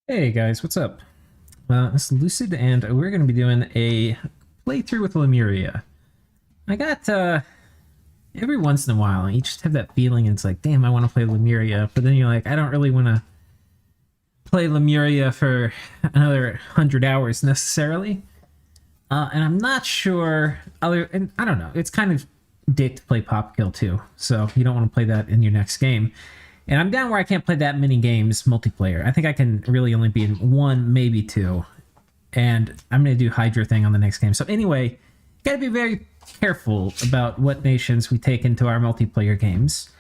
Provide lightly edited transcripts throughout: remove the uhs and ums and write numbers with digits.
Hey guys, what's up? It's Lucid, and we're going to be doing a playthrough with Lemuria. I got, every once in a while, you just have that feeling, it's like, damn, I want to play Lemuria, but then you're like, I don't really want to play Lemuria for another 100 hours necessarily. And I'm not sure, and I don't know, it's kind of dick to play Pop Kill too, so you don't want to play that in your next game. And I'm down where I can't play that many games multiplayer. I think I can really only be in one, maybe two. And I'm going to do Hydra thing on the next game. So anyway, got to be very careful about what nations we take into our multiplayer games.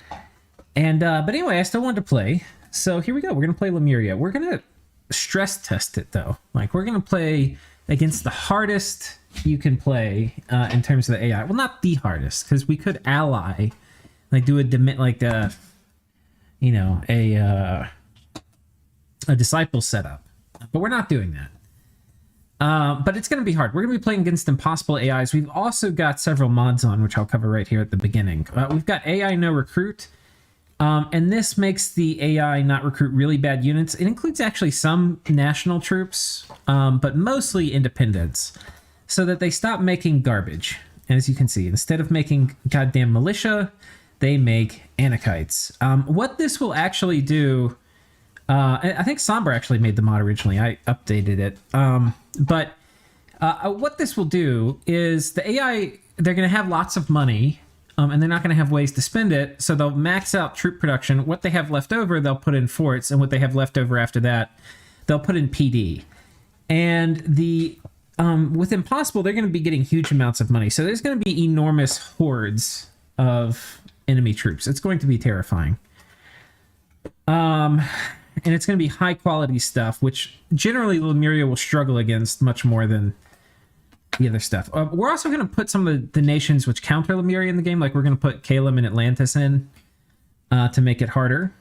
And but anyway, I still wanted to play. So here we go. We're going to play Lemuria. We're going to stress test it though. Like we're going to play against the hardest you can play in terms of the AI. Well, not the hardest, because we could ally, like do a disciple setup, but we're not doing that. But it's going to be hard. We're going to be playing against impossible AIs. We've also got several mods on, which I'll cover right here at the beginning. We've got AI no recruit, and this makes the AI not recruit really bad units. It includes actually some national troops, but mostly independents, so that they stop making garbage. As you can see, instead of making goddamn militia, they make Anakites. What this will actually do, I think Somber actually made the mod originally. I updated it. But what this will do is the AI, they're going to have lots of money, and they're not going to have ways to spend it. So they'll max out troop production. What they have left over, they'll put in forts. And what they have left over after that, they'll put in PD. And with Impossible, they're going to be getting huge amounts of money. So there's going to be enormous hordes of enemy troops. It's going to be terrifying. And it's going to be high quality stuff, which generally Lemuria will struggle against much more than the other stuff. We're also going to put some of the nations which counter Lemuria in the game. Like we're going to put Calum and Atlantis in to make it harder.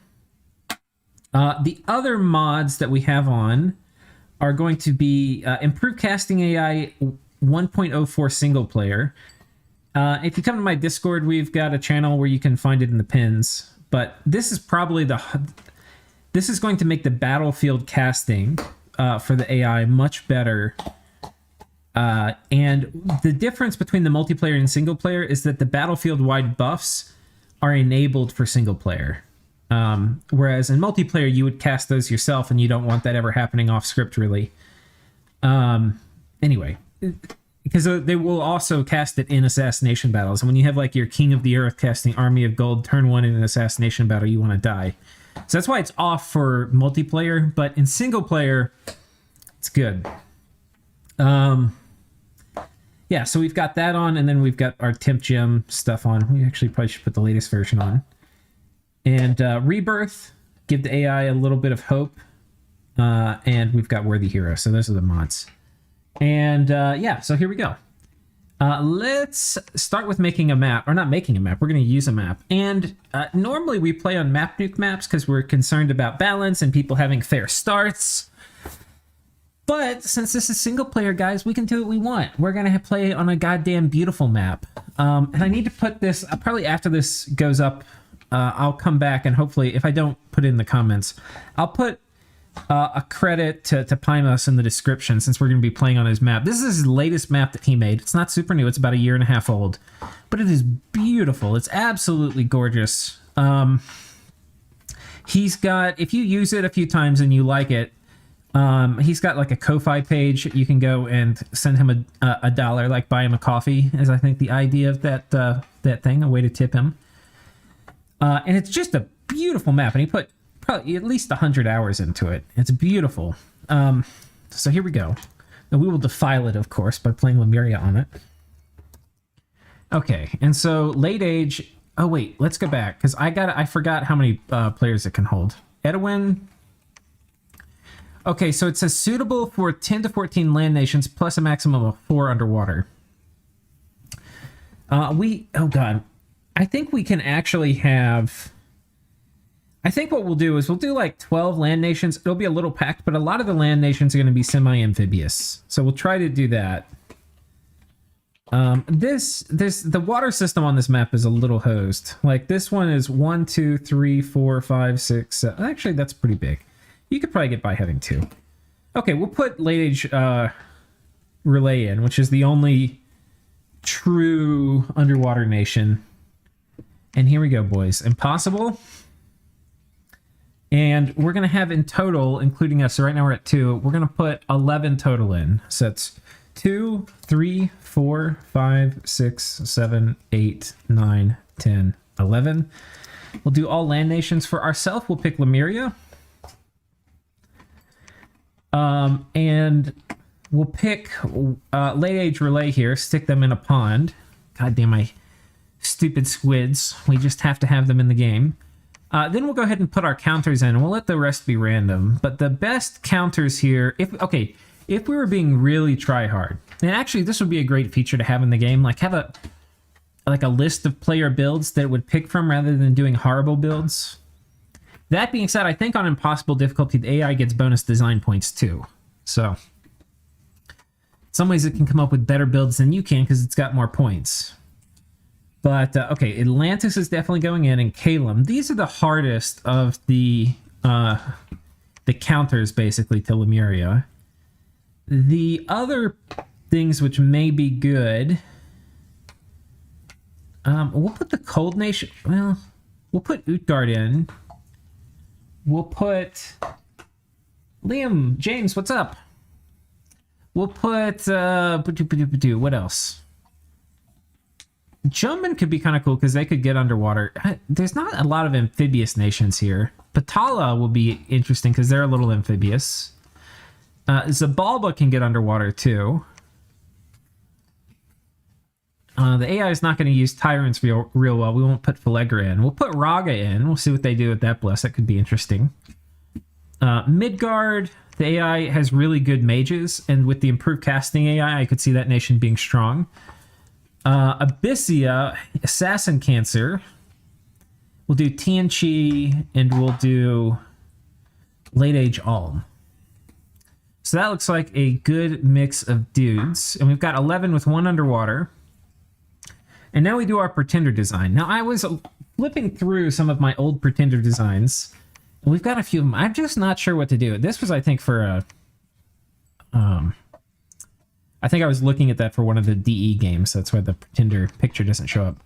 The other mods that we have on are going to be improved casting AI 1.04 single player. If you come to my Discord, we've got a channel where you can find it in the pins. But this is probably this is going to make the battlefield casting for the AI much better. And the difference between the multiplayer and single player is that the battlefield-wide buffs are enabled for single player. Whereas in multiplayer, you would cast those yourself, and you don't want that ever happening off script, really. Anyway, because they will also cast it in assassination battles. And when you have like your King of the Earth casting Army of Gold turn 1 in an assassination battle, you want to die. So that's why it's off for multiplayer, but in single player, it's good. Yeah, so we've got that on, and then we've got our Temp Gem stuff on. We actually probably should put the latest version on. And Rebirth, give the AI a little bit of hope. And we've got Worthy Hero, so those are the mods. And yeah, so here we go. Let's start with making a map, or not making a map, we're going to use a map. And normally we play on map nuke maps because we're concerned about balance and people having fair starts. But since this is single player, guys, we can do what we want. We're going to play on a goddamn beautiful map. And I need to put this, probably after this goes up, I'll come back and hopefully, if I don't put it in the comments, I'll put a credit to Pymos in the description, since we're going to be playing on his map. This is his latest map that he made. It's not super new. It's about 1.5 years old. But it is beautiful. It's absolutely gorgeous. He's got, if you use it a few times and you like it, he's got like a Ko-Fi page. You can go and send him a dollar, like buy him a coffee, is I think the idea of that thing, a way to tip him. And it's just a beautiful map. And he put probably at least 100 hours into it. It's beautiful. So here we go. And we will defile it, of course, by playing Lemuria on it. Okay, and so late age. Oh wait, let's go back, because I forgot how many players it can hold. Edwin. Okay, so it says suitable for 10 to 14 land nations plus a maximum of 4 underwater. Oh god. I think we can actually have, I think what we'll do is we'll do like 12 land nations. It'll be a little packed, but a lot of the land nations are going to be semi-amphibious. So we'll try to do that. The water system on this map is a little hosed. Like this one is 1, 2, 3, 4, 5, 6, 7. Actually, that's pretty big. You could probably get by having 2. Okay, we'll put late age relay in, which is the only true underwater nation. And here we go, boys. Impossible. And we're going to have in total, including us, so right now we're at 2, we're going to put 11 total in. So it's 2, 3, 4, 5, 6, 7, 8, 9, 10, 11. We'll do all land nations. For ourselves, we'll pick Lemuria. And we'll pick late age relay here, stick them in a pond. God damn my stupid squids. We just have to have them in the game. Then we'll go ahead and put our counters in, and we'll let the rest be random. But the best counters here, if we were being really try hard, and actually this would be a great feature to have in the game, like have a list of player builds that it would pick from rather than doing horrible builds. That being said, I think on impossible difficulty, the AI gets bonus design points too. So in some ways it can come up with better builds than you can because it's got more points. But, okay, Atlantis is definitely going in, and Calum. These are the hardest of the counters, basically, to Lemuria. The other things which may be good... we'll put the Cold Nation... Well, we'll put Utgard in. We'll put... Liam, James, what's up? We'll put... what else? Jumpman could be kind of cool because they could get underwater. There's not a lot of amphibious nations here. Patala will be interesting because they're a little amphibious. Zabalba can get underwater too. The AI is not going to use Tyrants real well. We won't put Phalegra in. We'll put Raga in. We'll see what they do with that bless. That could be interesting. Midgard, the AI has really good mages, and with the improved casting AI, I could see that nation being strong. Abyssia, Assassin Cancer. We'll do Tianchi, and we'll do Late Age Alm. So that looks like a good mix of dudes. And we've got 11 with 1 underwater. And now we do our Pretender design. Now, I was flipping through some of my old Pretender designs, and we've got a few of them. I'm just not sure what to do. This was, I think, for a... I think I was looking at that for one of the DE games. That's why the Pretender picture doesn't show up.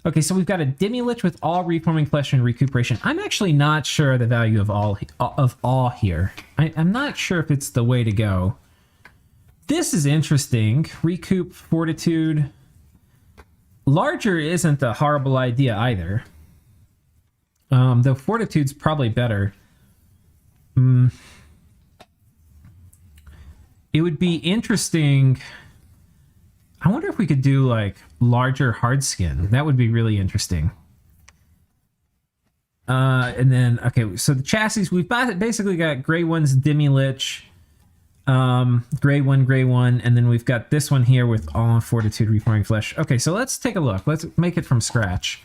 Okay, so we've got a Demi-Lich with all reforming flesh and recuperation. I'm actually not sure the value of all here. I'm not sure if it's the way to go. This is interesting. Recoup, fortitude. Larger isn't a horrible idea either. Though fortitude's probably better. It would be interesting. I wonder if we could do like larger hard skin. That would be really interesting. And then, okay, so the chassis, we've basically got gray ones, Demi-Lich, gray one, and then we've got this one here with all fortitude, reforming flesh. Okay, so let's take a look. Let's make it from scratch.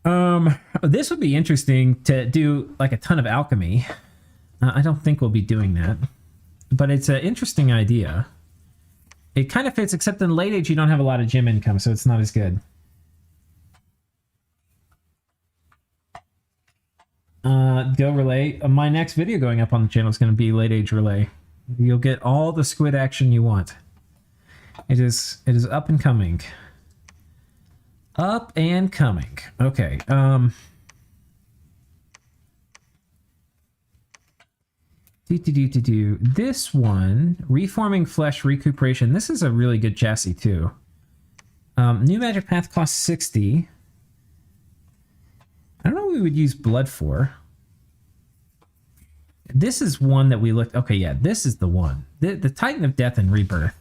This would be interesting to do like a ton of alchemy. I don't think we'll be doing that. But it's an interesting idea. It kind of fits, except in late age you don't have a lot of gym income, so it's not as good. Go relay. My next video going up on the channel is going to be late age relay. You'll get all the squid action you want. It is up and coming. Up and coming. Okay. This one, reforming flesh recuperation. This is a really good chassis too. New magic path costs 60. I don't know what we would use blood for. This is one that we looked. Okay, yeah, this is the one. The Titan of Death and Rebirth.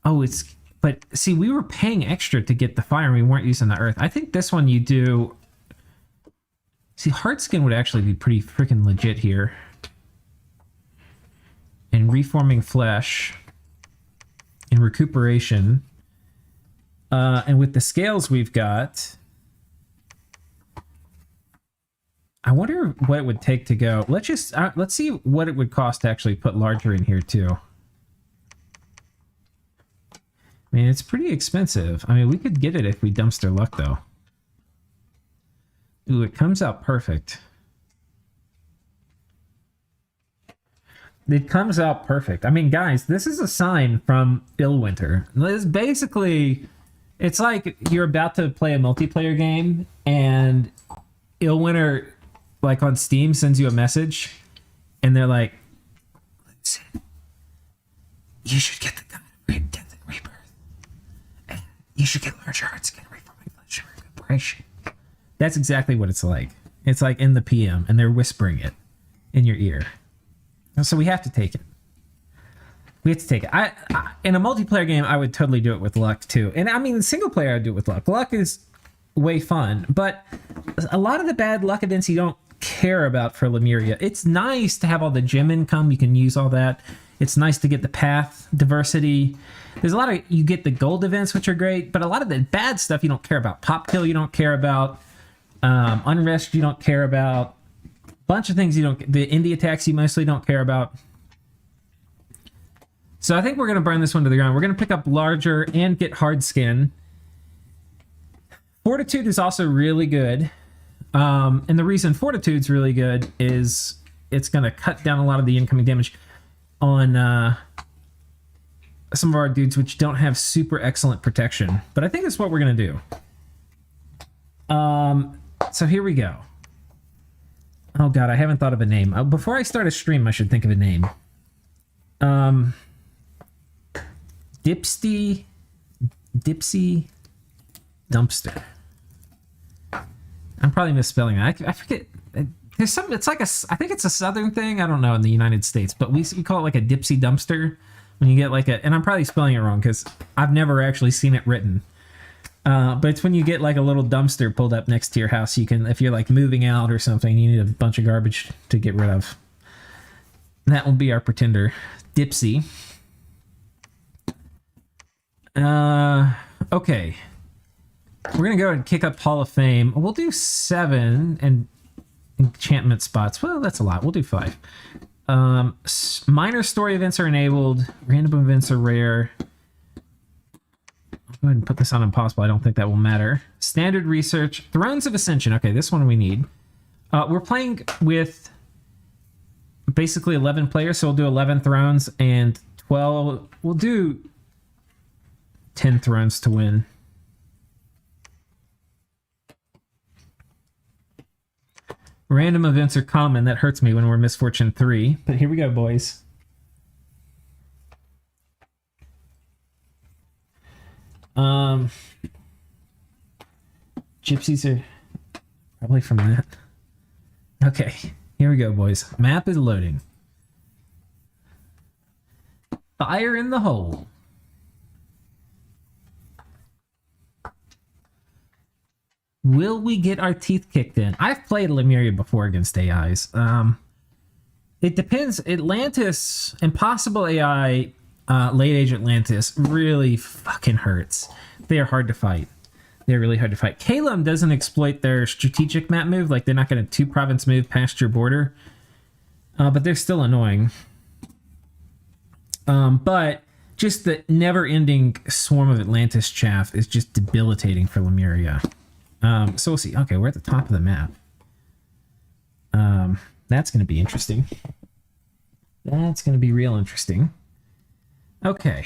Oh, it's. But see, we were paying extra to get the fire, and we weren't using the earth. I think this one you do. See, Heartskin would actually be pretty freaking legit here. And reforming flesh and recuperation. And with the scales we've got, I wonder what it would take to go. Let's see what it would cost to actually put larger in here too. I mean, it's pretty expensive. I mean, we could get it if we dumpster luck though. Ooh, it comes out perfect. It comes out perfect. I mean, guys, this is a sign from Illwinter. This basically, it's like you're about to play a multiplayer game and Illwinter, like on Steam, sends you a message and they're like, listen, you should get the God of Death and Rebirth. And you should get larger hearts, get reforming flesh and recuperation. That's exactly what it's like. It's like in the PM and they're whispering it in your ear. So we have to take it. We have to take it. I in a multiplayer game, I would totally do it with luck too. And I mean, single player, I'd do it with luck. Luck is way fun, but a lot of the bad luck events you don't care about for Lemuria. It's nice to have all the gem income. You can use all that. It's nice to get the path diversity. There's a lot of, you get the gold events, which are great, but a lot of the bad stuff you don't care about. Pop kill you don't care about. Unrest you don't care about. Bunch of things you don't, the indie attacks you mostly don't care about. So I think we're going to burn this one to the ground. We're going to pick up larger and get hard skin. Fortitude is also really good. And the reason Fortitude's really good is it's going to cut down a lot of the incoming damage on some of our dudes which don't have super excellent protection. But I think that's what we're going to do. So here we go. Oh god, I haven't thought of a name. Before I start a stream, I should think of a name. Dipsy Dumpster. I'm probably misspelling that. I forget. There's something. It's like I think it's a southern thing. I don't know in the United States, but we call it like a Dipsy Dumpster when you get like a. And I'm probably spelling it wrong because I've never actually seen it written. But it's when you get like a little dumpster pulled up next to your house. You can, if you're like moving out or something, you need a bunch of garbage to get rid of. That will be our pretender, Dipsy. Okay. We're going to go and kick up Hall of Fame. We'll do 7 and enchantment spots. Well, that's a lot. We'll do 5. Minor story events are enabled. Random events are rare. Go ahead and put this on impossible. I don't think that will matter. Standard research. Thrones of Ascension. Okay, this one we need. We're playing with basically 11 players, so we'll do 11 thrones and 12. We'll do 10 thrones to win. Random events are common. That hurts me when we're Misfortune 3. But here we go, boys. Gypsies are probably from that. Okay, here we go, boys. Map is loading. Fire in the hole. Will we get our teeth kicked in? I've played Lemuria before against AIs. It depends. Atlantis, Impossible AI, Late Age Atlantis really fucking hurts. They are hard to fight. They're really hard to fight. Calum doesn't exploit their strategic map move. Like, they're not going to 2-province move past your border. But they're still annoying. But just the never-ending swarm of Atlantis chaff is just debilitating for Lemuria. So we'll see. Okay, we're at the top of the map. That's going to be interesting. That's going to be real interesting. Okay,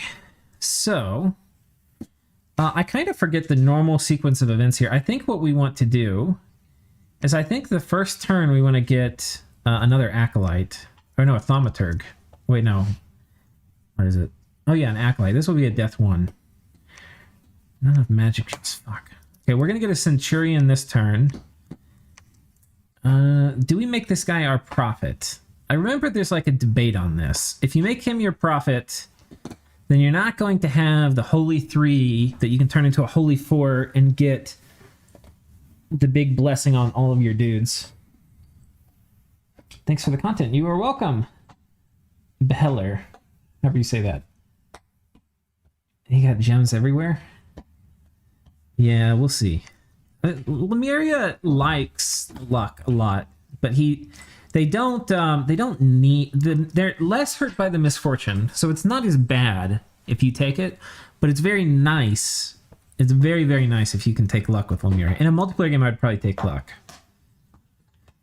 so I kind of forget the normal sequence of events here. I think what we want to do is I think the first turn we want to get another Acolyte. Or no, a Thaumaturg. Wait, no. What is it? Oh yeah, an Acolyte. This will be a Death 1. Not enough magic. Fuck. Okay, we're going to get a Centurion this turn. Do we make this guy our prophet? I remember there's like a debate on this. If you make him your prophet, then you're not going to have the Holy 3 that you can turn into a Holy 4 and get the big blessing on all of your dudes. Thanks for the content. You are welcome. Beheller. However you say that. He got gems everywhere? Yeah, we'll see. Lemuria likes luck a lot, but they don't need they're less hurt by the misfortune, so it's not as bad if you take it, but it's very nice. It's very, very nice if you can take luck with Lemuria. In a multiplayer game, I'd probably take luck.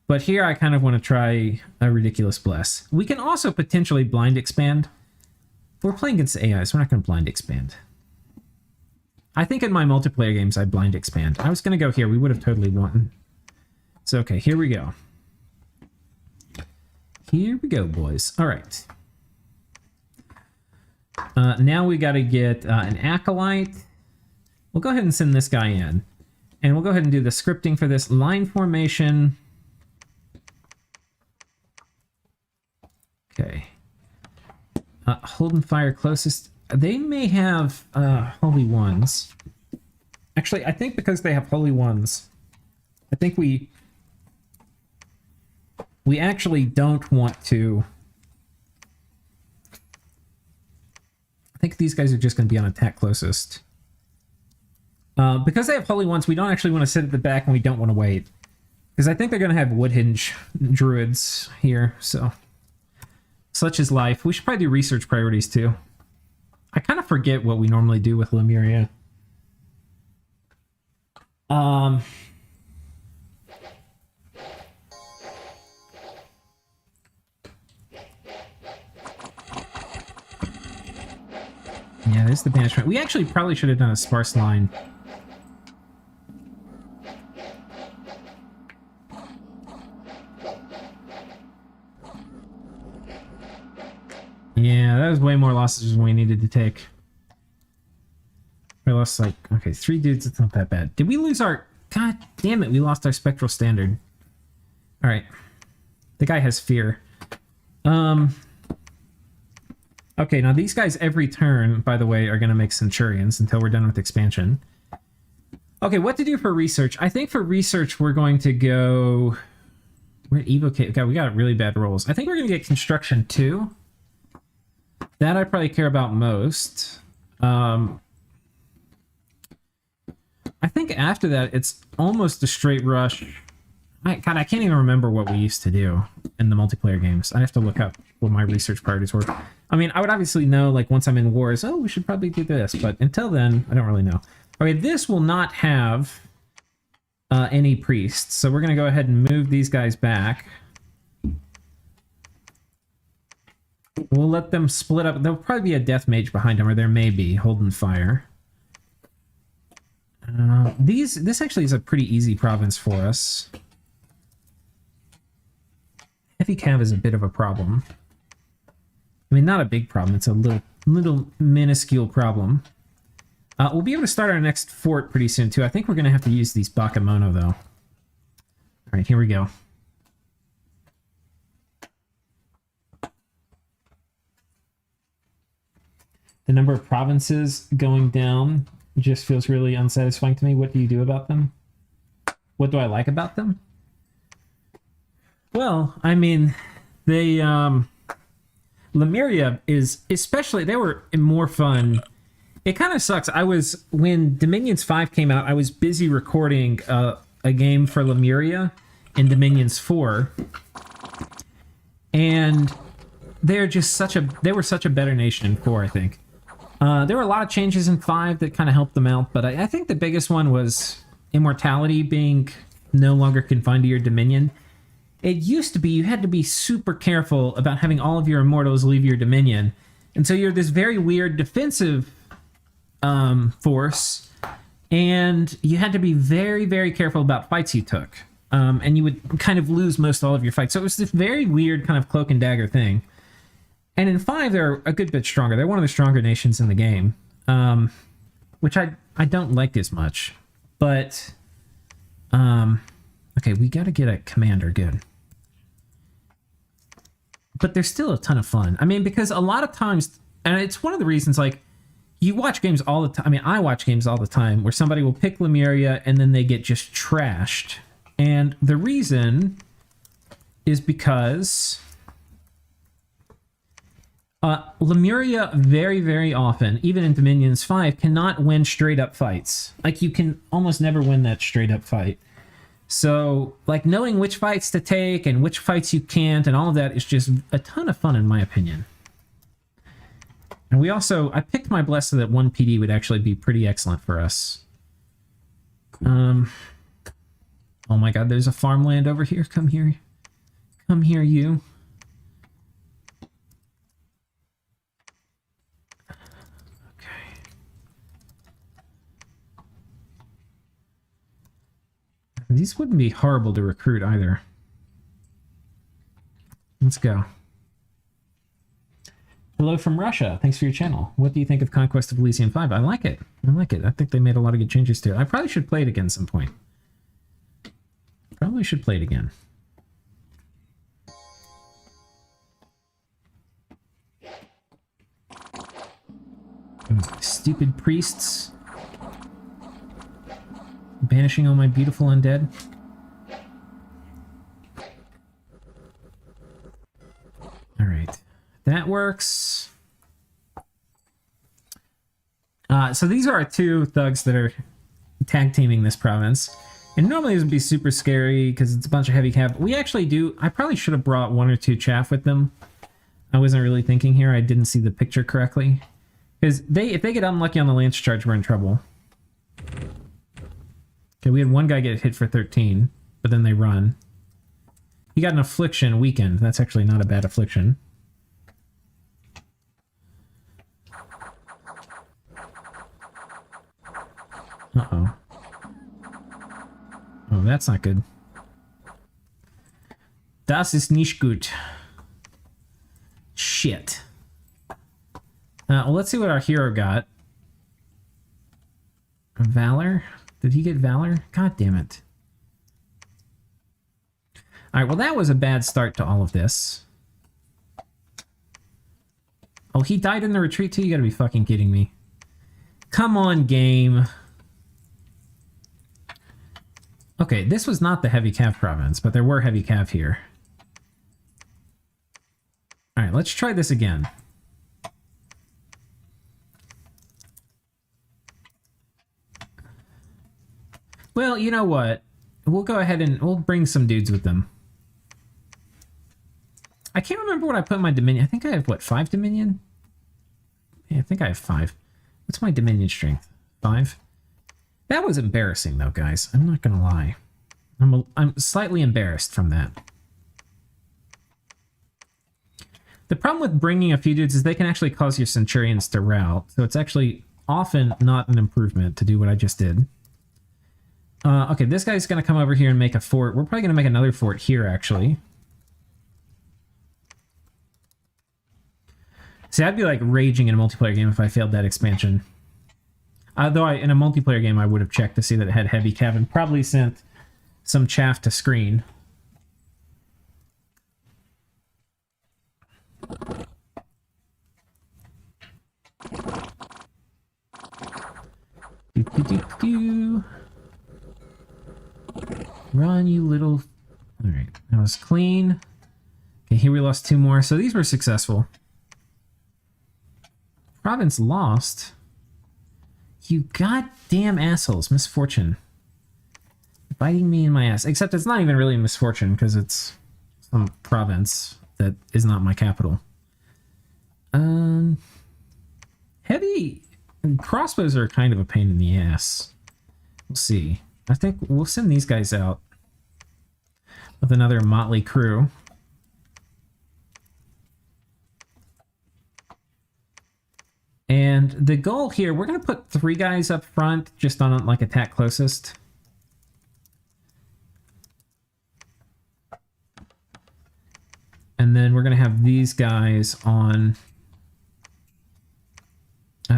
But here I kind of want to try a ridiculous bless. We can also potentially blind expand. We're playing against AIs. We're not going to blind expand. I think in my multiplayer games I blind expand. I was going to go here. We would have totally won. So, okay, here we go. Here we go, boys. All right. Now we got to get an Acolyte. We'll go ahead and send this guy in. And we'll go ahead and do the scripting for this. Line formation. Okay. Holding fire closest. They may have Holy Ones. Actually, I think because they have Holy Ones, I think we actually don't want to. I think these guys are just going to be on attack closest. Because they have Holy Ones, we don't actually want to sit at the back and we don't want to wait. Because I think they're going to have Woodhinge Druids here, so. Such is life. We should probably do research priorities too. I kind of forget what we normally do with Lemuria. Yeah, there's the banishment. We actually probably should have done a sparse line. Yeah, that was way more losses than we needed to take. We lost like, okay, 3 dudes, it's not that bad. Did we lose our, god damn it, we lost our spectral standard. All right. The guy has fear. Okay, now these guys every turn, by the way, are going to make Centurions until we're done with expansion. Okay, what to do for research? I think for research, we're going to go... We're evocate. God, we got really bad rolls. I think we're going to get Construction 2. That I probably care about most. I think after that, it's almost a straight rush. God, I can't even remember what we used to do in the multiplayer games. I have to look up what my research priorities were. I mean, I would obviously know, like, once I'm in wars, oh, we should probably do this. But until then, I don't really know. Okay, this will not have any priests. So we're going to go ahead and move these guys back. We'll let them split up. There'll probably be a death mage behind them, or there may be, holding fire. This actually is a pretty easy province for us. Heavy cav is a bit of a problem. I mean, not a big problem. It's a little minuscule problem. We'll be able to start our next fort pretty soon, too. I think we're going to have to use these Bakemono, though. All right, here we go. The number of provinces going down just feels really unsatisfying to me. What do you do about them? What do I like about them? Well, I mean, they... Lemuria is... Especially, they were more fun. It kind of sucks. When Dominions 5 came out, I was busy recording a game for Lemuria in Dominions 4. And they were such a better nation in 4, I think. There were a lot of changes in 5 that kind of helped them out, but I think the biggest one was immortality being no longer confined to your dominion. It used to be you had to be super careful about having all of your immortals leave your dominion, and so you're this very weird defensive force, and you had to be very, very careful about fights you took, and you would kind of lose most all of your fights. So it was this very weird kind of cloak and dagger thing. And in 5, they're a good bit stronger. They're one of the stronger nations in the game, which I don't like as much. But, okay, we got to get a commander, good. But they're still a ton of fun. I mean, because a lot of times, and it's one of the reasons, like, you watch games all the time. I mean, I watch games all the time where somebody will pick Lemuria and then they get just trashed. And the reason is because... Lemuria very, very often, even in Dominions 5, cannot win straight-up fights. Like, you can almost never win that straight-up fight. So, like, knowing which fights to take and which fights you can't and all of that is just a ton of fun, in my opinion. And we also... I picked my bless so that 1 PD would actually be pretty excellent for us. Oh my god, there's a farmland over here. Come here. Come here, you. Okay. These wouldn't be horrible to recruit either. Let's go. Hello from Russia. Thanks for your channel. What do you think of Conquest of Elysium 5? I like it. I like it. I think they made a lot of good changes to it. I probably should play it again some point. Probably should play it again. Stupid priests. Banishing all my beautiful undead. Alright. That works. So these are our two thugs that are tag teaming this province. And normally this would be super scary because it's a bunch of heavy cav. We actually do... I probably should have brought one or two chaff with them. I wasn't really thinking here. I didn't see the picture correctly. Because if they get unlucky on the lance charge, we're in trouble. Okay, we had one guy get hit for 13, but then they run. He got an affliction weakened. That's actually not a bad affliction. Uh-oh. Oh, that's not good. Das ist nicht gut. Shit. Well, let's see what our hero got. Valor? Did he get Valor? God damn it. Alright, well that was a bad start to all of this. Oh, he died in the retreat too? You gotta be fucking kidding me. Come on, game. Okay, this was not the heavy cav province, but there were heavy cav here. Alright, let's try this again. Well, you know what? We'll go ahead and we'll bring some dudes with them. I can't remember what I put in my Dominion. I think I have, what, 5 Dominion? Yeah, I think I have 5. What's my Dominion strength? 5? That was embarrassing, though, guys. I'm not gonna lie. I'm slightly embarrassed from that. The problem with bringing a few dudes is they can actually cause your Centurions to rout, so it's actually often not an improvement to do what I just did. Okay, this guy's gonna come over here and make a fort. We're probably gonna make another fort here, actually. See, I'd be like raging in a multiplayer game if I failed that expansion. Though in a multiplayer game, I would have checked to see that it had heavy cav and probably sent some chaff to screen. Run, you little... Alright, that was clean. Okay, here we lost 2 more. So these were successful. Province lost. You goddamn assholes. Misfortune. Biting me in my ass. Except it's not even really a misfortune, because it's some province that is not my capital. Heavy crossbows are kind of a pain in the ass. We'll see. I think we'll send these guys out with another motley crew. And the goal here, we're going to put 3 guys up front, just on, like, attack closest. And then we're going to have these guys on...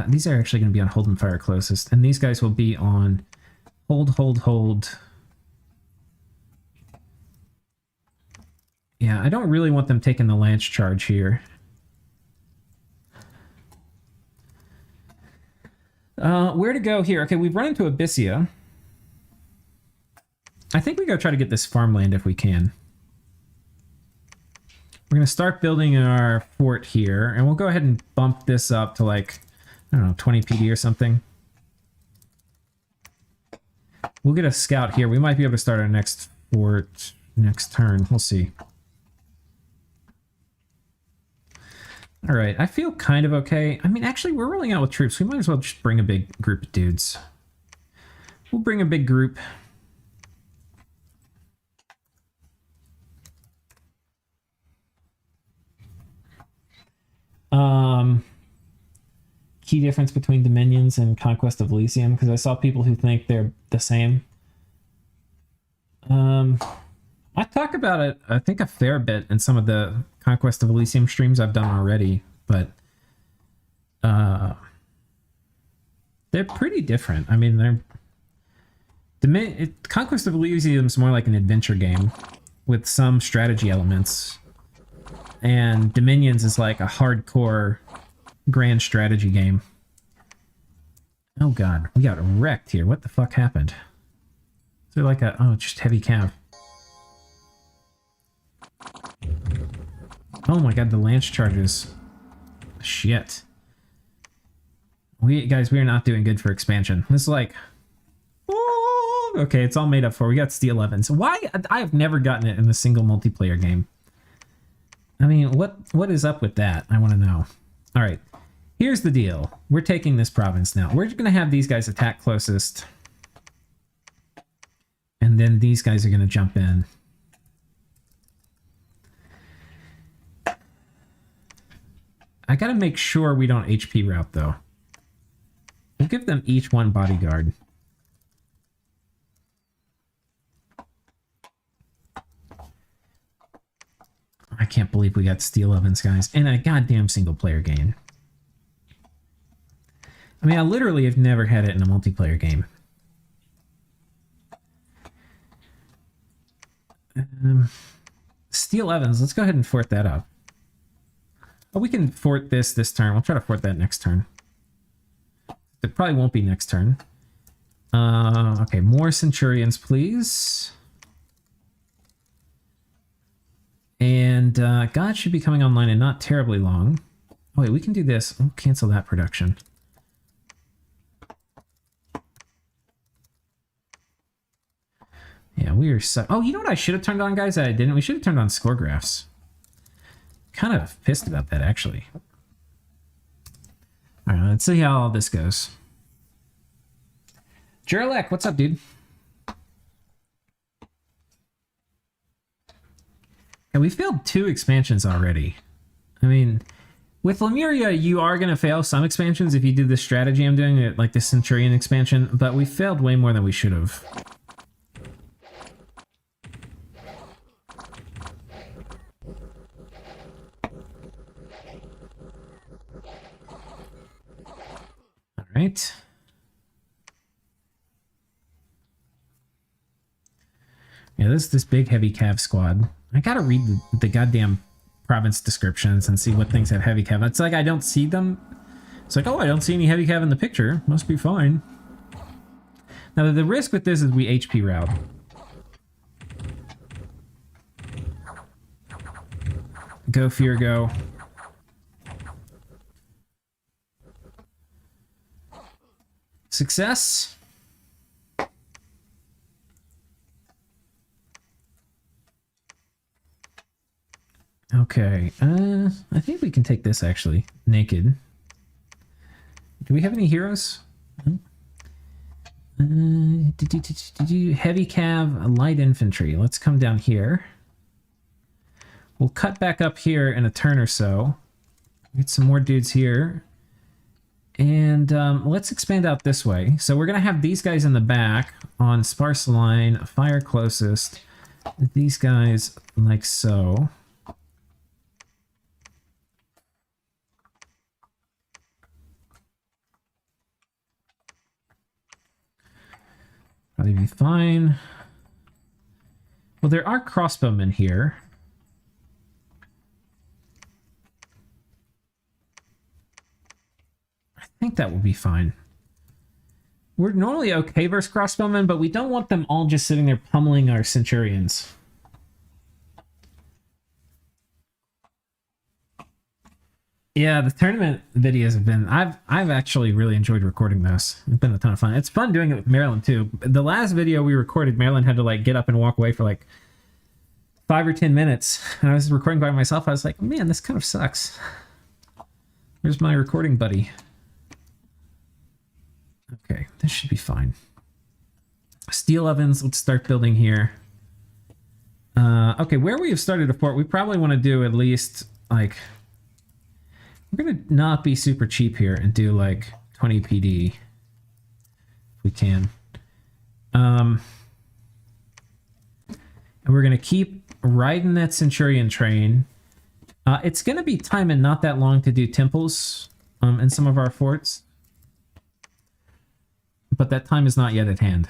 these are actually going to be on hold and fire closest. And these guys will be on hold. Yeah, I don't really want them taking the lance charge here. Where to go here? Okay, we've run into Abyssia. I think we go try to get this farmland if we can. We're going to start building our fort here, and we'll go ahead and bump this up to, like, I don't know, 20 PD or something. We'll get a scout here. We might be able to start our next fort next turn. We'll see. All right, I feel kind of okay. I mean, actually, we're rolling out with troops. We might as well just bring a big group of dudes. We'll bring a big group. key difference between Dominions and Conquest of Elysium? Because I saw people who think they're the same. I talk about it, I think, a fair bit in some of the Conquest of Elysium streams I've done already, but they're pretty different. I mean, Conquest of Elysium is more like an adventure game with some strategy elements, and Dominions is like a hardcore grand strategy game. Oh god, we got wrecked here. What the fuck happened? Is there like a... oh, just heavy cav. Oh my god, the lance charges. Shit. Guys, we are not doing good for expansion. This is like... oh, okay, it's all made up for. We got steel ovens. Why? I have never gotten it in a single multiplayer game. I mean, what is up with that? I want to know. All right, here's the deal. We're taking this province now. We're going to have these guys attack closest. And then these guys are going to jump in. I got to make sure we don't HP route, though. We'll give them each one bodyguard. I can't believe we got steel ovens, guys, in a goddamn single-player game. I mean, I literally have never had it in a multiplayer game. Steel ovens, let's go ahead and fort that up. Oh, we can fort this turn. We'll try to fort that next turn. It probably won't be next turn. Okay, more centurions, please. And God should be coming online in not terribly long. Oh, wait, we can do this. We'll cancel that production. Yeah, we are so... oh, you know what I should have turned on, guys? I didn't. We should have turned on score graphs. Kind of pissed about that, actually. All right, let's see how all this goes. Juralek, what's up, dude? Yeah, we failed 2 expansions already. I mean, with Lemuria, you are going to fail some expansions if you do the strategy I'm doing, like the Centurion expansion, but we failed way more than we should have. All right. Yeah, this big heavy cav squad. I gotta read the goddamn province descriptions and see what things have heavy cav. It's like I don't see them. It's like, oh, I don't see any heavy cav in the picture. Must be fine. Now, the risk with this is we HP route. Go, Fear, go. Success. Okay, I think we can take this, actually. Naked. Do we have any heroes? Heavy cav, light infantry. Let's come down here. We'll cut back up here in a turn or so. Get some more dudes here. And let's expand out this way. So we're going to have these guys in the back on sparse line, fire closest. These guys like so. Probably be fine. Well, there are crossbowmen here. I think that will be fine. We're normally okay versus crossbowmen, but we don't want them all just sitting there pummeling our centurions. Yeah, the tournament videos have been... I've actually really enjoyed recording those. It's been a ton of fun. It's fun doing it with Marilyn, too. The last video we recorded, Marilyn had to, like, get up and walk away for, like, 5 or 10 minutes. And I was recording by myself. I was like, man, this kind of sucks. Where's my recording buddy? Okay, this should be fine. Steel ovens, let's start building here. Okay, where we have started a fort, we probably want to do at least, like... We're gonna not be super cheap here and do like 20 PD if we can. And we're gonna keep riding that Centurion train. It's gonna be timing not that long to do temples in some of our forts, but that time is not yet at hand.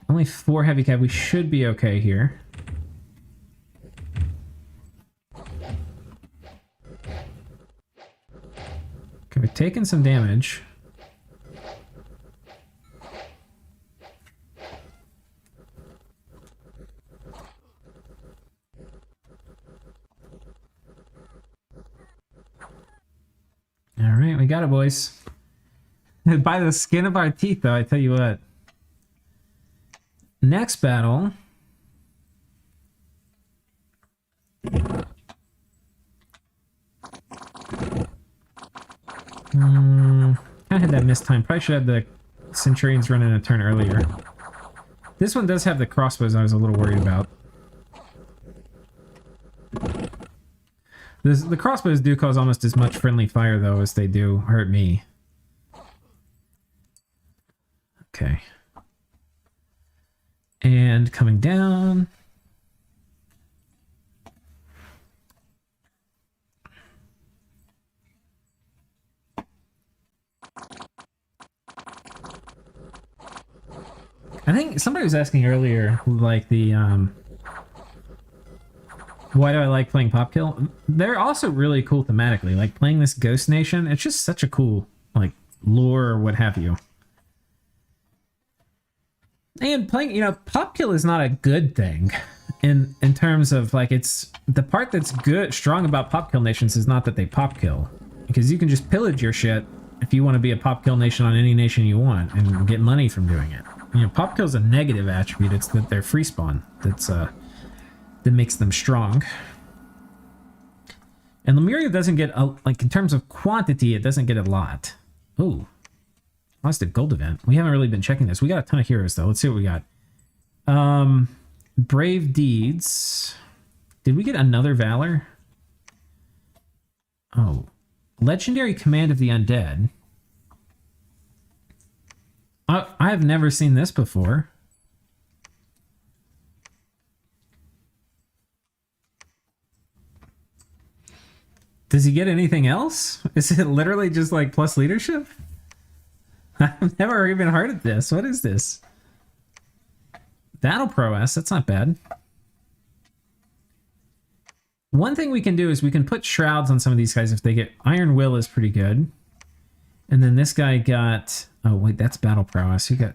Only 4 heavy cav. We should be okay here. Okay, we've taken some damage. All right, we got it, boys. By the skin of our teeth, though, I tell you what. Next battle. I had that missed time. Probably should have the Centurions running a turn earlier. This one does have the crossbows I was a little worried about. The crossbows do cause almost as much friendly fire, though, as they do hurt me. Okay. And coming down. I think somebody was asking earlier, like, the, why do I like playing Popkill? They're also really cool thematically. Like, playing this Ghost Nation, it's just such a cool, like, lore or what have you. And playing, you know, Popkill is not a good thing in terms of, like, it's... The part that's good, strong about Popkill Nations is not that they Popkill. Because you can just pillage your shit if you want to be a Popkill Nation on any nation you want and get money from doing it. You know, Popkill's a negative attribute. It's that they're free spawn. That's, that makes them strong. And Lemuria doesn't get, like, in terms of quantity, it doesn't get a lot. Ooh. Lost a gold event. We haven't really been checking this. We got a ton of heroes, though. Let's see what we got. Brave Deeds. Did we get another Valor? Oh. Legendary Command of the Undead. I have never seen this before. Does he get anything else? Is it literally just like plus leadership? I've never even heard of this. What is this? Battle prowess. That's not bad. One thing we can do is we can put shrouds on some of these guys if they get... Iron Will is pretty good. And then this guy got... Oh, wait, that's battle prowess. He got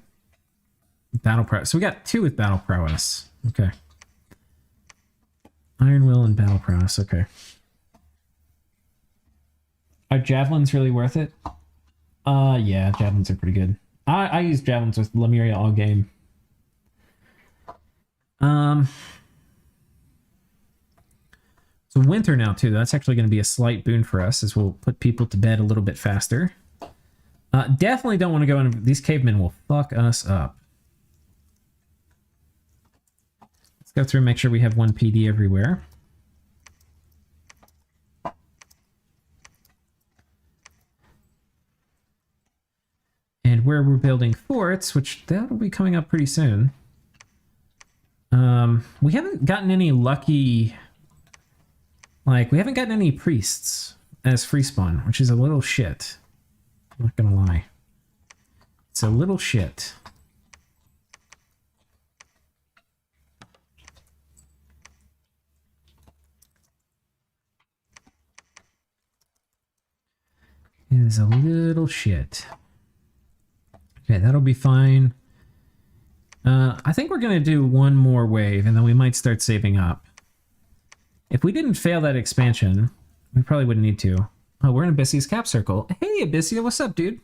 battle prowess. So we got 2 with battle prowess. Okay. Iron Will and battle prowess. Okay. Are javelins really worth it? Yeah, javelins are pretty good. I use javelins with Lemuria all game. So winter now too. That's actually going to be a slight boon for us as we'll put people to bed a little bit faster. Definitely don't want to go in. These cavemen will fuck us up. Let's go through and make sure we have 1 PD everywhere. And where we're building forts, which that'll be coming up pretty soon. We haven't gotten any lucky... Like, we haven't gotten any priests as free spawn, which is a little shit. I'm not gonna lie. It's a little shit. It is a little shit. Okay, that'll be fine. I think we're gonna do 1 more wave, and then we might start saving up. If we didn't fail that expansion, we probably wouldn't need to. Oh, we're in Abyssia's cap circle. Hey, Abyssia, what's up, dude?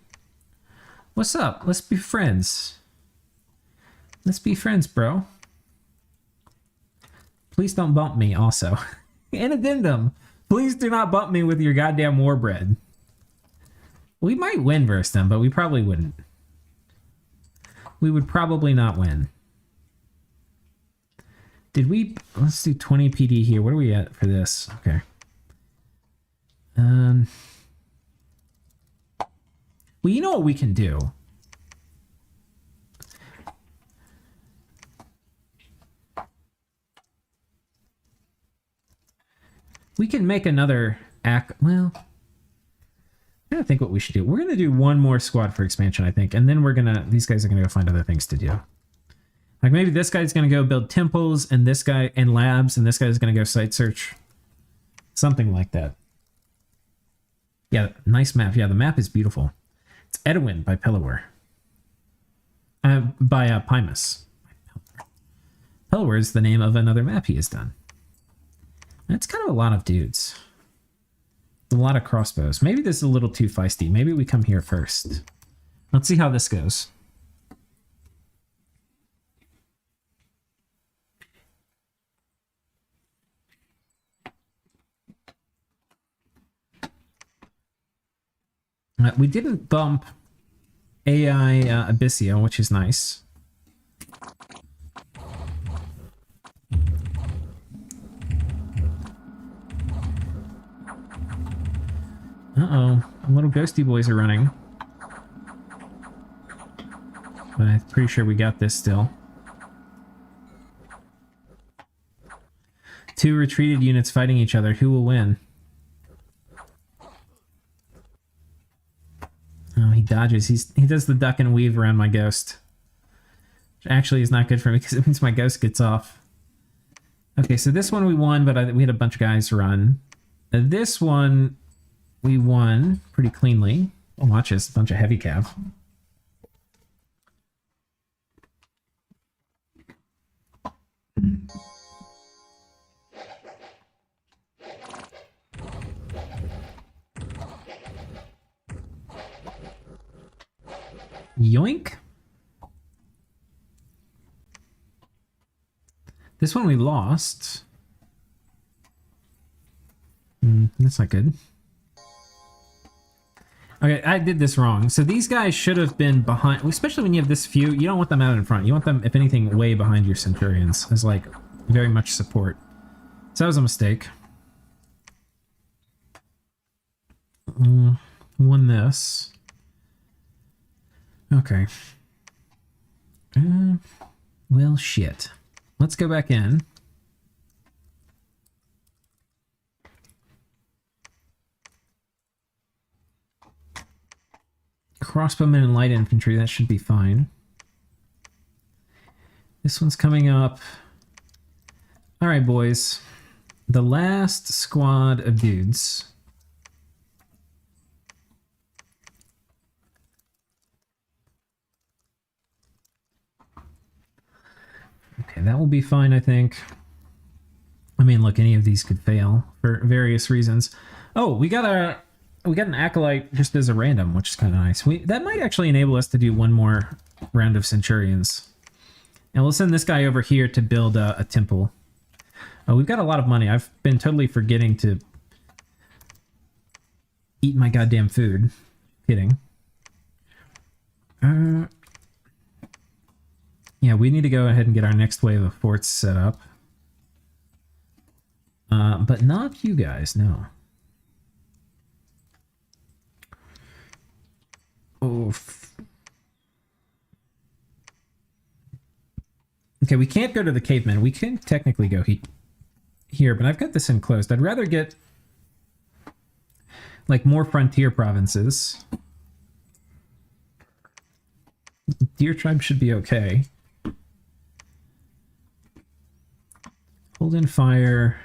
What's up? Let's be friends. Let's be friends, bro. Please don't bump me, also. An addendum. Please do not bump me with your goddamn war bread. We might win versus them, but we probably wouldn't. We would probably not win. Did we... Let's do 20 PD here. What are we at for this? Okay. Well, you know what we can do? We can make another well, I don't think what we should do. We're going to do one more squad for expansion, I think. And then these guys are going to go find other things to do. Like maybe this guy's going to go build temples and this guy and labs and this guy's going to go site search. Something like that. Yeah, nice map. Yeah, the map is beautiful. It's Edwin by Pelaware. By Pymus. Pelaware is the name of another map he has done. That's kind of a lot of dudes. A lot of crossbows. Maybe this is a little too feisty. Maybe we come here first. Let's see how this goes. We didn't bump AI Abyssia, which is nice. Uh-oh, little ghosty boys are running. But I'm pretty sure we got this still. 2 retreated units fighting each other. Who will win? Oh, he dodges. He does the duck and weave around my ghost. Which actually is not good for me because it means my ghost gets off. Okay, so this one we won, but we had a bunch of guys run. This one we won pretty cleanly. Oh, watch this. A bunch of heavy cav. Yoink. This one we lost. That's not good. Okay, I did this wrong. So these guys should have been behind, especially when you have this few. You don't want them out in front. You want them, if anything, way behind your Centurions as like very much support. So that was a mistake. Won this. Okay. Well, shit. Let's go back in. Crossbowmen and light infantry, that should be fine. This one's coming up. All right, boys. The last squad of dudes. Okay, that will be fine, I think. I mean, look, any of these could fail for various reasons. Oh, we got an acolyte just as a random, which is kind of nice. That might actually enable us to do one more round of Centurions. And we'll send this guy over here to build a temple. We've got a lot of money. I've been totally forgetting to eat my goddamn food. Kidding. Yeah, we need to go ahead and get our next wave of forts set up. But not you guys, no. Oof. Okay, we can't go to the cavemen. We can technically go here, but I've got this enclosed. I'd rather get like more frontier provinces. Deer tribe should be okay. Hold in fire.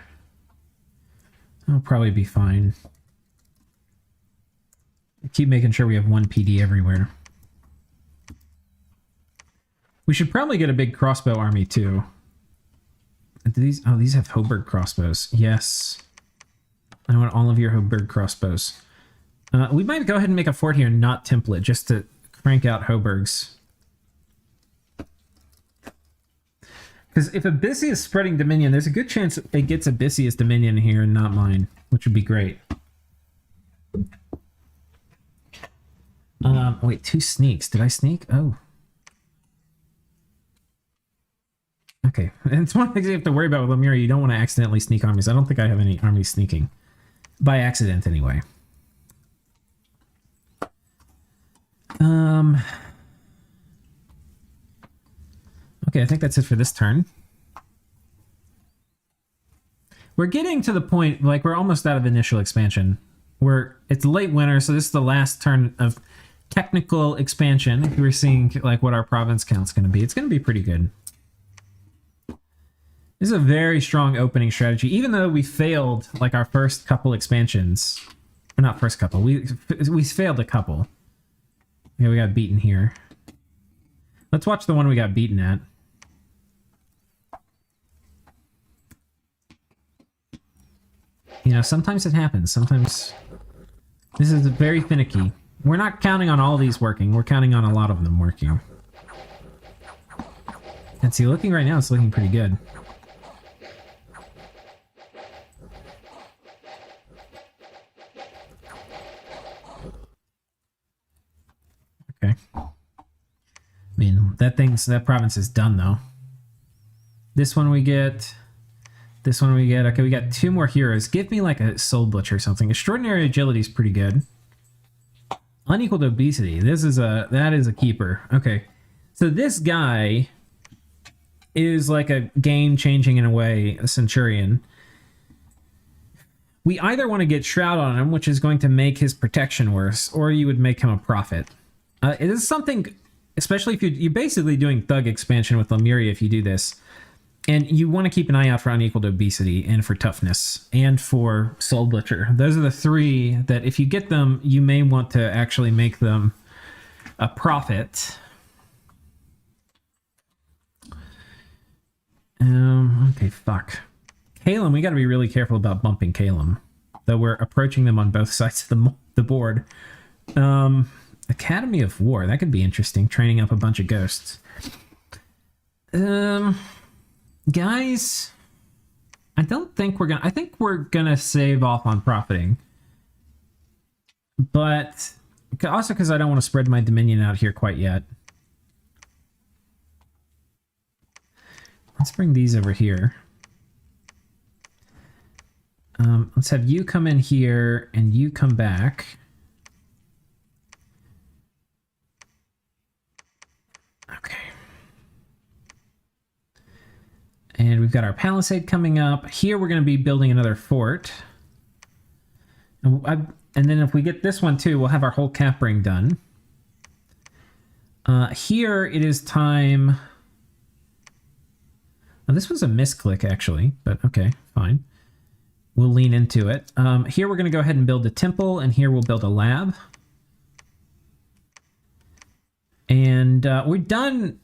That'll probably be fine. Keep making sure we have 1 PD everywhere. We should probably get a big crossbow army too. These have Hoberg crossbows. Yes. I want all of your Hoberg crossbows. We might go ahead and make a fort here and not template just to crank out Hobergs. Because if Abyssia is spreading Dominion, there's a good chance it gets Abyssia's Dominion here and not mine, which would be great. Wait, 2 sneaks. Did I sneak? Oh. Okay. And it's one of the things you have to worry about with Lemuria. You don't want to accidentally sneak armies. I don't think I have any armies sneaking. By accident, anyway. Okay, I think that's it for this turn. We're getting to the point, like, we're almost out of initial expansion. It's late winter, so this is the last turn of technical expansion. If we're seeing, like, what our province count's going to be, it's going to be pretty good. This is a very strong opening strategy, even though we failed, like, our first couple expansions. Or not first couple, we failed a couple. Yeah, we got beaten here. Let's watch the one we got beaten at. You know, sometimes it happens. Sometimes this is very finicky. We're not counting on all these working. We're counting on a lot of them working. And see, looking right now, it's looking pretty good. Okay. I mean, that province is done, though. This one we get... This one we get... Okay, we got 2 more heroes. Give me, like, a Soul Butcher or something. Extraordinary Agility is pretty good. Unequaled Obesity. That is a keeper. Okay. So this guy is like a game-changing, in a way, a Centurion. We either want to get Shroud on him, which is going to make his protection worse, or you would make him a Prophet. It is something... Especially if you're basically doing Thug expansion with Lemuria if you do this. And you want to keep an eye out for Unequaled Obesity and for Toughness and for Soul Butcher. Those are the 3 that if you get them, you may want to actually make them a Prophet. Okay, fuck. Calum, we got to be really careful about bumping Calum. Though we're approaching them on both sides of the board. Academy of War, that could be interesting. Training up a bunch of ghosts. Guys, I think we're gonna save off on profiting. But also because I don't want to spread my dominion out here quite yet. Let's bring these over here. Let's have you come in here and you come back. Okay. And we've got our palisade coming up. Here we're going to be building another fort. And then if we get this one too, we'll have our whole cap ring done. Here it is time... Oh, this was a misclick actually, but okay, fine. We'll lean into it. Here we're going to go ahead and build a temple, and here we'll build a lab. And we're done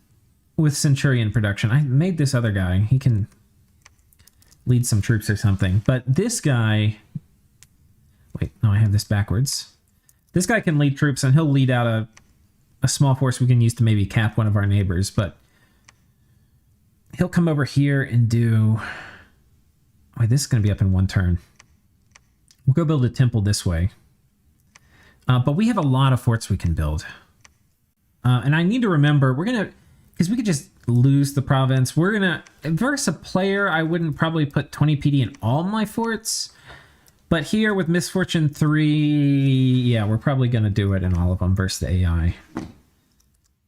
with Centurion production. I made this other guy. He can lead some troops or something. But this guy... Wait, no, I have this backwards. This guy can lead troops, and he'll lead out a small force we can use to maybe cap one of our neighbors. But he'll come over here and do... Wait, this is going to be up in 1 turn. We'll go build a temple this way. But we have a lot of forts we can build. And I need to remember, we're going to... Because we could just lose the province. We're going to... Versus a player, I wouldn't probably put 20 PD in all my forts. But here with Misfortune 3, yeah, we're probably going to do it in all of them versus the AI.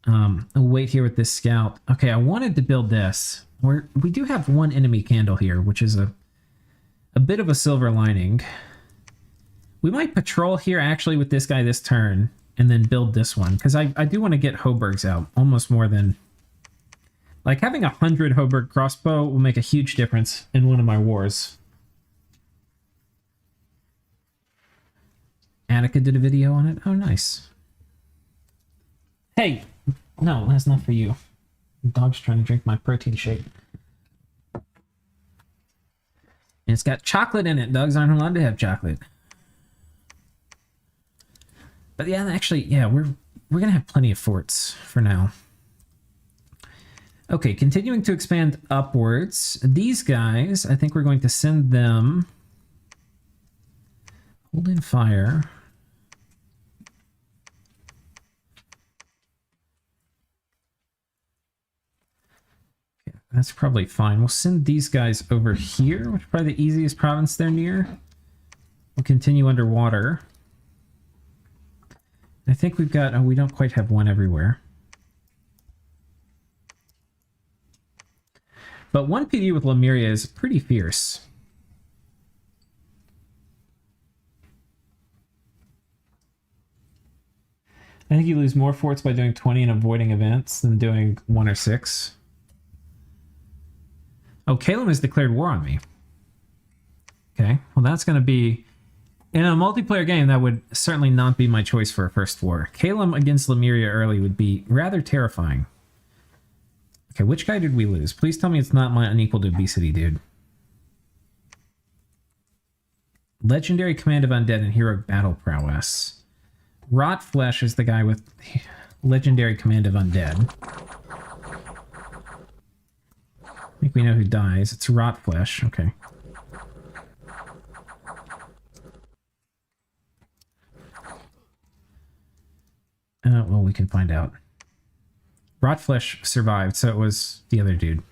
I'll wait here with this scout. Okay, I wanted to build this. We do have 1 enemy candle here, which is a bit of a silver lining. We might patrol here actually with this guy this turn and then build this one. Because I do want to get Hoburgs out almost more than... Like having 100 Hoburg crossbow will make a huge difference in one of my wars. Attica did a video on it. Oh, nice. Hey! No, that's not for you. The dog's trying to drink my protein shake. And it's got chocolate in it. Dogs aren't allowed to have chocolate. But yeah, actually, yeah, we're gonna have plenty of forts for now. Okay, continuing to expand upwards. These guys, I think we're going to send them... Hold in fire. That's probably fine. We'll send these guys over here, which is probably the easiest province they're near. We'll continue underwater. I think we've got... Oh, we don't quite have one everywhere. But 1 PD with Lemuria is pretty fierce. I think you lose more forts by doing 20 and avoiding events than doing 1 or 6. Oh, Calum has declared war on me. Okay, well that's going to be... In a multiplayer game, that would certainly not be my choice for a first war. Calum against Lemuria early would be rather terrifying. Okay, which guy did we lose? Please tell me it's not my unequaled obesity dude. Legendary command of undead and heroic battle prowess. Rot Flesh is the guy with legendary command of undead. I think we know who dies. It's Rot Flesh. Okay. Well, we can find out. Rot Flesh survived, so it was the other dude.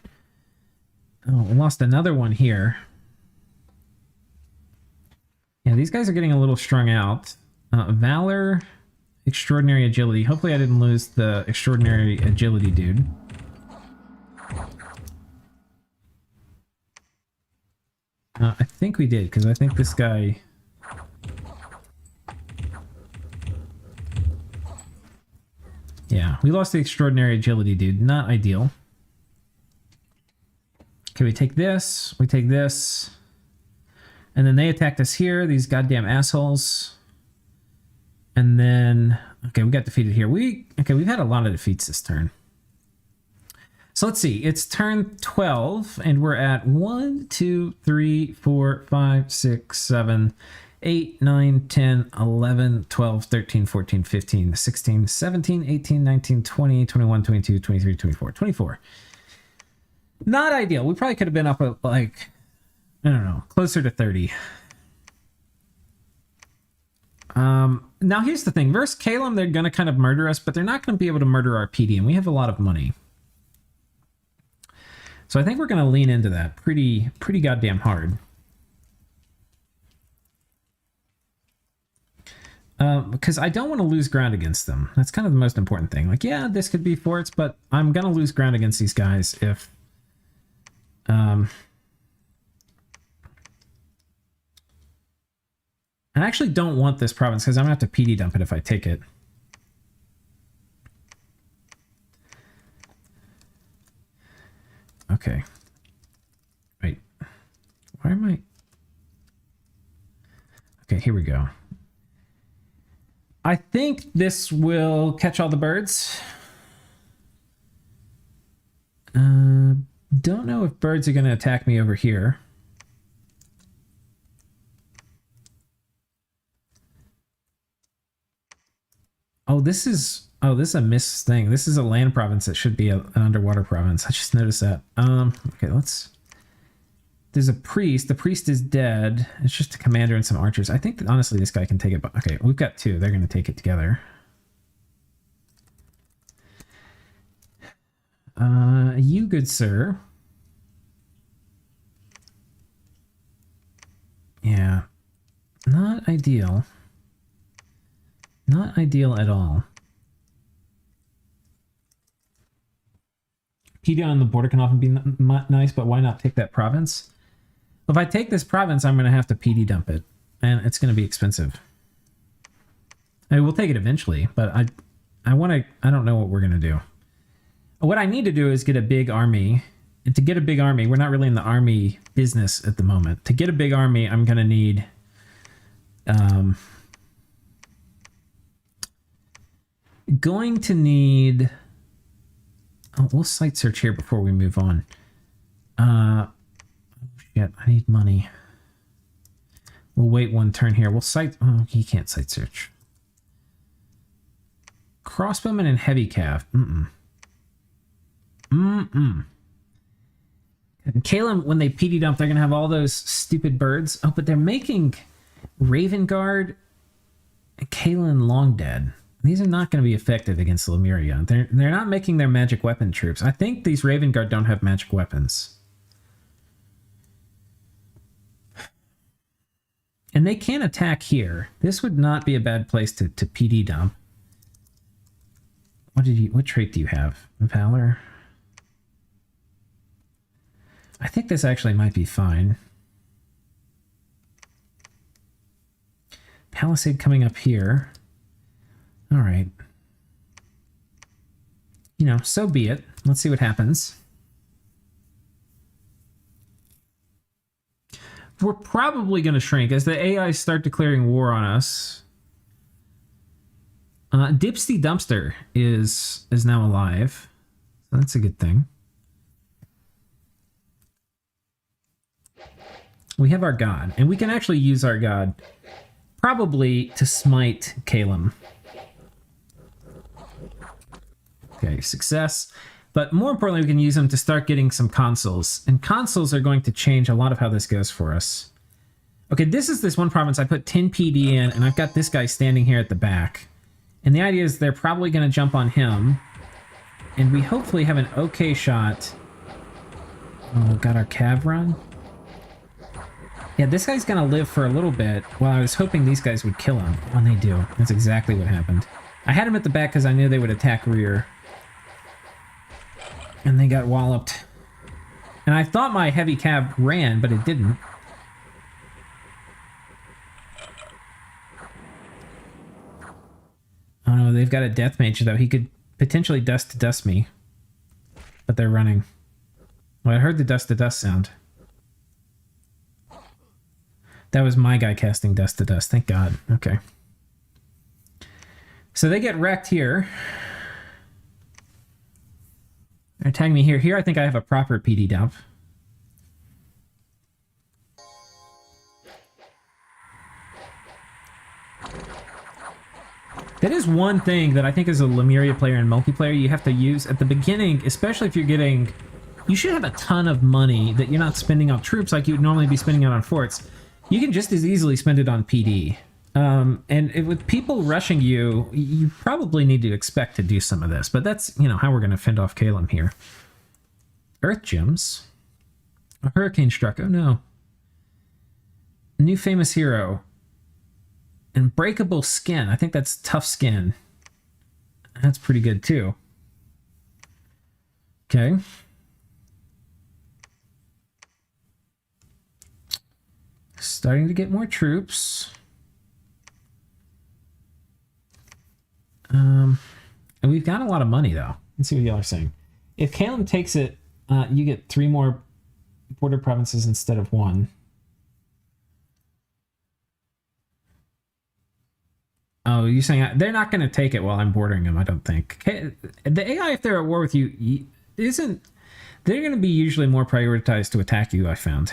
Oh, we lost another one here. Yeah, these guys are getting a little strung out. Valor, extraordinary agility. Hopefully I didn't lose the extraordinary agility dude. I think we did, because I think this guy... Yeah, we lost the extraordinary agility dude. Not ideal. Okay, we take this. We take this. And then they attacked us here. These goddamn assholes. And then... Okay, we got defeated here. Okay, we've had a lot of defeats this turn. So let's see. It's turn 12, and we're at 1, 2, 3, 4, 5, 6, 7... 8, 9, 10, 11, 12, 13, 14, 15, 16, 17, 18, 19, 20, 21, 22, 23, 24, 24. Not ideal. We probably could have been up at, like, I don't know, closer to 30. Now here's the thing. Versus Calum, they're going to kind of murder us, but they're not going to be able to murder our PD, and we have a lot of money. So I think we're going to lean into that pretty goddamn hard. Because I don't want to lose ground against them. That's kind of the most important thing. Like, yeah, this could be forts, but I'm going to lose ground against these guys if... I actually don't want this province because I'm going to have to PD dump it if I take it. Okay. Wait. Why am I... Okay, here we go. I think this will catch all the birds. Don't know if birds are going to attack me over here. Oh, this is a miss thing. This is a land province that should be an underwater province. I just noticed that. Okay, there's a priest. The priest is dead. It's just a commander and some archers. I think that honestly this guy can take it. But okay, we've got 2. They're going to take it together. You, good sir. Yeah. Not ideal. Not ideal at all. PD on the border can often be nice, but why not take that province? If I take this province, I'm going to have to PD dump it, and it's going to be expensive. I mean, we'll take it eventually, but I don't know what we're going to do. What I need to do is get a big army. And to get a big army, we're not really in the army business at the moment. To get a big army, I'm going to need... going to need... Oh, we'll site search here before we move on. Shit, I need money. We'll wait 1 turn here. We'll site... Oh, he can't site search. Crossbowmen and heavy cav. And Calum, when they PD dump, they're going to have all those stupid birds. Oh, but they're making Raven Guard and Kalen long dead. These are not going to be effective against Lemuria. They're not making their magic weapon troops. I think these Raven Guard don't have magic weapons. And they can attack here. This would not be a bad place to PD dump. What trait do you have? Valor? I think this actually might be fine. Palisade coming up here. All right. You know, so be it. Let's see what happens. We're probably going to shrink as the AI start declaring war on us. Dipsty Dumpster is now alive. So that's a good thing. We have our god, and we can actually use our god probably to smite Calum. Okay, success. But more importantly, we can use them to start getting some consuls. And consuls are going to change a lot of how this goes for us. Okay, this one province I put 10 PD in, and I've got this guy standing here at the back. And the idea is they're probably going to jump on him. And we hopefully have an okay shot. Oh, got our cav run. Yeah, this guy's going to live for a little bit. Well, I was hoping these guys would kill him. And they do. That's exactly what happened. I had him at the back because I knew they would attack rear. And they got walloped. And I thought my heavy cav ran, but it didn't. Oh no, they've got a death mage though. He could potentially dust to dust me. But they're running. Well, I heard the dust to dust sound. That was my guy casting dust to dust. Thank God. Okay. So they get wrecked here. They're attacking me here. Here I think I have a proper PD dump. That is one thing that I think as a Lemuria player and multiplayer you have to use at the beginning, especially if you're getting... You should have a ton of money that you're not spending on troops like you'd normally be spending it on forts. You can just as easily spend it on PD. With people rushing you, you probably need to expect to do some of this. But that's, you know, how we're going to fend off Calum here. Earth gems. A hurricane struck. Oh no. New famous hero. Unbreakable skin. I think that's tough skin. That's pretty good too. Okay. Starting to get more troops. And we've got a lot of money though. Let's see what y'all are saying. If Calum takes it, you get 3 more border provinces instead of 1. Oh, you're saying they're not going to take it while I'm bordering them, I don't think. The AI, if they're at war with you, isn't... They're going to be usually more prioritized to attack you, I found.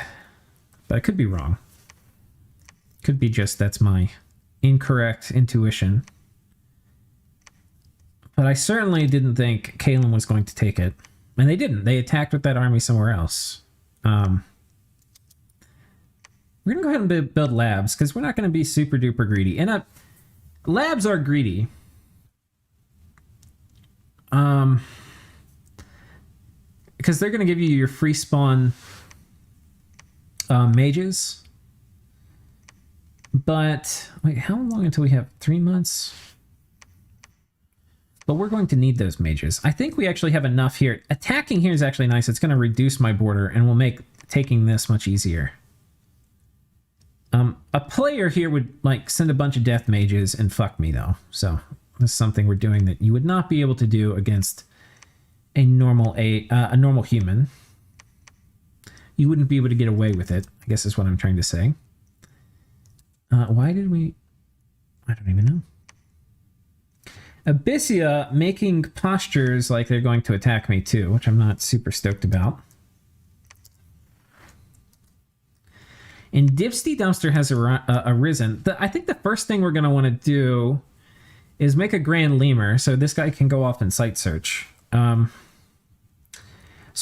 But I could be wrong. Could be just that's my incorrect intuition. But I certainly didn't think Calum was going to take it. And they didn't. They attacked with that army somewhere else. We're going to go ahead and build labs, because we're not going to be super duper greedy. And labs are greedy. Because they're going to give you your free spawn mages. But, wait, how long until we have 3 months? But we're going to need those mages. I think we actually have enough here. Attacking here is actually nice. It's going to reduce my border and will make taking this much easier. A player here would like send a bunch of death mages and fuck me though. So this is something we're doing that you would not be able to do against a normal human. You wouldn't be able to get away with it, I guess is what I'm trying to say. Why did we... I don't even know. Abyssia making postures like they're going to attack me too, which I'm not super stoked about. And Dipsty Dumpster has arisen. I think the first thing we're going to want to do is make a Grand Lemur so this guy can go off and site search. So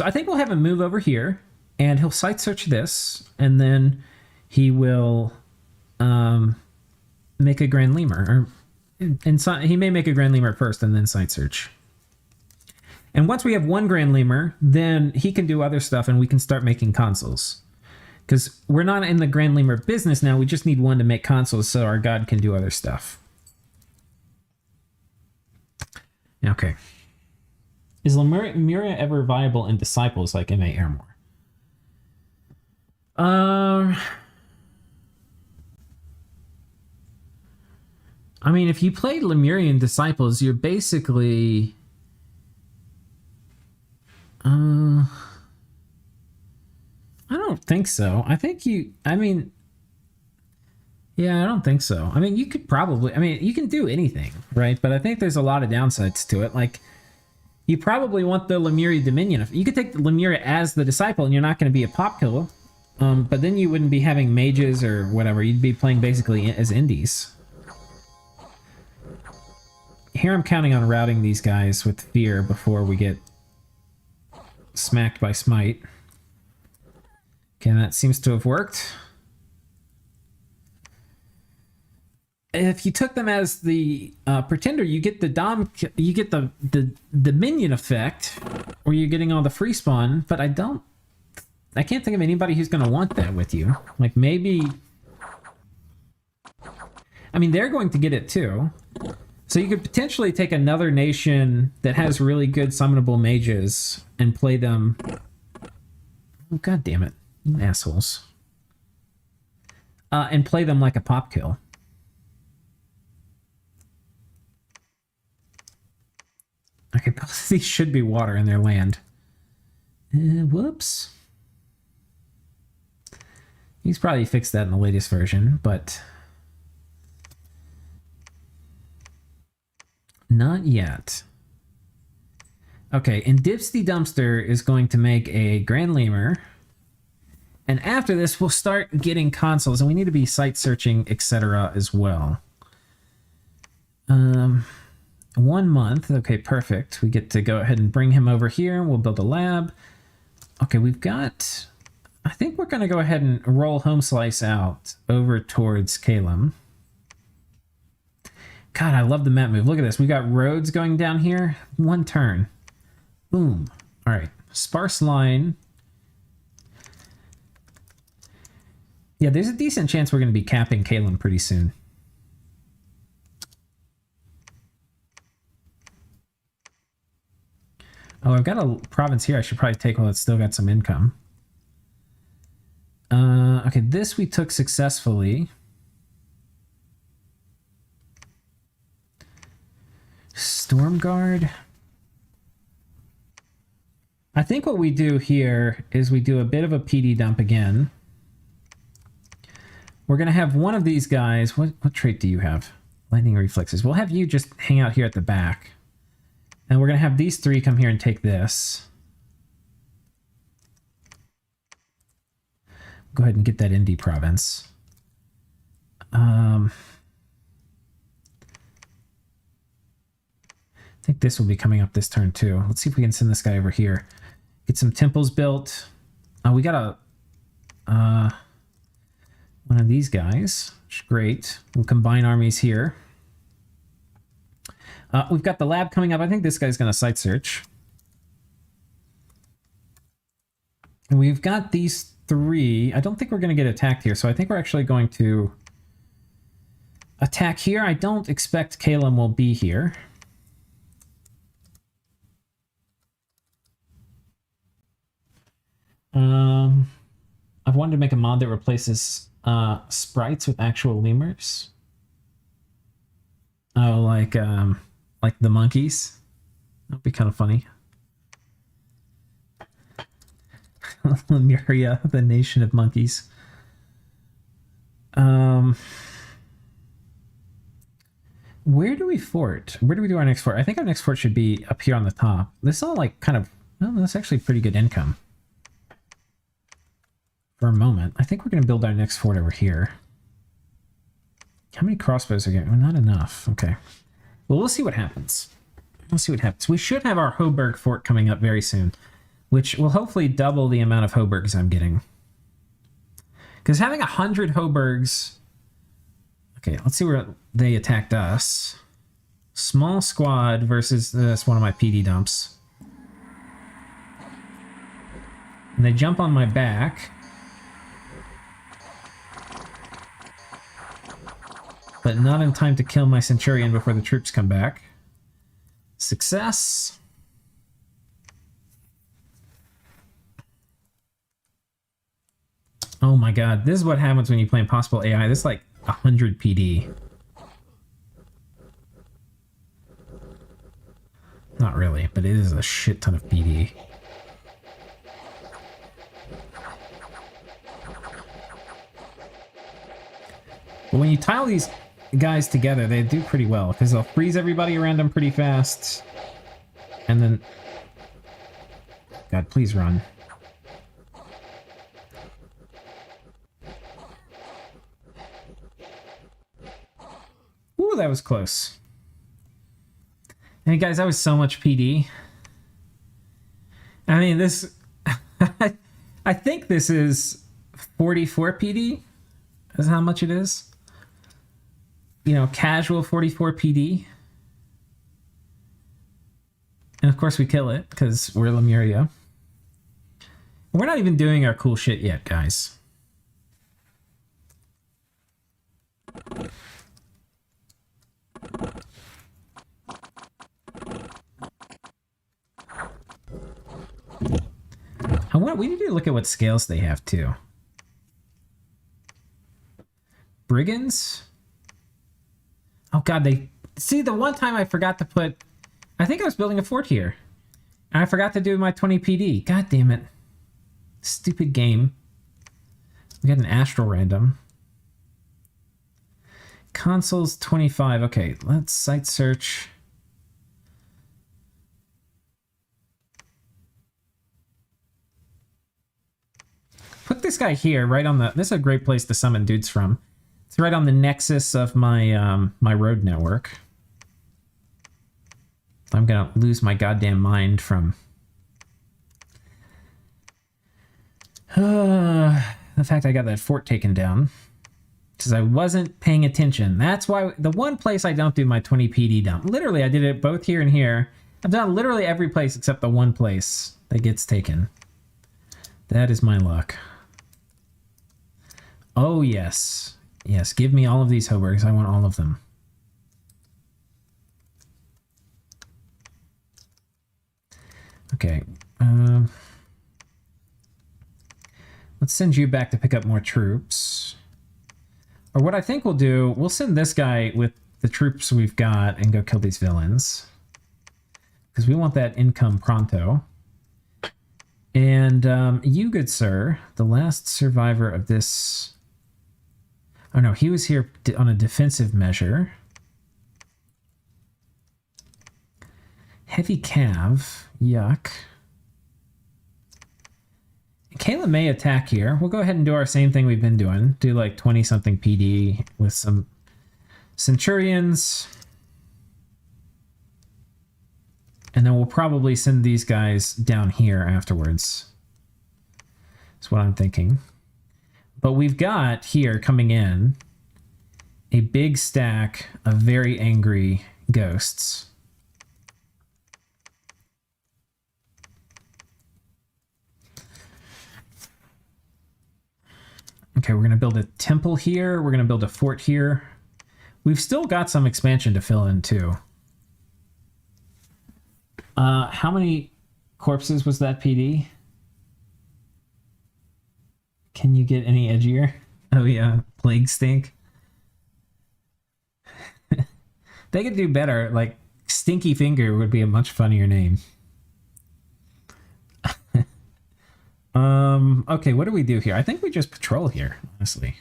I think we'll have him move over here, and he'll site search this, and then he will make a Grand Lemur. Or he may make a Grand Lemur first and then site search. And once we have one Grand Lemur, then he can do other stuff and we can start making consoles. Because we're not in the Grand Lemur business now, we just need one to make consoles so our god can do other stuff. Okay. Is Lemuria ever viable in Disciples like M.A. Airmore? I mean, if you played Lemurian Disciples, you're basically... I don't think so. I think you... I mean... Yeah, I don't think so. I mean, you could probably... I mean, you can do anything, right? But I think there's a lot of downsides to it. Like, you probably want the Lemuria Dominion. You could take Lemuria as the Disciple, and you're not going to be a pop killer. But then you wouldn't be having mages or whatever. You'd be playing basically as indies. Here I'm counting on routing these guys with fear before we get smacked by smite. Okay, that seems to have worked. If you took them as the pretender, you get the the minion effect, where you're getting all the free spawn. But I can't think of anybody who's going to want that with you. Like maybe, I mean, they're going to get it too. So you could potentially take another nation that has really good summonable mages and play them. Oh, God damn it. You assholes. And play them like a pop kill. Okay, both of these should be water in their land. Whoops. He's probably fixed that in the latest version, but... not yet. Okay, and Dipsty Dumpster is going to make a Grand Lemur. And after this, we'll start getting consoles, and we need to be site searching, etc. as well. 1 month. Okay, perfect. We get to go ahead and bring him over here. We'll build a lab. Okay, we've got... I think we're going to go ahead and roll Home Slice out over towards Calum. God, I love the map move. Look at this. We got roads going down here. 1 turn. Boom. All right. Sparse line. Yeah, there's a decent chance we're going to be capping Calum pretty soon. Oh, I've got a province here I should probably take while it's still got some income. Okay, this we took successfully. Stormguard. I think what we do here is we do a bit of a PD dump again. We're going to have one of these guys. What trait do you have? Lightning reflexes. We'll have you just hang out here at the back. And we're going to have these 3 come here and take this. Go ahead and get that indie province. I think this will be coming up this turn too. Let's see if we can send this guy over here. Get some temples built. Oh, we got one of these guys, which is great. We'll combine armies here. We've got the lab coming up. I think this guy's going to site search. And we've got these 3. I don't think we're going to get attacked here, so I think we're actually going to attack here. I don't expect Calum will be here. I've wanted to make a mod that replaces sprites with actual lemurs. Oh, like the monkeys. That'd be kind of funny. Lemuria, the nation of monkeys. Where do we fort? Where do we do our next fort? I think our next fort should be up here on the top. This is all like kind of... well, that's actually pretty good income. For a moment. I think we're going to build our next fort over here. How many crossbows are getting? Well, not enough. Okay. Well, we'll see what happens. We'll see what happens. We should have our Hoburg fort coming up very soon, which will hopefully double the amount of Hoburgs I'm getting. Because having 100 Hoburgs... Okay, let's see where they attacked us. Small squad versus that's one of my PD dumps. And they jump on my back. But not in time to kill my Centurion before the troops come back. Success. Oh my god, this is what happens when you play Impossible AI. This is like 100 PD. Not really, but it is a shit ton of PD. But when you tile these guys together, they do pretty well, because they'll freeze everybody around them pretty fast. And then... God, please run. Ooh, that was close. Hey guys, that was so much PD. I mean, this... I think this is 44 PD. Is how much it is. You know, casual 44 PD. And of course we kill it, because we're Lemuria. We're not even doing our cool shit yet, guys. We need to look at what scales they have too. Brigands? Oh god, they... See, the one time I forgot to put... I think I was building a fort here. And I forgot to do my 20 PD. God damn it. Stupid game. We got an astral random. Consoles 25. Okay, let's site search. Put this guy here, right on the... This is a great place to summon dudes from. It's right on the nexus of my my road network. I'm gonna lose my goddamn mind from... the fact I got that fort taken down. Because I wasn't paying attention. That's why... The one place I don't do my 20 PD dump. Literally, I did it both here and here. I've done literally every place except the one place that gets taken. That is my luck. Oh, yes. Yes, give me all of these Hoburgs. I want all of them. Okay. Let's send you back to pick up more troops. Or what I think we'll do, we'll send this guy with the troops we've got and go kill these villains. Because we want that income pronto. And you, good sir, the last survivor of this... Oh no, he was here on a defensive measure. Heavy cav, yuck. Kayla may attack here. We'll go ahead and do our same thing we've been doing. Do like 20-something PD with some Centurions. And then we'll probably send these guys down here afterwards. That's what I'm thinking. But we've got here coming in a big stack of very angry ghosts. Okay, we're going to build a temple here. We're going to build a fort here. We've still got some expansion to fill in too. How many corpses was that PD? Can you get any edgier? Oh yeah, Plague Stink. They could do better. Like, Stinky Finger would be a much funnier name. Okay, what do we do here? I think we just patrol here, honestly.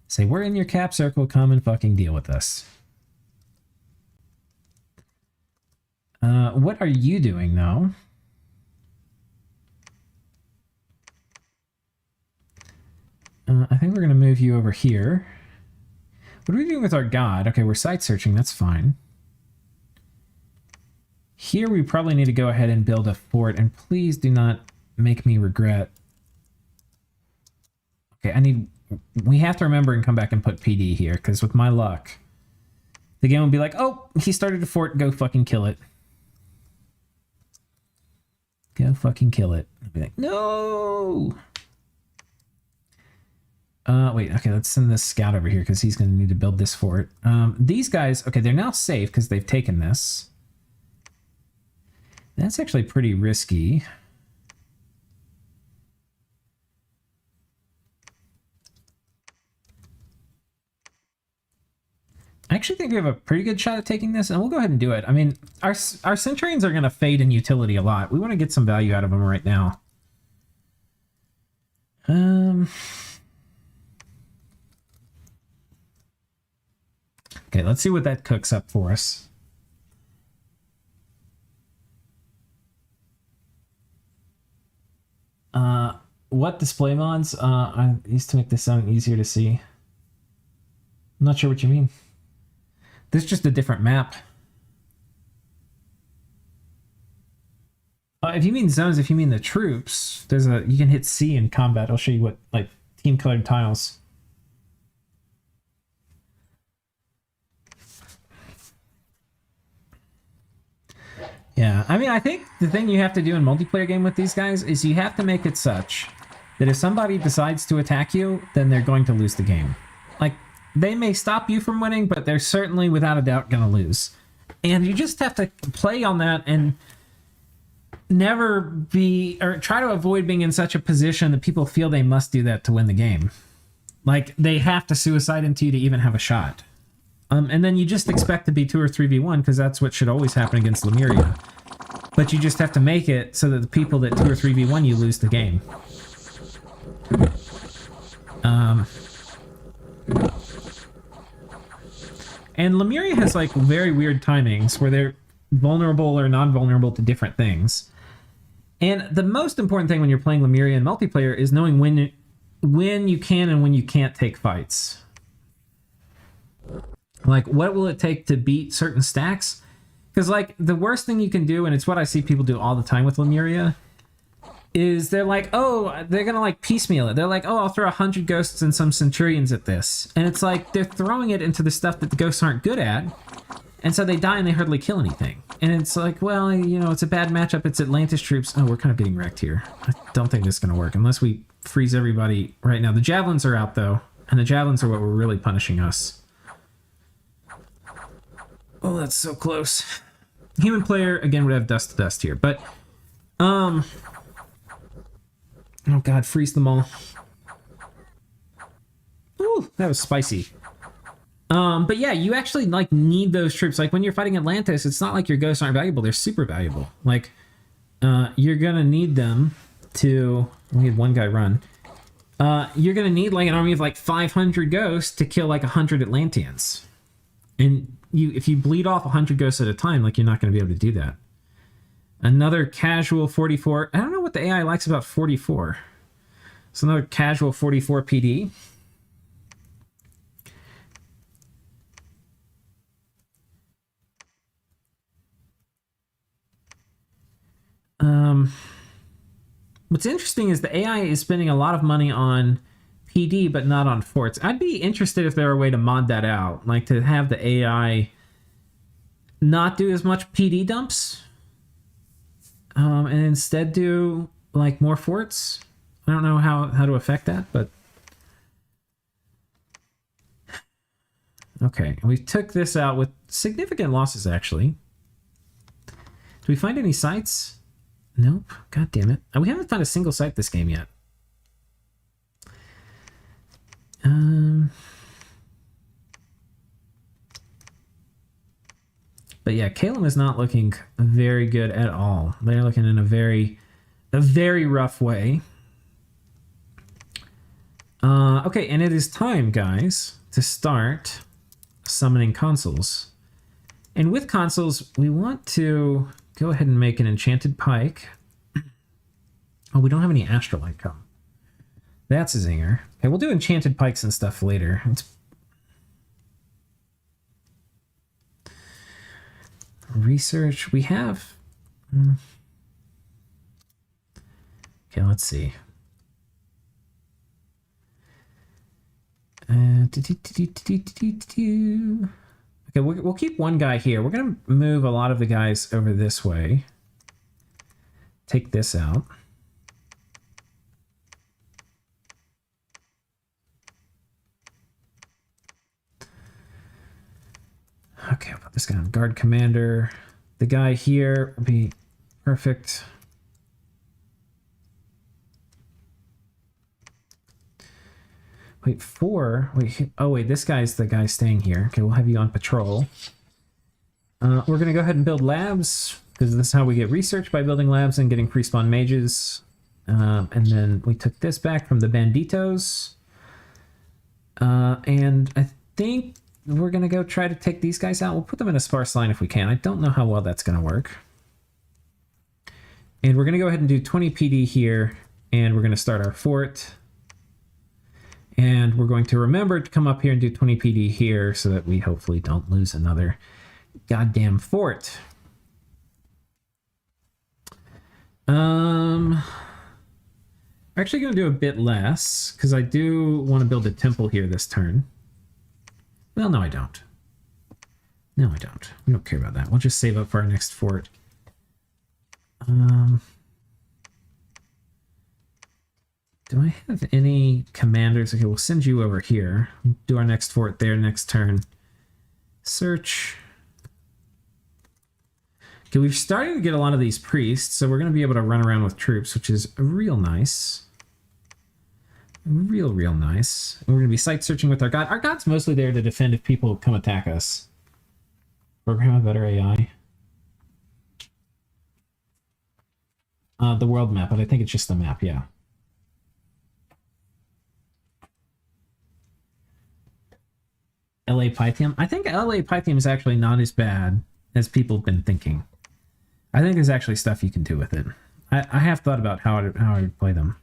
Say, we're in your cap circle, come and fucking deal with us. What are you doing, though? I think we're going to move you over here. What are we doing with our god? Okay, we're site searching. That's fine. Here we probably need to go ahead and build a fort. And please do not make me regret. Okay, we have to remember and come back and put PD here. Because with my luck, the game will be like, oh, he started a fort, go fucking kill it. Go fucking kill it. I'll be like, no! Wait, okay, let's send this scout over here because he's going to need to build this fort. These guys, okay, they're now safe because they've taken this. That's actually pretty risky. I actually think we have a pretty good shot at taking this, and we'll go ahead and do it. I mean, our Centurions are going to fade in utility a lot. We want to get some value out of them right now. Okay, let's see what that cooks up for us. What display mods? I used to make this sound easier to see. I'm not sure what you mean. This is just a different map. If you mean zones, if you mean the troops, there's a, you can hit C in combat. I'll show you what, like, team colored tiles. Yeah, I mean, I think the thing you have to do in multiplayer game with these guys is you have to make it such that if somebody decides to attack you, then they're going to lose the game. Like, they may stop you from winning, but they're certainly, without a doubt, going to lose. And you just have to play on that and never be, or try to avoid being in such a position that people feel they must do that to win the game. Like, they have to suicide into you to even have a shot. And then you just expect to be 2 or 3v1 because that's what should always happen against Lemuria. But you just have to make it so that the people that 2 or 3v1 you lose the game. And Lemuria has like very weird timings where they're vulnerable or non-vulnerable to different things. And the most important thing when you're playing Lemuria in multiplayer is knowing when you can and when you can't take fights. Like, what will it take to beat certain stacks? Because, like, the worst thing you can do, and it's what I see people do all the time with Lemuria, is they're like, oh, they're going to, like, piecemeal it. They're like, oh, I'll throw 100 ghosts and some centurions at this. And it's like, they're throwing it into the stuff that the ghosts aren't good at. And so they die and they hardly kill anything. And it's like, well, you know, it's a bad matchup. It's Atlantis troops. Oh, we're kind of getting wrecked here. I don't think this is going to work unless we freeze everybody right now. The javelins are out, though. And the javelins are what were really punishing us. Oh, that's so close. Human player, again, would have dust to dust here. But, oh god, freeze them all. Ooh, that was spicy. But yeah, you actually, like, need those troops. Like, when you're fighting Atlantis, it's not like your ghosts aren't valuable. They're super valuable. Like, you're gonna need them to... We had one guy run. You're gonna need, like, an army of, like, 500 ghosts to kill, like, 100 Atlanteans. And... if you bleed off 100 ghosts at a time, like, you're not going to be able to do that. Another casual 44. I don't know what the AI likes about 44. It's another casual 44 PD. What's interesting is the AI is spending a lot of money on PD, but not on forts. I'd be interested if there were a way to mod that out, like to have the AI not do as much PD dumps, and instead do like more forts. I don't know how to affect that, but okay. We took this out with significant losses, actually. Do we find any sites? Nope. God damn it. We haven't found a single site this game yet. But yeah, Calum is not looking very good at all. They're looking in a very rough way. Okay, and it is time, guys, to start summoning consuls. And with consuls, we want to go ahead and make an enchanted pike. Oh, we don't have any astrolite come. That's a zinger. Okay, we'll do enchanted pikes and stuff later. Research. We have... Okay, let's see. Okay, Okay, we'll keep one guy here. We're going to move a lot of the guys over this way. Take this out. Okay, I'll put this guy on guard commander. The guy here will be perfect. Wait, 4? Wait, oh wait, this guy's the guy staying here. Okay, we'll have you on patrol. We're gonna go ahead and build labs, because this is how we get research, by building labs and getting pre-spawn mages. And then we took this back from the banditos. And I think we're gonna go try to take these guys out. We'll put them in a sparse line if we can. I don't know how well that's gonna work. And we're gonna go ahead and do 20 PD here, and we're gonna start our fort. And we're going to remember to come up here and do 20 PD here so that we hopefully don't lose another goddamn fort. We're actually going to do a bit less because I do want to build a temple here this turn. Well, no, I don't. No, I don't. We don't care about that. We'll just save up for our next fort. Do I have any commanders? Okay, we'll send you over here. Do our next fort there next turn. Search. Okay, we've started to get a lot of these priests, so we're going to be able to run around with troops, which is real nice. Real nice. And we're going to be site searching with our god. Our god's mostly there to defend if people come attack us. Program a better AI. The world map, but I think it's just the map, yeah. LA Pythium. I think LA Pythium is actually not as bad as people have been thinking. I think there's actually stuff you can do with it. I have thought about how I would play them.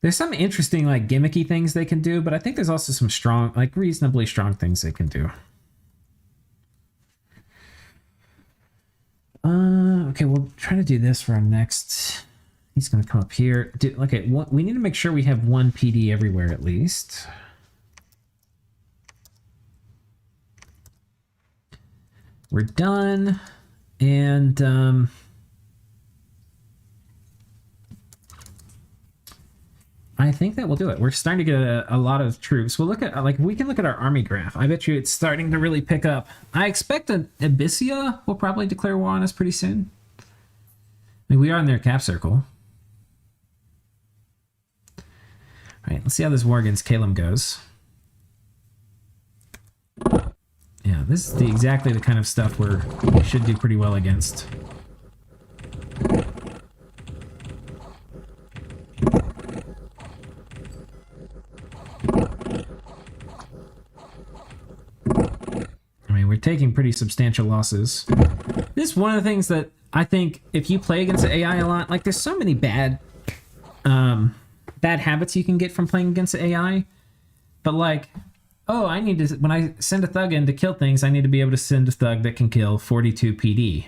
There's some interesting, like, gimmicky things they can do, but I think there's also some strong, like, reasonably strong things they can do. Okay, we'll try to do this for our next. He's going to come up here. Okay, we need to make sure we have 1 PD everywhere at least. We're done, and I think that will do it. We're starting to get a lot of troops. We'll look at, like, we can look at our army graph. I bet you it's starting to really pick up. I expect an Abyssia will probably declare war on us pretty soon. I mean, we are in their cap circle. All right, let's see how this war against Calum goes. Yeah, this is exactly the kind of stuff we should do pretty well against. I mean, we're taking pretty substantial losses. This is one of the things that I think if you play against the AI a lot, like, there's so many bad habits you can get from playing against the AI. But, like, oh, I need to, when I send a thug in to kill things, I need to be able to send a thug that can kill 42 PD.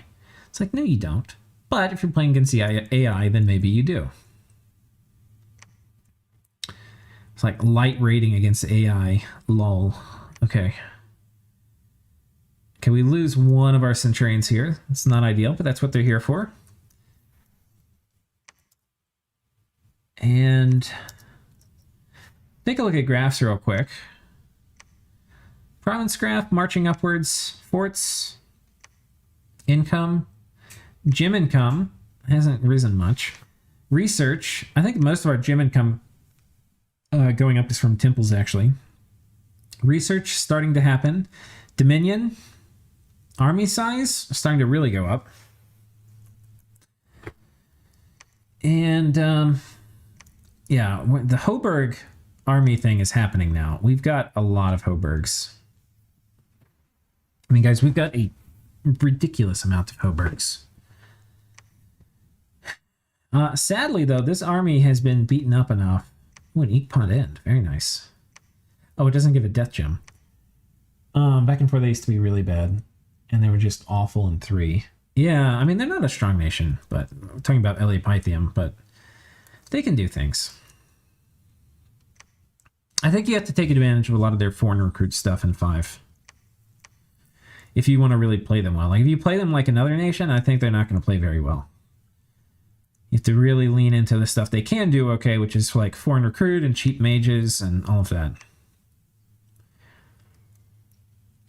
It's like, no, you don't. But if you're playing against the AI, then maybe you do. It's like light rating against AI. Lol. Okay. Can we lose one of our centurions here? It's not ideal, but that's what they're here for. And take a look at graphs real quick. Province graph, marching upwards, forts, income, gym income hasn't risen much. Research, I think most of our gym income going up is from temples, actually. Research starting to happen. Dominion, army size starting to really go up. And yeah, the Hoburg army thing is happening now. We've got a lot of Hoburgs. I mean, guys, we've got a ridiculous amount of Hoburgs. Sadly, though, this army has been beaten up enough. Oh, an Eekpot End. Very nice. Oh, it doesn't give a death gem. Back and forth they used to be really bad. And they were just awful in 3. Yeah, I mean, they're not a strong nation, but we're talking about LA Pythium, but they can do things. I think you have to take advantage of a lot of their foreign recruit stuff in 5. if you want to really play them well. Like if you play them like another nation, I think they're not going to play very well. You have to really lean into the stuff they can do okay, which is like foreign recruit and cheap mages and all of that.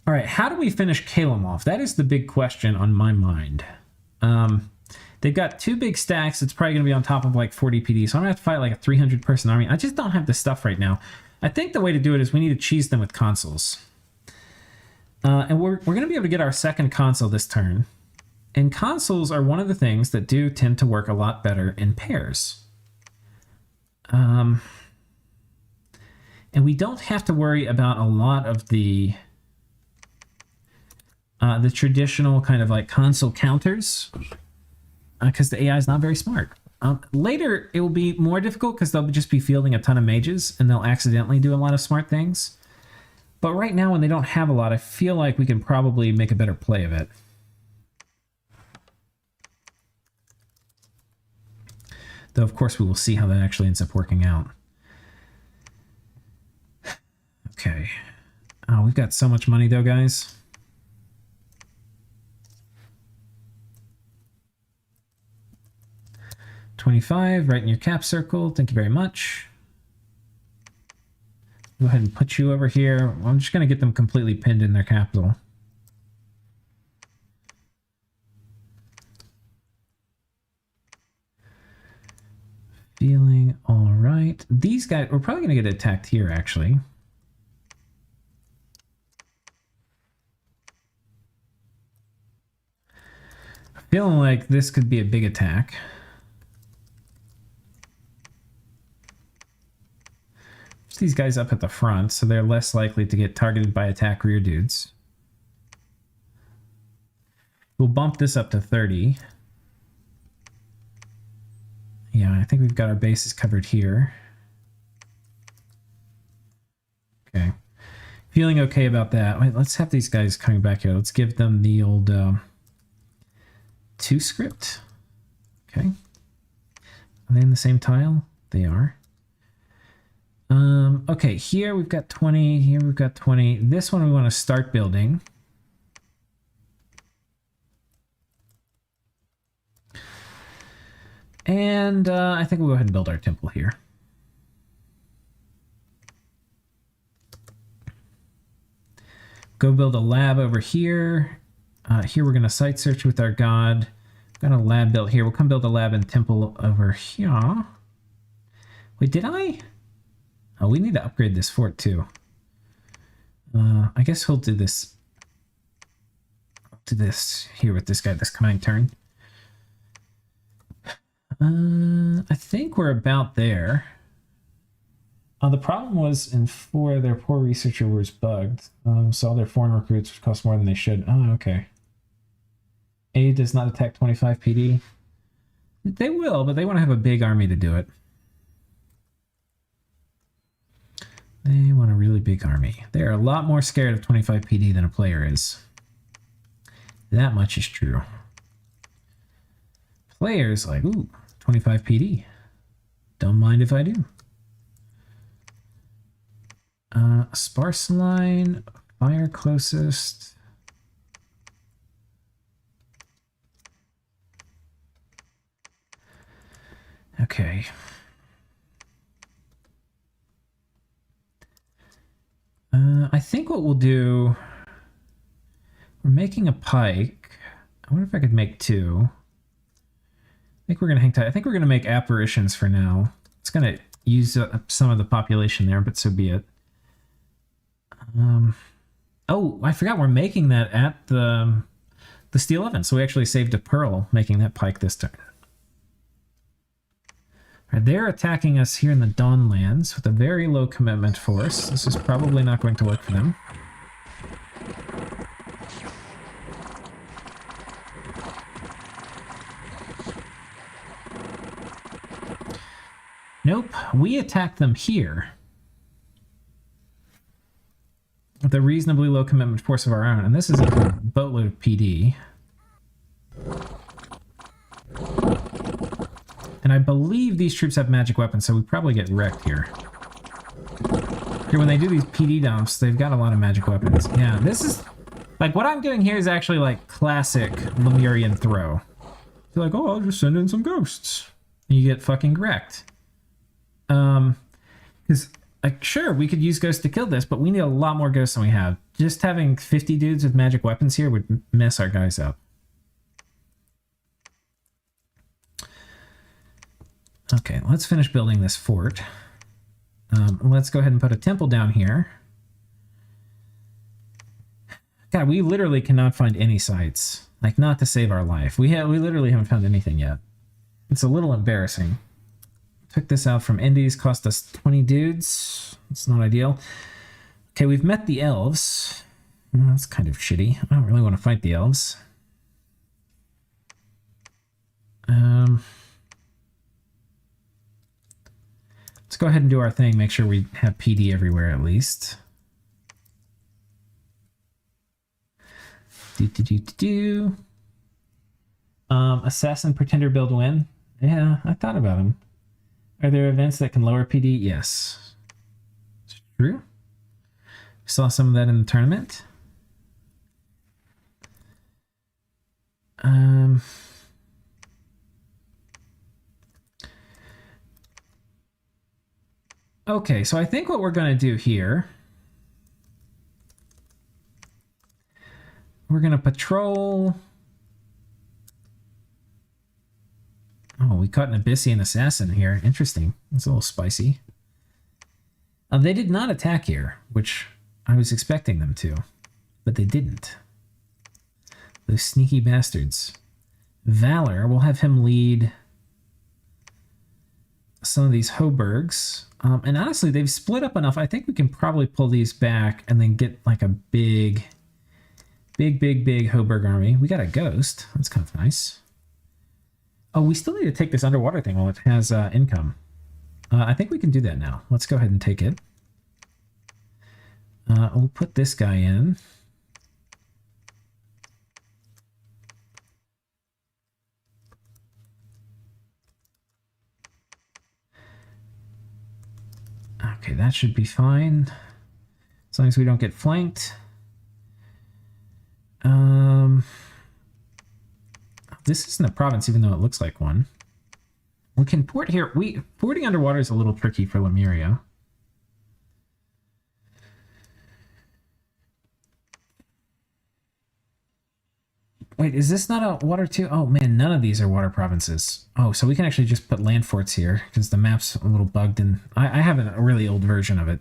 All right, how do we finish Calum off? That is the big question on my mind. They've got 2 big stacks. It's probably going to be on top of like 40 PD, so I'm going to have to fight like a 300-person army. I just don't have the stuff right now. I think the way to do it is we need to cheese them with consuls. And we're going to be able to get our second consul this turn. And consuls are one of the things that do tend to work a lot better in pairs. And we don't have to worry about a lot of the traditional kind of like consul counters, because the AI is not very smart. Later, it will be more difficult because they'll just be fielding a ton of mages and they'll accidentally do a lot of smart things. But right now, when they don't have a lot, I feel like we can probably make a better play of it. Though, of course, we will see how that actually ends up working out. Okay. Oh, we've got so much money, though, guys. $25, right in your cap circle. Thank you very much. Go ahead and put you over here. I'm just going to get them completely pinned in their capital. Feeling all right. These guys, we're probably going to get attacked here, actually. Feeling like this could be a big attack. Just these guys up at the front, so they're less likely to get targeted by attack rear dudes. We'll bump this up to 30. Yeah, I think we've got our bases covered here. Okay. Feeling okay about that. Wait, let's have these guys coming back here. Let's give them the old 2 script. Okay. Are they in the same tile? They are. Okay, here we've got 20. Here we've got 20. This one we want to start building. And I think we'll go ahead and build our temple here. Go build a lab over here. Here we're going to site search with our god. Got a lab built here. We'll come build a lab and temple over here. Wait, did I? Oh, we need to upgrade this fort too. I guess we'll do this. I'll do this here with this guy this coming turn. I think we're about there. The problem was in 4, their poor researcher was bugged. So all their foreign recruits cost more than they should. Oh, okay. A does not attack 25 PD. They will, but they want to have a big army to do it. They want a really big army. They're a lot more scared of 25 PD than a player is. That much is true. Players like, ooh, 25 PD. Don't mind if I do. Sparse line, fire closest. Okay. I think what we'll do, we're making a pike. I wonder if I could make 2. I think we're going to hang tight. I think we're going to make apparitions for now. It's going to use up some of the population there, but so be it. Oh, I forgot we're making that at the steel oven. So we actually saved a pearl making that pike this turn. All right, they're attacking us here in the Dawnlands with a very low commitment force. This is probably not going to work for them. Nope, we attacked them here with a reasonably low commitment force of our own, and this is a boatload of PD. And I believe these troops have magic weapons, so we probably get wrecked here. Here, when they do these PD dumps, they've got a lot of magic weapons. Yeah, this is Like, what I'm doing here is actually like classic Lemurian throw. You're like, oh, I'll just send in some ghosts. And you get fucking wrecked. Because, like, sure, we could use ghosts to kill this, but we need a lot more ghosts than we have. Just having 50 dudes with magic weapons here would mess our guys up. Okay, let's finish building this fort. Let's go ahead and put a temple down here. God, we literally cannot find any sites. Like, not to save our life. We literally haven't found anything yet. It's a little embarrassing. Took this out from Indies, cost us 20 dudes. It's not ideal. Okay, we've met the elves. That's kind of shitty. I don't really want to fight the elves. Let's go ahead and do our thing. Make sure we have PD everywhere at least. Assassin Pretender build win. Yeah, I thought about him. Are there events that can lower PD? Yes. It's true. Saw some of that in the tournament. Okay, so I think what we're going to do here, we're going to patrol. Oh, we caught an Abyssian assassin here. Interesting. It's a little spicy. They did not attack here, which I was expecting them to, but they didn't. Those sneaky bastards. Valor, we'll have him lead some of these Hoburgs. And honestly, they've split up enough. I think we can probably pull these back and then get like a big Hoburg army. We got a ghost. That's kind of nice. Oh, we still need to take this underwater thing while it has income. I think we can do that now. Let's go ahead and take it. We'll put this guy in. Okay, that should be fine. As long as we don't get flanked. This isn't a province, even though it looks like one. We can port here. Porting underwater is a little tricky for Lemuria. Wait, is this not a water too? Oh man, none of these are water provinces. Oh, so we can actually just put land forts here because the map's a little bugged and I have a really old version of it.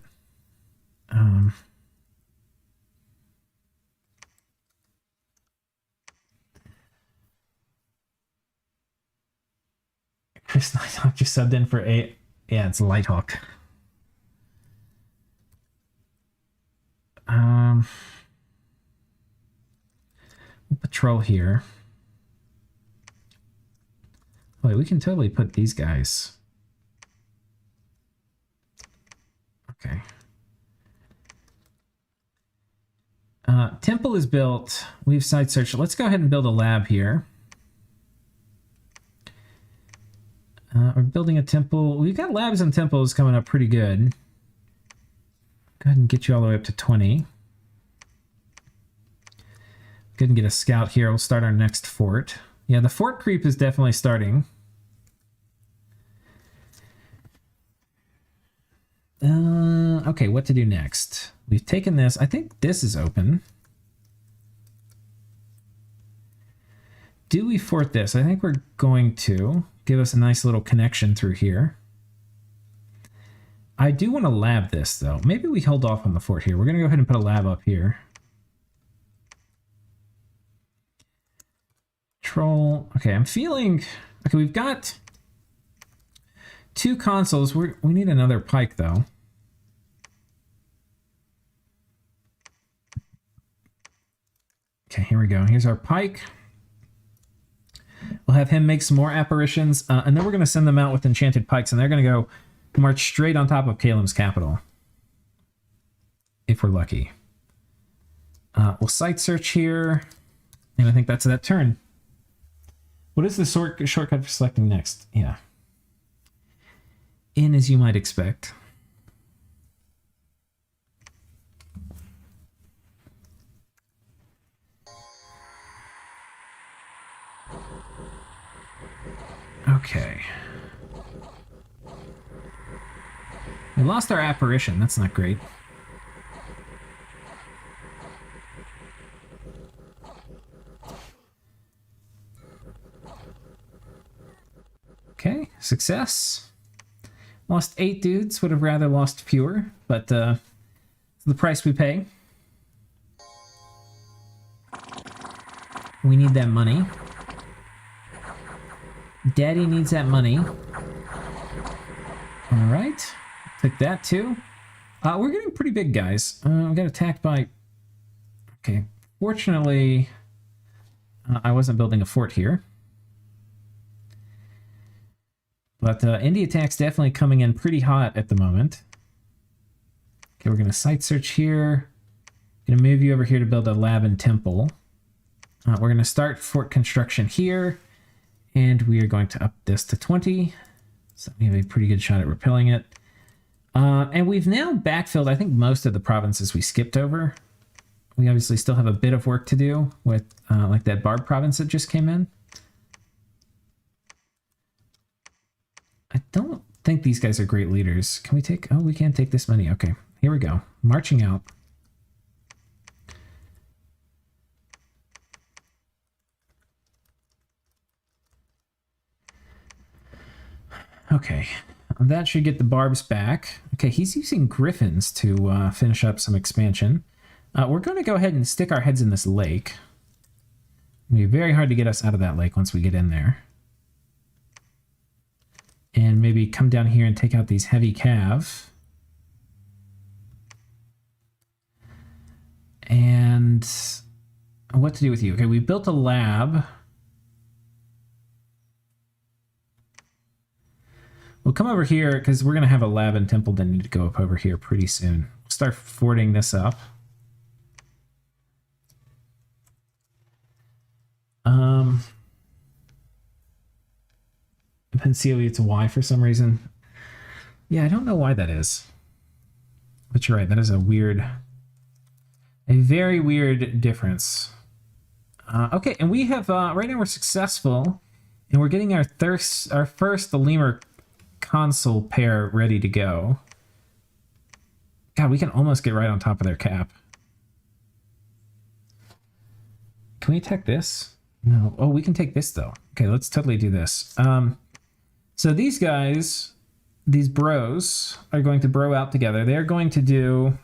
Chris Nighthawk just subbed in for a... Yeah, it's Lighthawk. We'll patrol here. Wait, we can totally put these guys. Okay. Temple is built. We've site searched. Let's go ahead and build a lab here. We're building a temple. We've got labs and temples coming up pretty good. Go ahead and get you all the way up to 20. Go ahead and get a scout here. We'll start our next fort. Yeah, the fort creep is definitely starting. Okay, what to do next? We've taken this. I think this is open. Do we fort this? I think we're going to give us a nice little connection through here. I do want to lab this, though. Maybe we hold off on the fort here. We're going to go ahead and put a lab up here. Troll. Okay, I'm feeling... Okay, we've got 2 consoles. We need another pike, though. Okay, here we go. Here's our pike. We'll have him make some more apparitions, and then we're going to send them out with enchanted pikes, and they're going to go march straight on top of Kalim's capital. If we're lucky. We'll site search here, and I think that's that turn. What is the shortcut for selecting next? Yeah. In as you might expect. Okay. We lost our apparition. That's not great. Okay, success. Lost 8 dudes. Would have rather lost fewer, but the price we pay. We need that money. Daddy needs that money. All right, took that too. We're getting pretty big, guys. We got attacked by... Okay, fortunately, I wasn't building a fort here. But indie attack's definitely coming in pretty hot at the moment. Okay, we're going to site search here. Going to move you over here to build a lab and temple. We're going to start fort construction here. And we are going to up this to 20. So we have a pretty good shot at repelling it. And we've now backfilled, I think, most of the provinces we skipped over. We obviously still have a bit of work to do with like that Barb province that just came in. I don't think these guys are great leaders. Can we take... Oh, we can't take this many. Okay, here we go. Marching out. Okay, that should get the Barbs back. Okay, he's using Griffins to finish up some expansion. We're going to go ahead and stick our heads in this lake. It'll be very hard to get us out of that lake once we get in there. And maybe come down here and take out these heavy cav. And what to do with you? Okay, we built a lab. We'll come over here because we're going to have a lab and temple that need to go up over here pretty soon. We'll start forting this up. Pensio it's Y for some reason. Yeah, I don't know why that is. But you're right, that is a very weird difference. Okay, and we have, right now we're successful, and we're getting our first Lemur console pair ready to go. God, we can almost get right on top of their cap. Can we attack this? No. Oh, we can take this, though. Okay, let's totally do this. So these guys, these bros, are going to bro out together. They're going to do...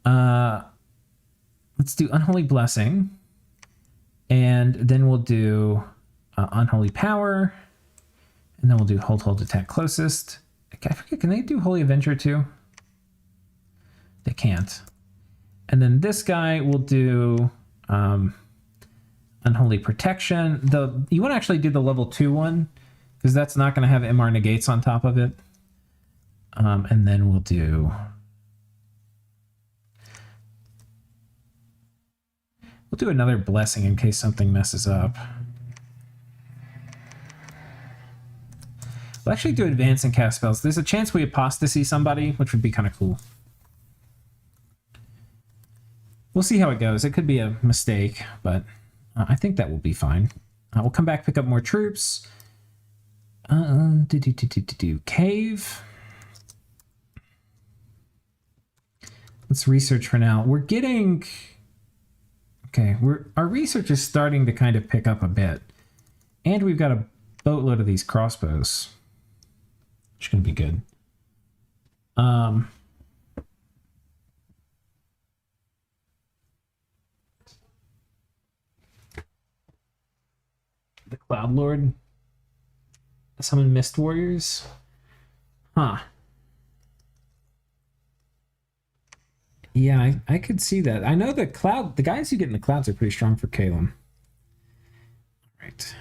let's do Unholy Blessing. And then we'll do Unholy Power. And then we'll do Hold, Attack Closest. I forget, can they do Holy Avenger too? They can't. And then this guy will do... Unholy Protection. You want to actually do the level 2 one, because that's not going to have MR negates on top of it. And then we'll do... We'll do another Blessing in case something messes up. We'll actually do Advance and cast spells. There's a chance we apostasy somebody, which would be kind of cool. We'll see how it goes. It could be a mistake, but... I think that will be fine. We'll come back, pick up more troops. Cave. Let's research for now. We're getting... Okay, our research is starting to kind of pick up a bit. And we've got a boatload of these crossbows. Which is going to be good. The Cloud Lord. Summon Mist Warriors. Huh. Yeah, I could see that. I know the guys who get in the clouds are pretty strong for Calum. Right.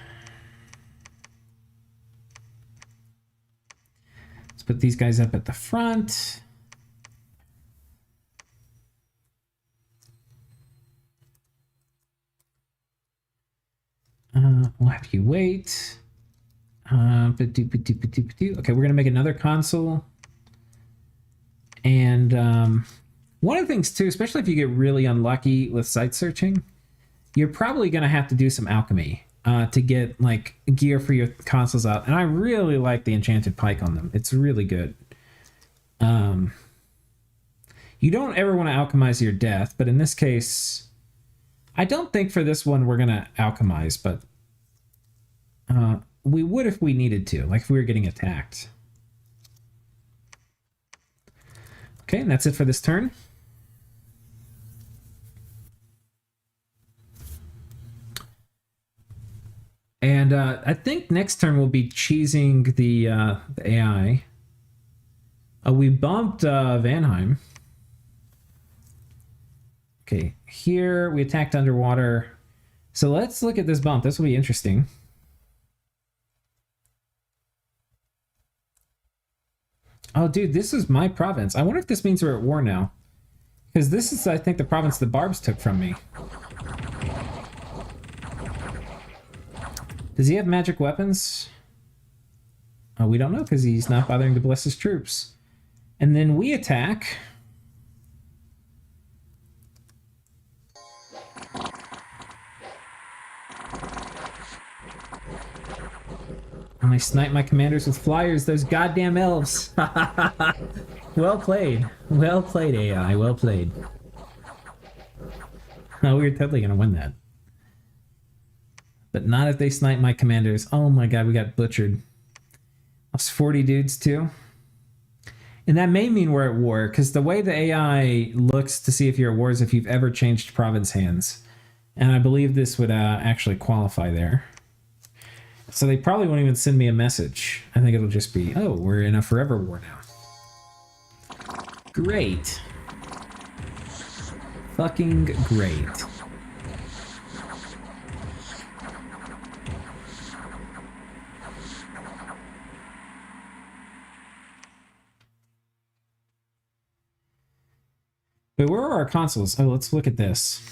Let's put these guys up at the front. We'll have you wait. Okay, we're gonna make another console. And one of the things too, especially if you get really unlucky with site searching, you're probably gonna have to do some alchemy. to get like gear for your consoles out, and I really like the enchanted pike on them. It's really good. You don't ever want to alchemize your death, but in this case, I don't think for this one we're gonna alchemize, but we would if we needed to, like if we were getting attacked. Okay, and that's it for this turn. And I think next turn we'll be cheesing the AI. We bumped Vanheim. Okay, here we attacked underwater. So let's look at this bump. This will be interesting. Oh, dude, this is my province. I wonder if this means we're at war now. Because this is, I think, the province the Barbs took from me. Does he have magic weapons? Oh, we don't know because he's not bothering to bless his troops. And then we attack. And I snipe my commanders with flyers, those goddamn elves. Well played. Well played, AI. Well played. Oh, we're totally going to win that. But not if they snipe my commanders. Oh my god, we got butchered. That's 40 dudes too. And that may mean we're at war, because the way the AI looks to see if you're at war is if you've ever changed province hands. And I believe this would actually qualify there. So they probably won't even send me a message. I think it'll just be, oh, we're in a forever war now. Great. Fucking great. Wait, where are our consoles? Oh, let's look at this.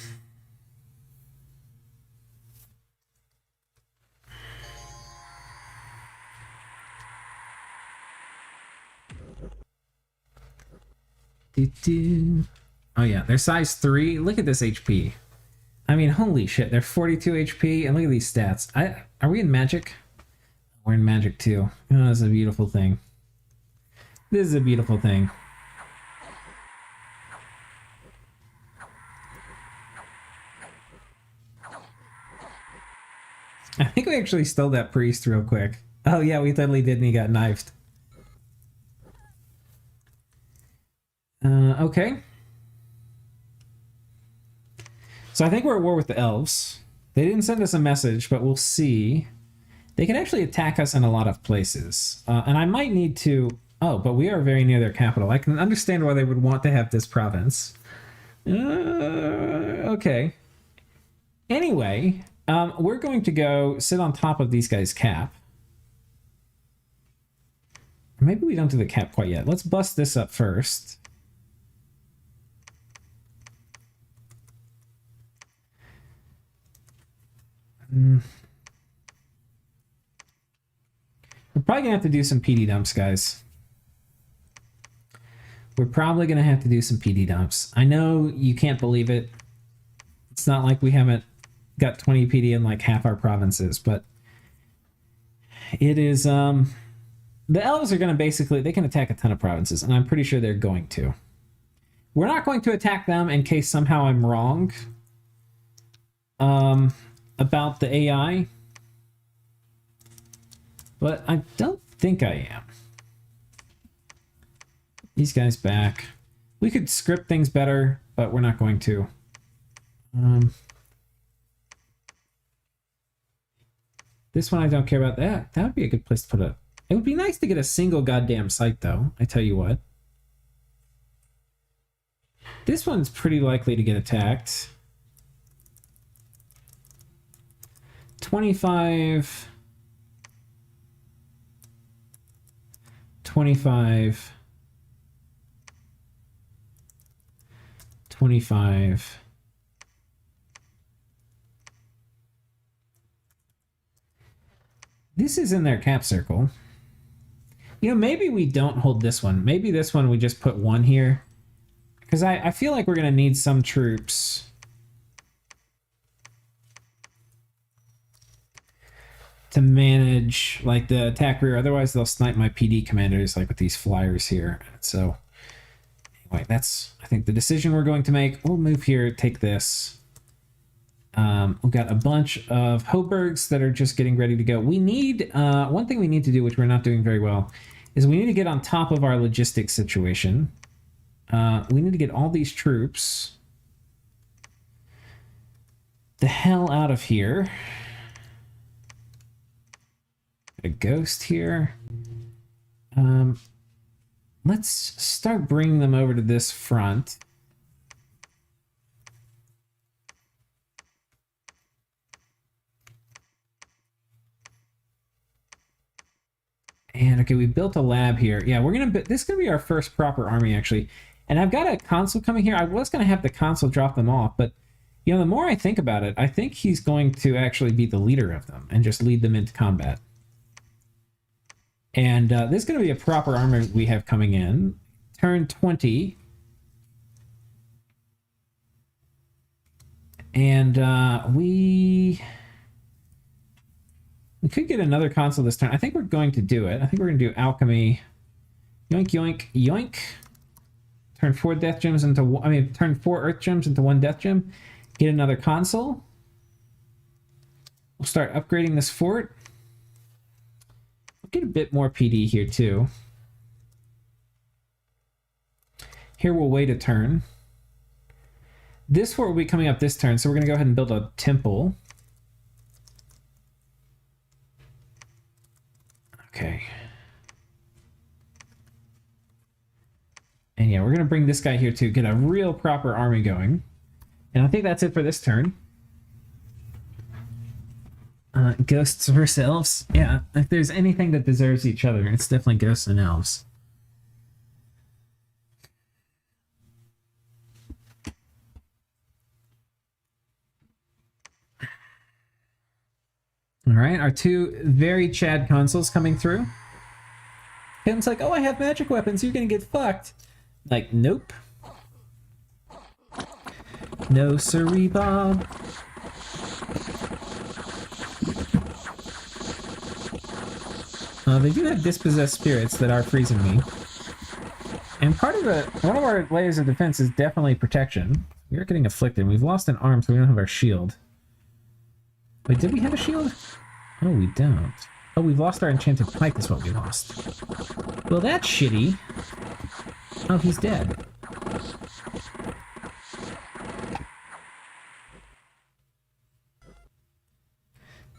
Oh yeah, they're size 3. Look at this HP. I mean, holy shit, they're 42 HP, and look at these stats. Are we in Magic? We're in Magic too. Oh, this is a beautiful thing. This is a beautiful thing. I think we actually stole that priest real quick. Oh yeah, we totally did, and he got knifed. Okay. So I think we're at war with the elves. They didn't send us a message, but we'll see. They can actually attack us in a lot of places. And I might need to... Oh, but we are very near their capital. I can understand why they would want to have this province. Okay. Anyway, we're going to go sit on top of these guys' cap. Maybe we don't do the cap quite yet. Let's bust this up first. We're probably gonna have to do some PD dumps, guys. We're probably gonna have to do some PD dumps. I know you can't believe it. It's not like we haven't got 20 PD in like half our provinces, but it is, the elves are gonna basically, they can attack a ton of provinces, and I'm pretty sure they're going to. We're not going to attack them in case somehow I'm wrong. About the AI, but I don't think I am. These guys back. We could script things better, but we're not going to. This one I don't care about. That would be a good place to put it. It would be nice to get a single goddamn site, though. I tell you what. This one's pretty likely to get attacked. 25, 25, 25. This is in their cap circle. You know, maybe we don't hold this one. Maybe this one we just put 1 here. Because I feel like we're going to need some troops. to manage like the attack rear. Otherwise, they'll snipe my PD commanders like with these flyers here. So anyway, that's I think the decision we're going to make. We'll move here, take this. We've got a bunch of Hoburgs that are just getting ready to go. We need one thing we need to do, which we're not doing very well, is we need to get on top of our logistics situation. We need to get all these troops the hell out of here. A ghost here. Let's start bringing them over to this front. And okay, we built a lab here. Yeah, we're gonna. This is gonna be our first proper army actually. And I've got a consul coming here. I was gonna have the consul drop them off, but you know, the more I think about it, I think he's going to actually be the leader of them and just lead them into combat. And this is going to be a proper army we have coming in. Turn 20. And we could get another consul this turn. I think we're going to do it. I think we're going to do alchemy. Yoink, yoink, yoink. Turn 4 death gems into... I mean, turn 4 earth gems into 1 death gem. Get another consul. We'll start upgrading this fort. We'll get a bit more PD here too. Here we'll wait a turn. This fort will be coming up this turn, so we're going to go ahead and build a temple. Okay. And yeah, we're going to bring this guy here to get a real proper army going. And I think that's it for this turn. Ghosts versus elves. Yeah, if there's anything that deserves each other, it's definitely ghosts and elves. All right, our two very Chad consoles coming through. Ken's like, oh, I have magic weapons, you're gonna get fucked. Like, nope. No siree, Bob. They do have dispossessed spirits that are freezing me. And part of one of our layers of defense is definitely protection. We are getting afflicted. We've lost an arm, so we don't have our shield. Wait, did we have a shield? Oh, we don't. Oh, we've lost our enchanted pike is what we lost. Well, that's shitty. Oh, he's dead.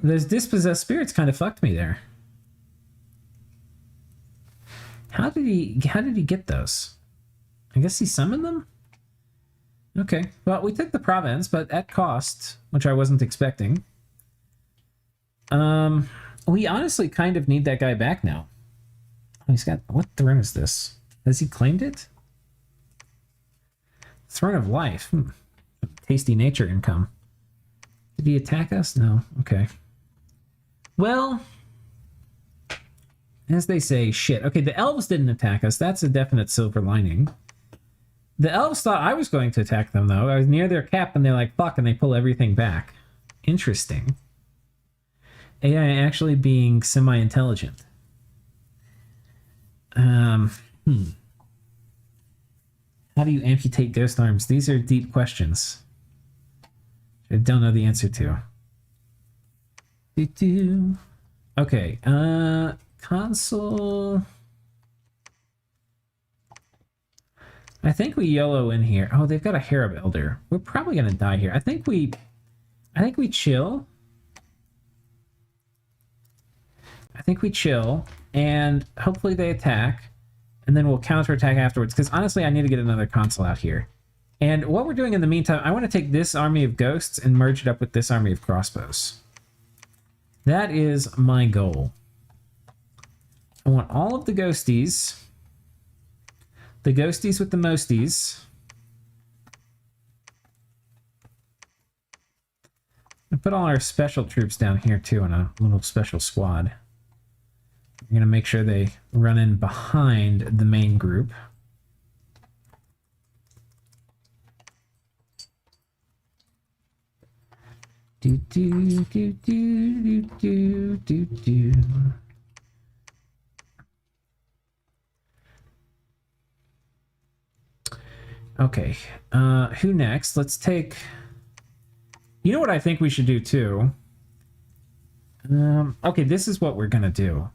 Those dispossessed spirits kind of fucked me there. How did he get those? I guess he summoned them? Okay, well, we took the province, but at cost, which I wasn't expecting. We honestly kind of need that guy back now. Oh, he's got... What throne is this? Has he claimed it? Throne of Life. Tasty nature income. Did he attack us? No. Okay. Well... As they say, shit. Okay, the elves didn't attack us. That's a definite silver lining. The elves thought I was going to attack them, though. I was near their cap, and they're like, fuck, and they pull everything back. Interesting. AI actually being semi-intelligent. How do you amputate ghost arms? These are deep questions. I don't know the answer to. Okay, console. I think we YOLO in here. Oh, they've got a Harab Elder. We're probably gonna die here. I think we chill. I think we chill, and hopefully they attack, and then we'll counterattack afterwards, because honestly, I need to get another console out here. And what we're doing in the meantime, I want to take this army of ghosts and merge it up with this army of crossbows. That is my goal. I want all of the ghosties with the mosties. I put all our special troops down here too in a little special squad. I'm gonna make sure they run in behind the main group. Do do do do do do do. Okay, who next? Let's take... You know what I think we should do too? Okay, this is what we're gonna do.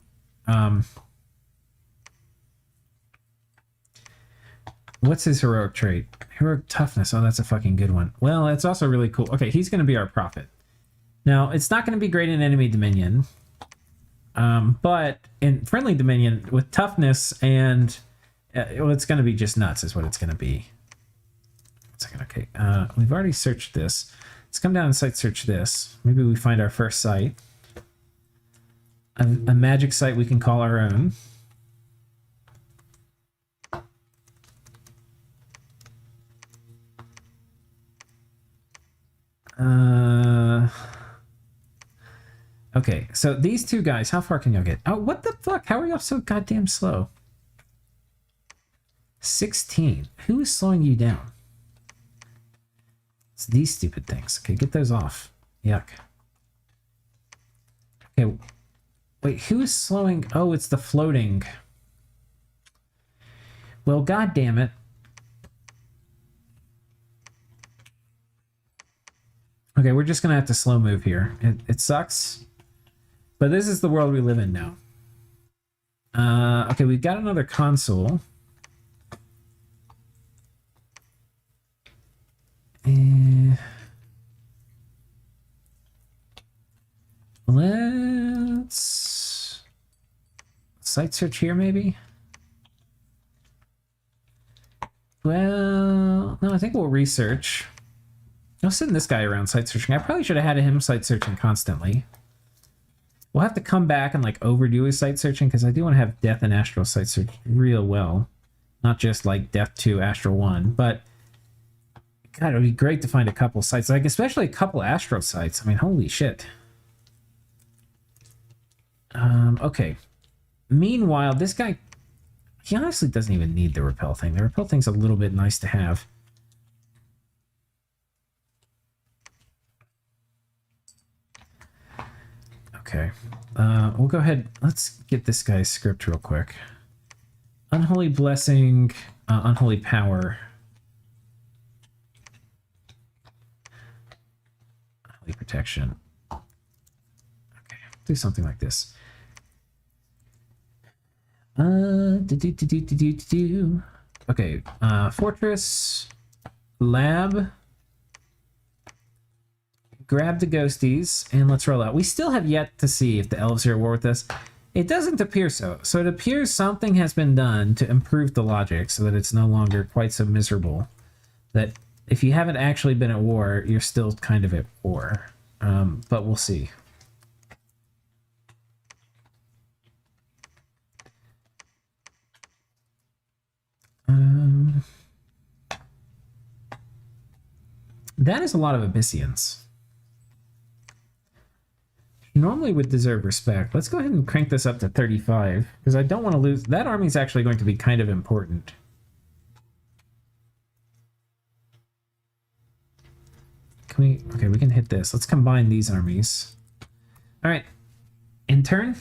What's his heroic trait? Heroic toughness. Oh, that's a fucking good one. Well, it's also really cool. Okay, he's gonna be our prophet. Now, it's not gonna be great in enemy dominion. But in friendly dominion, with toughness and... well, it's gonna be just nuts is what it's gonna be. Okay, we've already searched this. Let's come down and site search this. Maybe we find our first site. A magic site we can call our own. Okay, so these two guys, how far can y'all get? Oh, what the fuck? How are y'all so goddamn slow? 16. Who is slowing you down? It's these stupid things. Okay, get those off. Yuck. Okay, wait, who is slowing? Oh, it's the floating. Well, god damn it. Okay, we're just gonna have to slow move here. It sucks, but this is the world we live in now. Okay, we've got another console. Let's site search here, maybe. Well, no, I think we'll research. I'll send this guy around site searching. I probably should have had him site searching constantly. We'll have to come back and like overdo his site searching because I do want to have Death and Astral site search real well, not just like Death 2, Astral 1, but. God, it would be great to find a couple sites, like especially a couple Astro sites. I mean, holy shit. Okay. Meanwhile, this guy, he honestly doesn't even need the repel thing. The repel thing's a little bit nice to have. Okay. We'll go ahead. Let's get this guy's script real quick. Unholy Blessing, Unholy Power. Protection. Okay, do something like this. Okay, Fortress, Lab, grab the ghosties, and let's roll out. We still have yet to see if the elves are at war with us. It doesn't appear so. So it appears something has been done to improve the logic so that it's no longer quite so miserable. That if you haven't actually been at war, you're still kind of at war. But we'll see. That is a lot of Abyssians. Normally would deserve respect. Let's go ahead and crank this up to 35, because I don't want to lose. That army is actually going to be kind of important. Can we... Okay, we can hit this. Let's combine these armies. All right. In turn.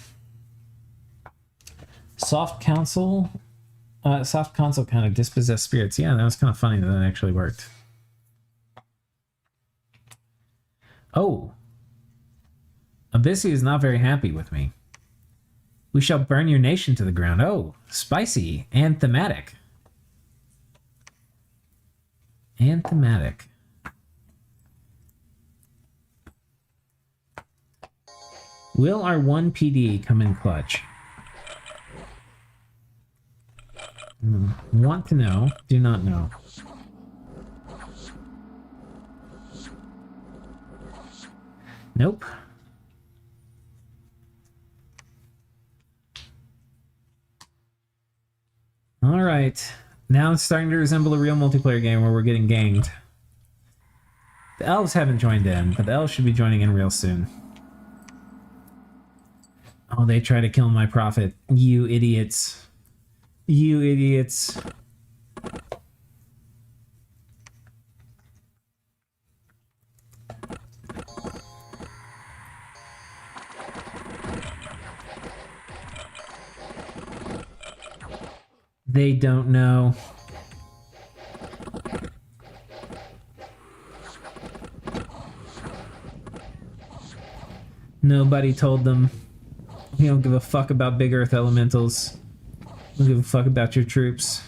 Soft council. Soft console kind of dispossessed spirits. Yeah, that was kind of funny that that actually worked. Oh. Abyssia is not very happy with me. We shall burn your nation to the ground. Oh, spicy and thematic. And thematic. Will our 1 PD come in clutch? Want to know, do not know. Nope. All right. Now it's starting to resemble a real multiplayer game where we're getting ganged. The elves haven't joined in, but the elves should be joining in real soon. Oh, they try to kill my prophet. You idiots. You idiots. They don't know. Nobody told them. We don't give a fuck about big earth elementals. We don't give a fuck about your troops.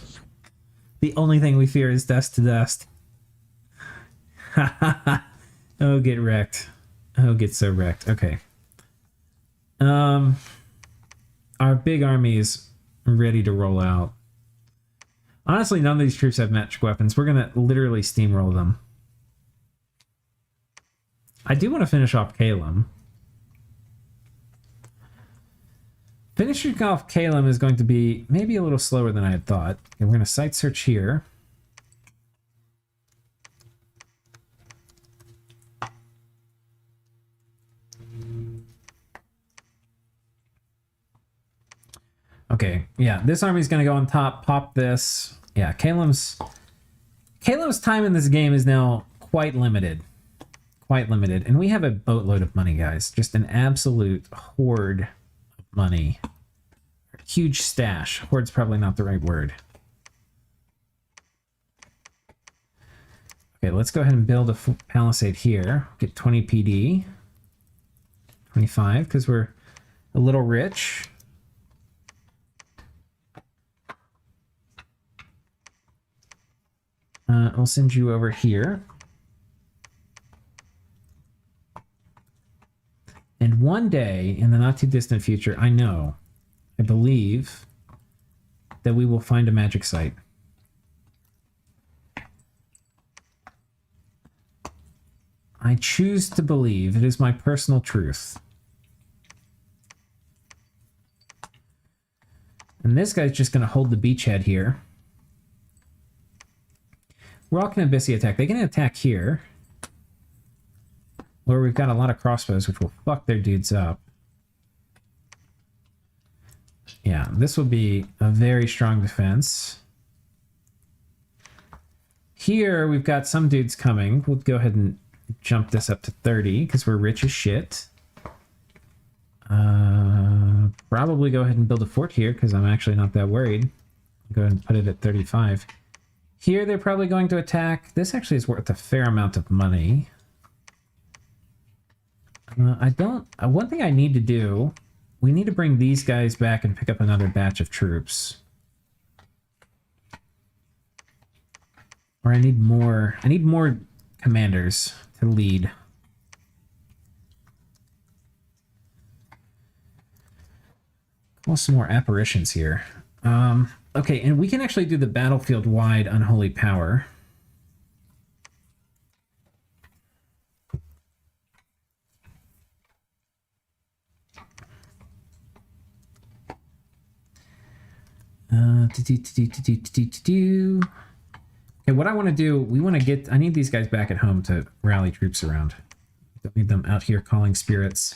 The only thing we fear is dust to dust. Ha ha ha. Oh, get wrecked. Oh, get so wrecked. Okay. Our big army is ready to roll out. Honestly, none of these troops have magic weapons. We're gonna literally steamroll them. I do want to finish off Calum. Finishing off Calum is going to be maybe a little slower than I had thought. And we're going to site search here. Okay, yeah, this army's going to go on top, pop this. Yeah, Calum's time in this game is now quite limited. Quite limited. And we have a boatload of money, guys. Just an absolute hoard of money. Huge stash. Hoard's probably not the right word. Okay, let's go ahead and build a palisade here. Get 20 PD. 25, because we're a little rich. I'll send you over here. And one day, in the not too distant future, I believe that we will find a magic site. I choose to believe. It is my personal truth. And this guy's just going to hold the beachhead here. We're all can Abyssia attack. They can attack here, where we've got a lot of crossbows, which will fuck their dudes up. Yeah, this will be a very strong defense. Here, we've got some dudes coming. We'll go ahead and jump this up to 30, because we're rich as shit. Probably go ahead and build a fort here, because I'm actually not that worried. I'll go ahead and put it at 35. Here, they're probably going to attack. This actually is worth a fair amount of money. One thing I need to do, we need to bring these guys back and pick up another batch of troops. Or I need more commanders to lead. Call some more apparitions here. Okay, and we can actually do the battlefield-wide unholy power. Okay, what I want to do, I need these guys back at home to rally troops around. Don't need them out here calling spirits.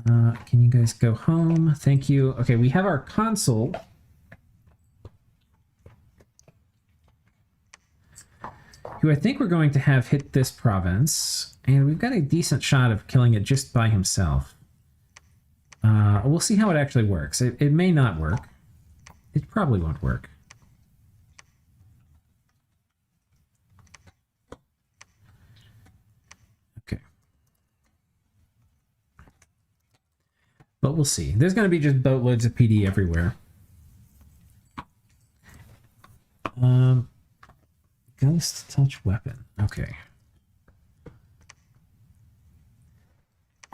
Can you guys go home? Thank you. Okay, we have our consul. Who I think we're going to have hit this province. And we've got a decent shot of killing it just by himself. We'll see how it actually works. It may not work. It probably won't work. Okay. But we'll see. There's going to be just boatloads of PD everywhere. Ghost touch weapon. Okay.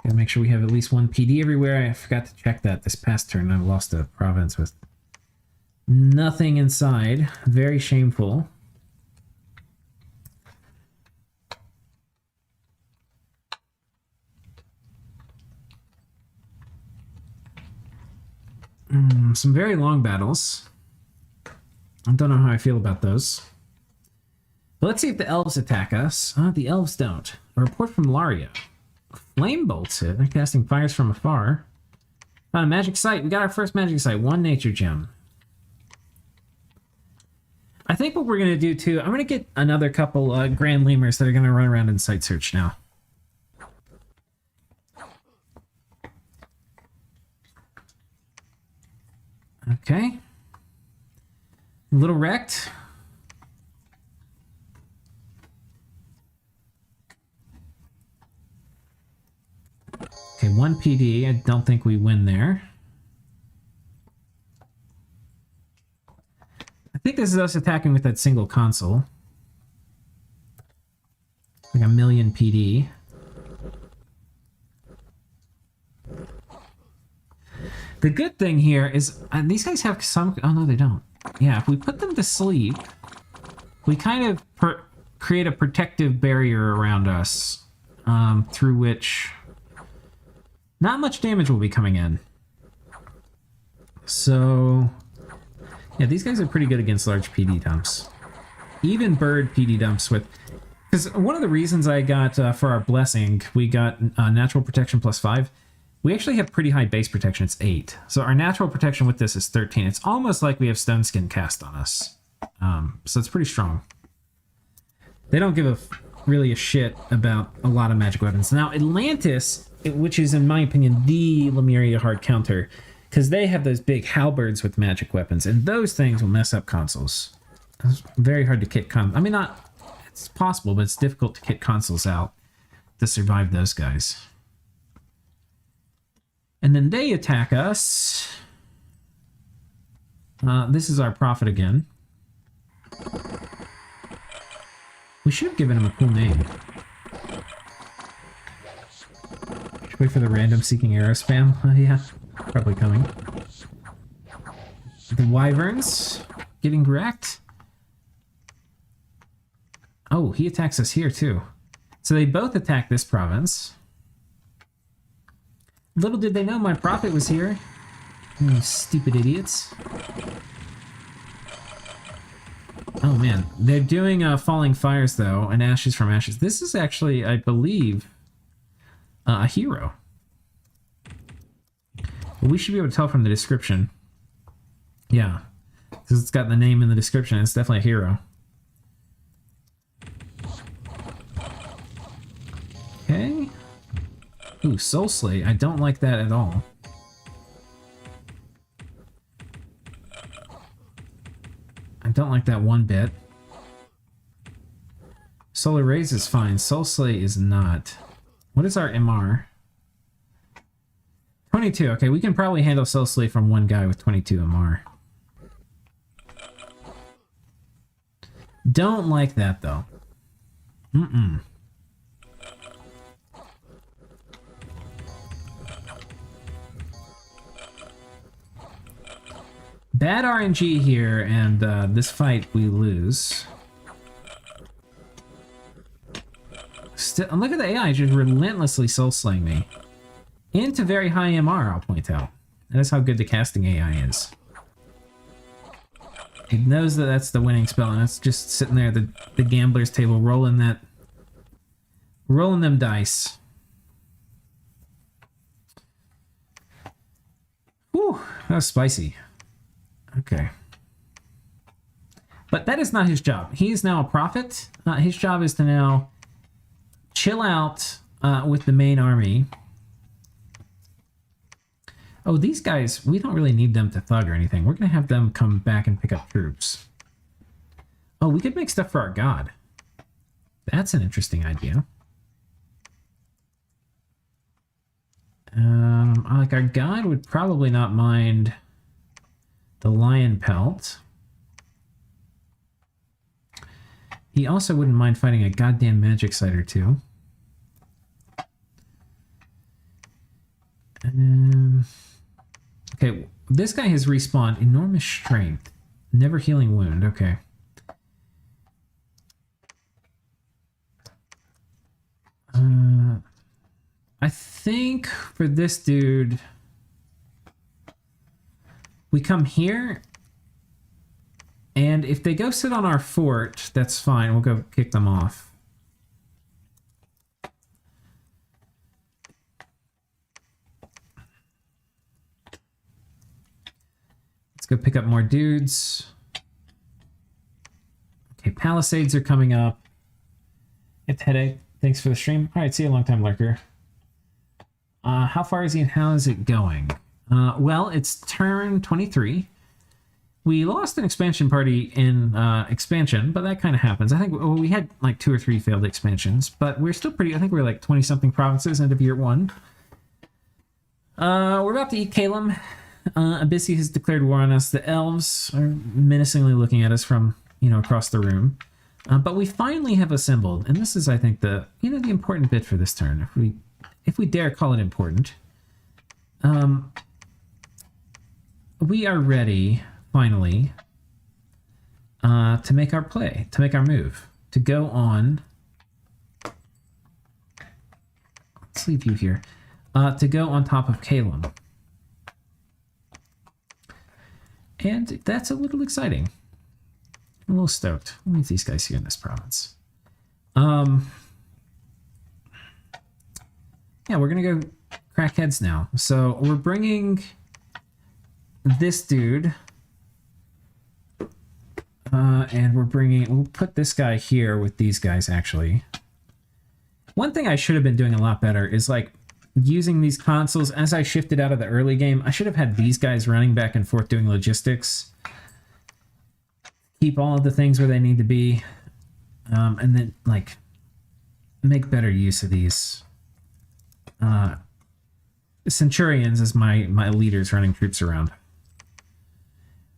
Gotta make sure we have at least one PD everywhere. I forgot to check that this past turn. I lost a province with nothing inside. Very shameful. Some very long battles. I don't know how I feel about those. But let's see if the elves attack us. The elves don't. A report from Lemuria. Flame bolts it. They're casting fires from afar. Found a magic site. We got our first magic site. One nature gem. I think what we're going to do too, I'm going to get another couple grand lemurs that are going to run around and site search now. Okay. little wrecked. Okay, 1 PD. I don't think we win there. I think this is us attacking with that single console. Like a million PD. The good thing here is these guys have some... Oh, no, they don't. Yeah, if we put them to sleep, we kind of create a protective barrier around us through which not much damage will be coming in. So, yeah, these guys are pretty good against large PD dumps. Even bird PD dumps with... Because one of the reasons I got for our blessing, we got natural protection +5. We actually have pretty high base protection. It's 8. So our natural protection with this is 13. It's almost like we have Stone Skin cast on us. So it's pretty strong. They don't give really a shit about a lot of magic weapons. Now, Atlantis, which is, in my opinion, the Lemuria hard counter, because they have those big halberds with magic weapons, and those things will mess up consoles. It's very hard to kit I mean, not... It's possible, but it's difficult to kit consoles out to survive those guys. And then they attack us. This is our prophet again. We should have given him a cool name. Should wait for the random seeking arrow spam. Yeah, probably coming. The wyverns getting wrecked. Oh, he attacks us here too. So they both attack this province. Little did they know my prophet was here. You stupid idiots. Oh man, they're doing Falling Fires though, and Ashes from Ashes. This is actually, I believe, a hero. We should be able to tell from the description. Yeah, because it's got the name in the description. It's definitely a hero. Okay. Ooh, Soul Slay. I don't like that at all. I don't like that one bit. Solar Raise is fine. Soul Slay is not. What is our MR? 22. Okay, we can probably handle Soul Slay from one guy with 22 MR. Don't like that, though. Mm-mm. Bad RNG here, and this fight we lose. Still, look at the AI just relentlessly soul-slaying me. Into very high MR, I'll point out. That is how good the casting AI is. It knows that that's the winning spell, and it's just sitting there at the gambler's table rolling them dice. Whew, that was spicy. Okay. But that is not his job. He is now a prophet. His job is to now chill out with the main army. Oh, these guys, we don't really need them to thug or anything. We're going to have them come back and pick up troops. Oh, we could make stuff for our god. That's an interesting idea. Like our god would probably not mind the lion pelt. He also wouldn't mind fighting a goddamn magic site or two. Okay, this guy has respawned. Enormous strength. Never healing wound. Okay. I think for this dude, we come here, and if they go sit on our fort, that's fine. We'll go kick them off. Let's go pick up more dudes. Okay, Palisades are coming up. It's Headache. Thanks for the stream. All right, see you, long time lurker. How far is he and how is it going? Well, it's turn 23. We lost an expansion party in expansion, but that kind of happens. I think we had like 2 or 3 failed expansions, but we're still pretty... I think we're like 20-something provinces end of year 1. We're about to eat Calum. Abyssia has declared war on us. The elves are menacingly looking at us from, across the room. But we finally have assembled, and this is, I think, the important bit for this turn, if we dare call it important. We are ready, finally, to make our play, to make our move, to go on... Let's leave you here. To go on top of Calum. And that's a little exciting. I'm a little stoked. We'll leave these guys here in this province. Yeah, we're going to go crack heads now. So we're bringing this dude. And we'll put this guy here with these guys, actually. One thing I should have been doing a lot better is, like, using these consoles. As I shifted out of the early game, I should have had these guys running back and forth doing logistics. Keep all of the things where they need to be. And then, like, make better use of these Centurions as my leaders running troops around.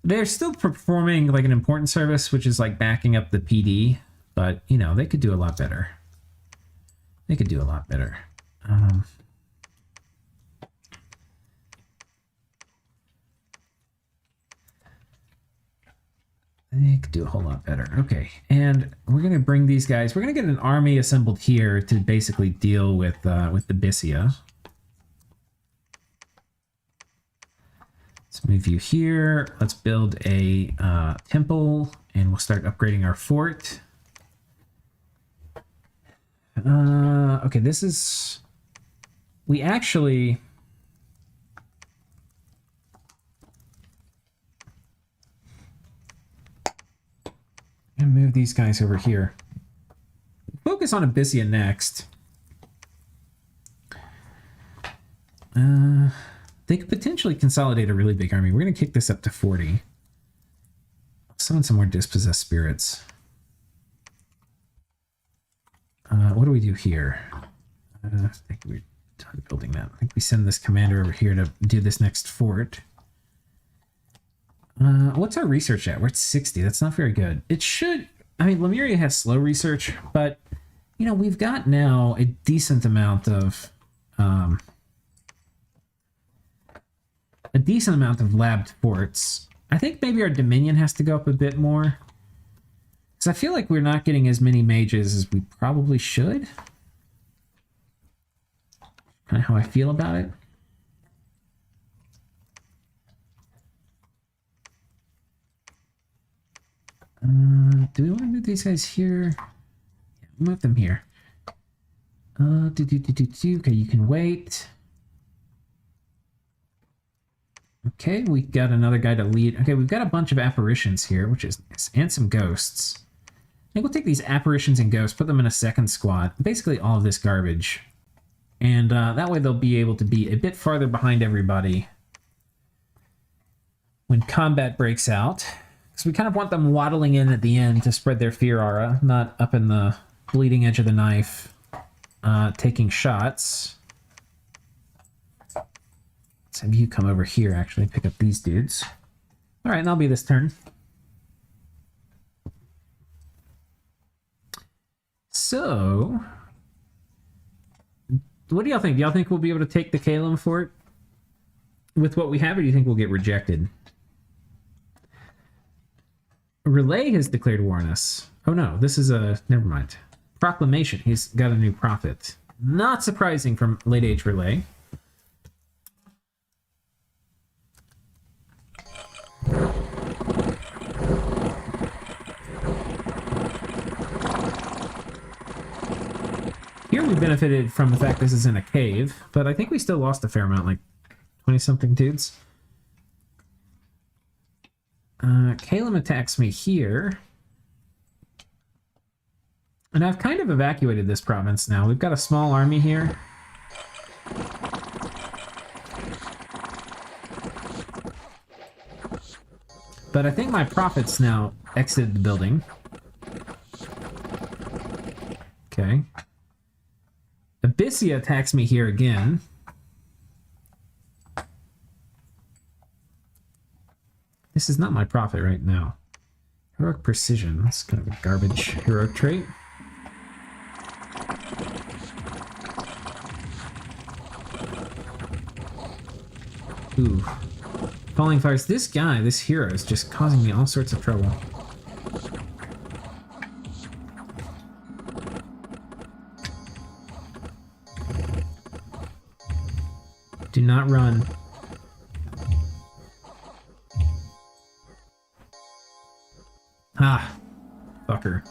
They're still performing like an important service, which is like backing up the PD, but they could do a lot better. They could do a lot better. They could do a whole lot better. Okay, and we're gonna bring these guys. We're gonna get an army assembled here to basically deal with Abyssia. Let's move you here. Let's build a temple, and we'll start upgrading our fort. Okay, this is... We actually... And move these guys over here. Focus on Abyssia next. They could potentially consolidate a really big army. We're going to kick this up to 40. Summon some more dispossessed spirits. What do we do here? I think we're done building that. I think we send this commander over here to do this next fort. What's our research at? We're at 60. That's not very good. It should... I mean, Lemuria has slow research, but, we've got now a decent amount of... labbed forts. I think maybe our Dominion has to go up a bit more. Because I feel like we're not getting as many mages as we probably should. Kind of how I feel about it. Do we want to move these guys here? Yeah, move them here. Okay, you can wait. Okay, we got another guy to lead. Okay, we've got a bunch of apparitions here, which is nice, and some ghosts. I think we'll take these apparitions and ghosts, put them in a second squad. Basically all of this garbage. And that way they'll be able to be a bit farther behind everybody when combat breaks out. Because we kind of want them waddling in at the end to spread their fear aura, not up in the bleeding edge of the knife, taking shots. Let's have you come over here, actually, pick up these dudes. All right, and that'll be this turn. So, what do y'all think? Do y'all think we'll be able to take the Calum fort with what we have, or do you think we'll get rejected? Relay has declared war on us. Oh no, this is a... Never mind. Proclamation. He's got a new prophet. Not surprising from late age Relay. Here we benefited from the fact this is in a cave, but I think we still lost a fair amount, like 20-something dudes. Calum attacks me here. And I've kind of evacuated this province now. We've got a small army here. But I think my prophets now exited the building. Okay. Abyssia attacks me here again. This is not my prophet right now. Heroic precision. That's kind of a garbage heroic trait. Ooh. Falling fires. This guy, this hero, is just causing me all sorts of trouble. Do not run. Ah, fucker.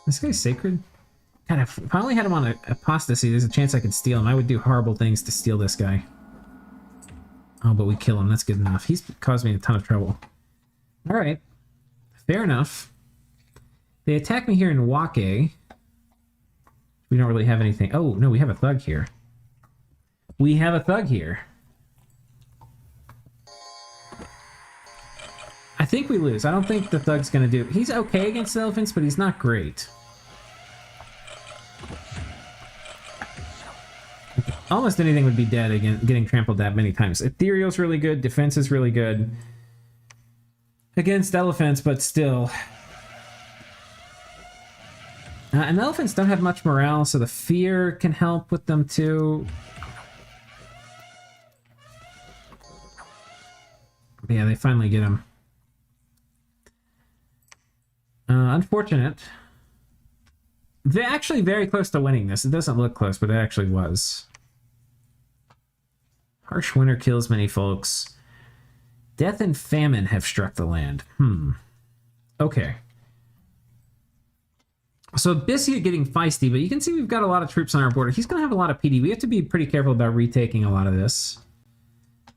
This guy's sacred? God, if I only had him on apostasy, there's a chance I could steal him. I would do horrible things to steal this guy. Oh, but we kill him. That's good enough. He's caused me a ton of trouble. Alright. Fair enough. They attack me here in Wake. We don't really have anything. Oh, no, we have a thug here. We have a thug here. I think we lose. I don't think the thug's gonna do... He's okay against the elephants, but he's not great. Almost anything would be dead again, getting trampled that many times. Ethereal's really good. Defense is really good against elephants, but still. And elephants don't have much morale, so the fear can help with them too. But yeah, they finally get him. Unfortunate. They're actually very close to winning this. It doesn't look close, but it actually was. Harsh winter kills many folks. Death and famine have struck the land. Okay. So Abyssia getting feisty, but you can see we've got a lot of troops on our border. He's going to have a lot of PD. We have to be pretty careful about retaking a lot of this.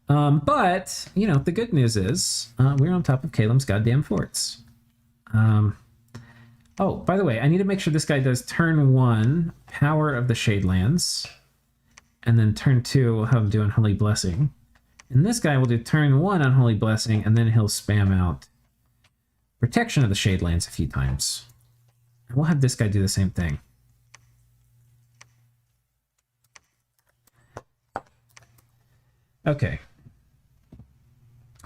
But, you know, the good news is we're on top of Calem's goddamn forts. Oh, by the way, I need to make sure this guy does turn 1, Power of the Shadelands. And then turn 2, we'll have him do Unholy Blessing. And this guy will do turn 1 Unholy Blessing, and then he'll spam out Protection of the Shadelands a few times. And we'll have this guy do the same thing. Okay.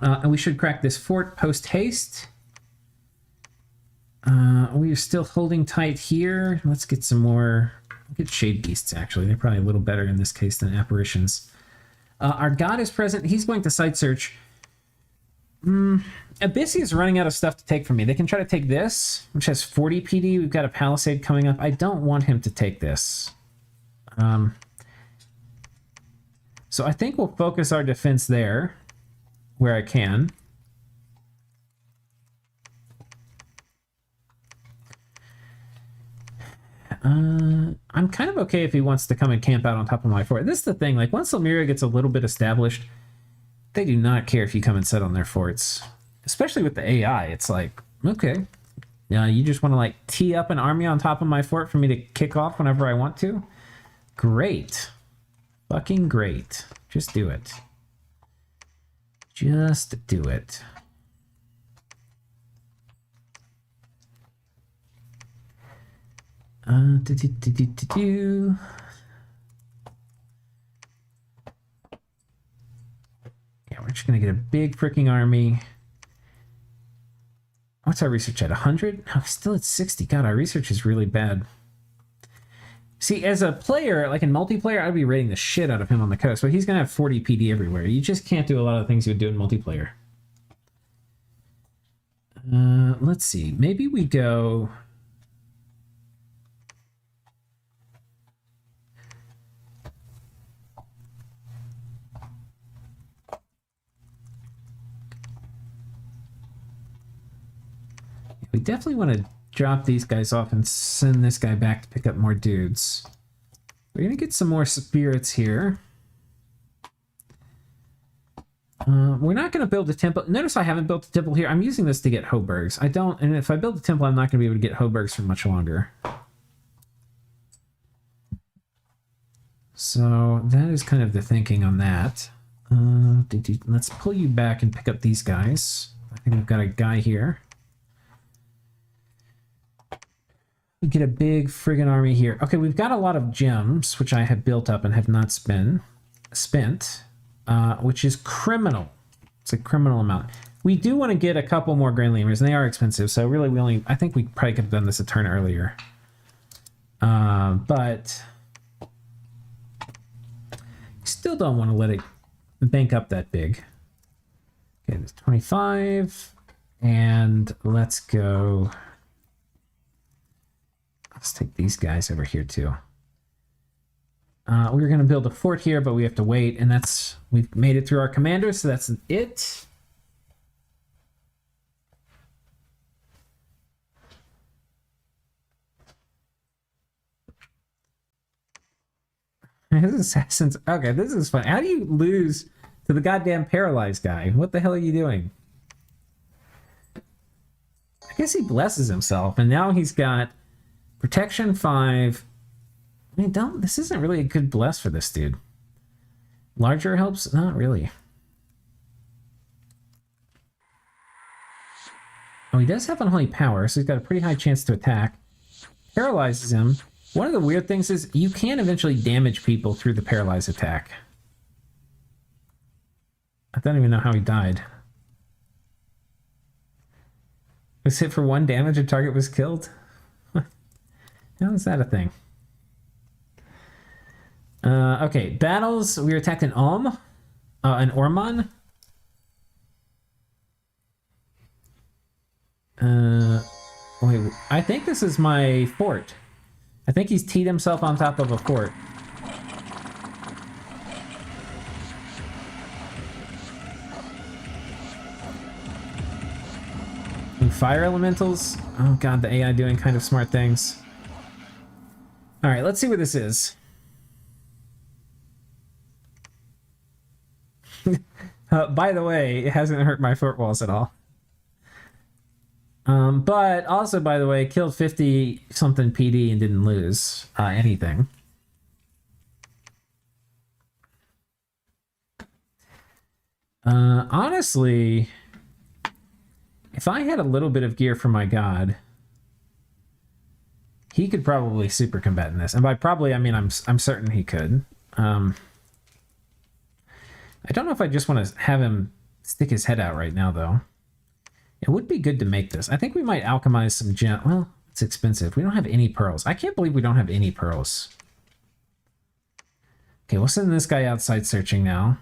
And we should crack this fort post-haste. We are still holding tight here. Let's get some more... Get Shade Beasts, actually. They're probably a little better in this case than Apparitions. Our god is present. He's going to site search. Abyssia is running out of stuff to take from me. They can try to take this, which has 40 PD. We've got a Palisade coming up. I don't want him to take this. So I think we'll focus our defense there, where I can. I'm kind of okay if he wants to come and camp out on top of my fort. This is the thing, like, once Lemuria gets a little bit established, they do not care if you come and set on their forts. Especially with the AI, it's like, okay, you just want to, like, tee up an army on top of my fort for me to kick off whenever I want to? Great. Fucking great. Just do it. Just do it. Yeah, we're just gonna get a big freaking army. What's our research at? 100? No, still at 60. God, our research is really bad. See, as a player, like in multiplayer, I'd be rating the shit out of him on the coast, but he's gonna have 40 PD everywhere. You just can't do a lot of the things you would do in multiplayer. Let's see. Maybe we go... We definitely want to drop these guys off and send this guy back to pick up more dudes. We're going to get some more spirits here. We're not going to build a temple. Notice I haven't built a temple here. I'm using this to get Hoburgs. I don't, and if I build a temple, I'm not going to be able to get Hoburgs for much longer. So that is kind of the thinking on that. Let's pull you back and pick up these guys. I think we've got a guy here. We get a big friggin' army here. Okay, we've got a lot of gems, which I have built up and have not spent, which is criminal. It's a criminal amount. We do want to get a couple more Grand Lemurs, and they are expensive, so really I think we probably could have done this a turn earlier. But still don't want to let it bank up that big. Okay, there's 25, and let's go. Let's take these guys over here too. We were going to build a fort here, but we have to wait, and we've made it through our commander, so that's it. His assassins. Okay, this is fun. How do you lose to the goddamn paralyzed guy? What the hell are you doing? I guess he blesses himself, and now he's got protection 5. I mean, this isn't really a good bless for this dude. Larger helps? Not really. Oh, he does have unholy power, so he's got a pretty high chance to attack. Paralyzes him. One of the weird things is you can eventually damage people through the paralyzed attack. I don't even know how he died. Was hit for 1 damage, a target was killed? How is that a thing? Okay, battles. We were attacked in an Ormond. Wait, I think this is my fort. I think he's teed himself on top of a fort. And fire elementals. Oh god, the AI doing kind of smart things. All right, let's see what this is. By the way, it hasn't hurt my fort walls at all. But also, by the way, killed 50-something PD and didn't lose anything. Honestly, if I had a little bit of gear for my god, he could probably super combat in this. And by probably, I mean I'm certain he could. I don't know if I just want to have him stick his head out right now, though. It would be good to make this. I think we might alchemize some gem. Well, it's expensive. We don't have any pearls. I can't believe we don't have any pearls. Okay, we'll send this guy outside searching now.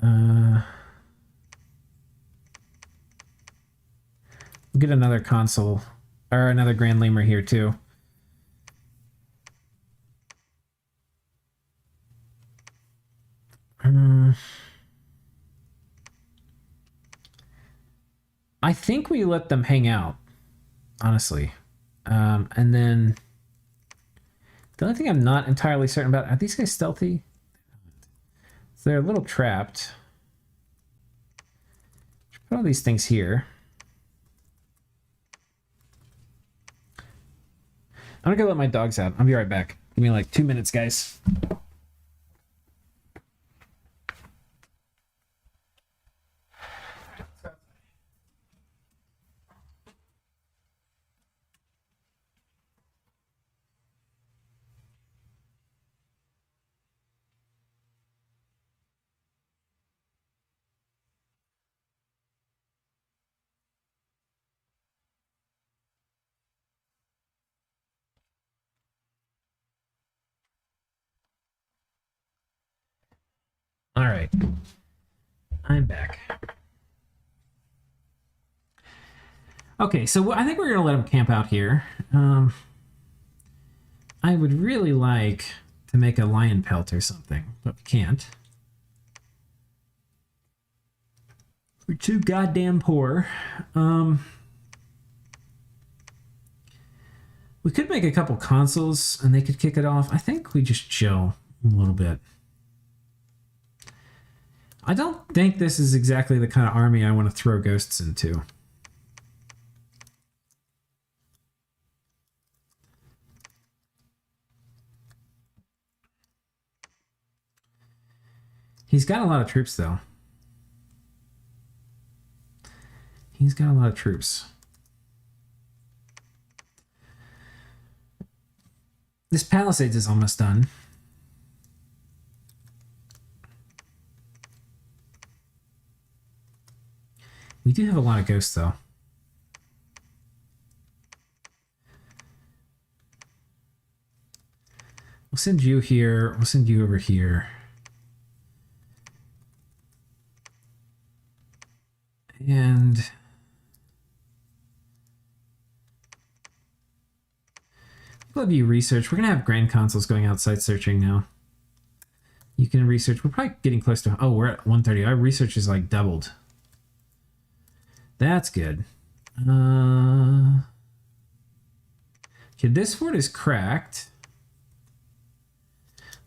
We'll get another consul, or another Grand Lemur here, too. I think we let them hang out, honestly. And then the only thing I'm not entirely certain about, are these guys stealthy? So they're a little trapped. Put all these things here. I'm gonna go let my dogs out. I'll be right back. Give me like 2 minutes, guys. All right, I'm back. Okay, so I think we're gonna let him camp out here. I would really like to make a lion pelt or something, but we can't. We're too goddamn poor. We could make a couple consuls and they could kick it off. I think we just chill a little bit. I don't think this is exactly the kind of army I want to throw ghosts into. He's got a lot of troops, though. He's got a lot of troops. This Palisades is almost done. We do have a lot of ghosts, though. We'll send you here. We'll send you over here. And people of you research. We're going to have grand consoles going out site searching now. You can research. We're probably getting close to... Oh, we're at 130. Our research is like doubled. That's good. Okay, this fort is cracked.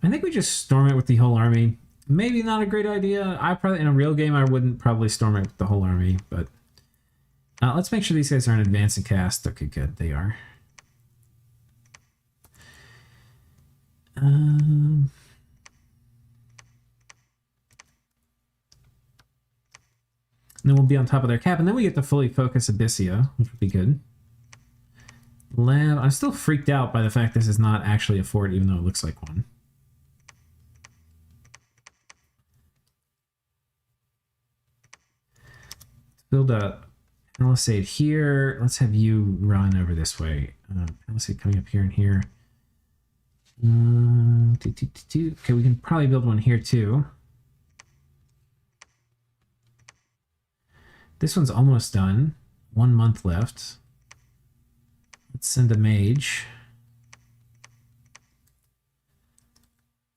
I think we just storm it with the whole army. Maybe not a great idea. I probably, in a real game, I wouldn't probably storm it with the whole army, but let's make sure these guys aren't advancing cast. Okay, good. They are. And then we'll be on top of their cap, and then we get to fully focus Abyssia, which would be good. Lab. I'm still freaked out by the fact this is not actually a fort, even though it looks like one. Build a palisade here. Let's have you run over this way. Palisade coming up here and here. Okay, we can probably build one here too. This one's almost done. 1 month left. Let's send a mage.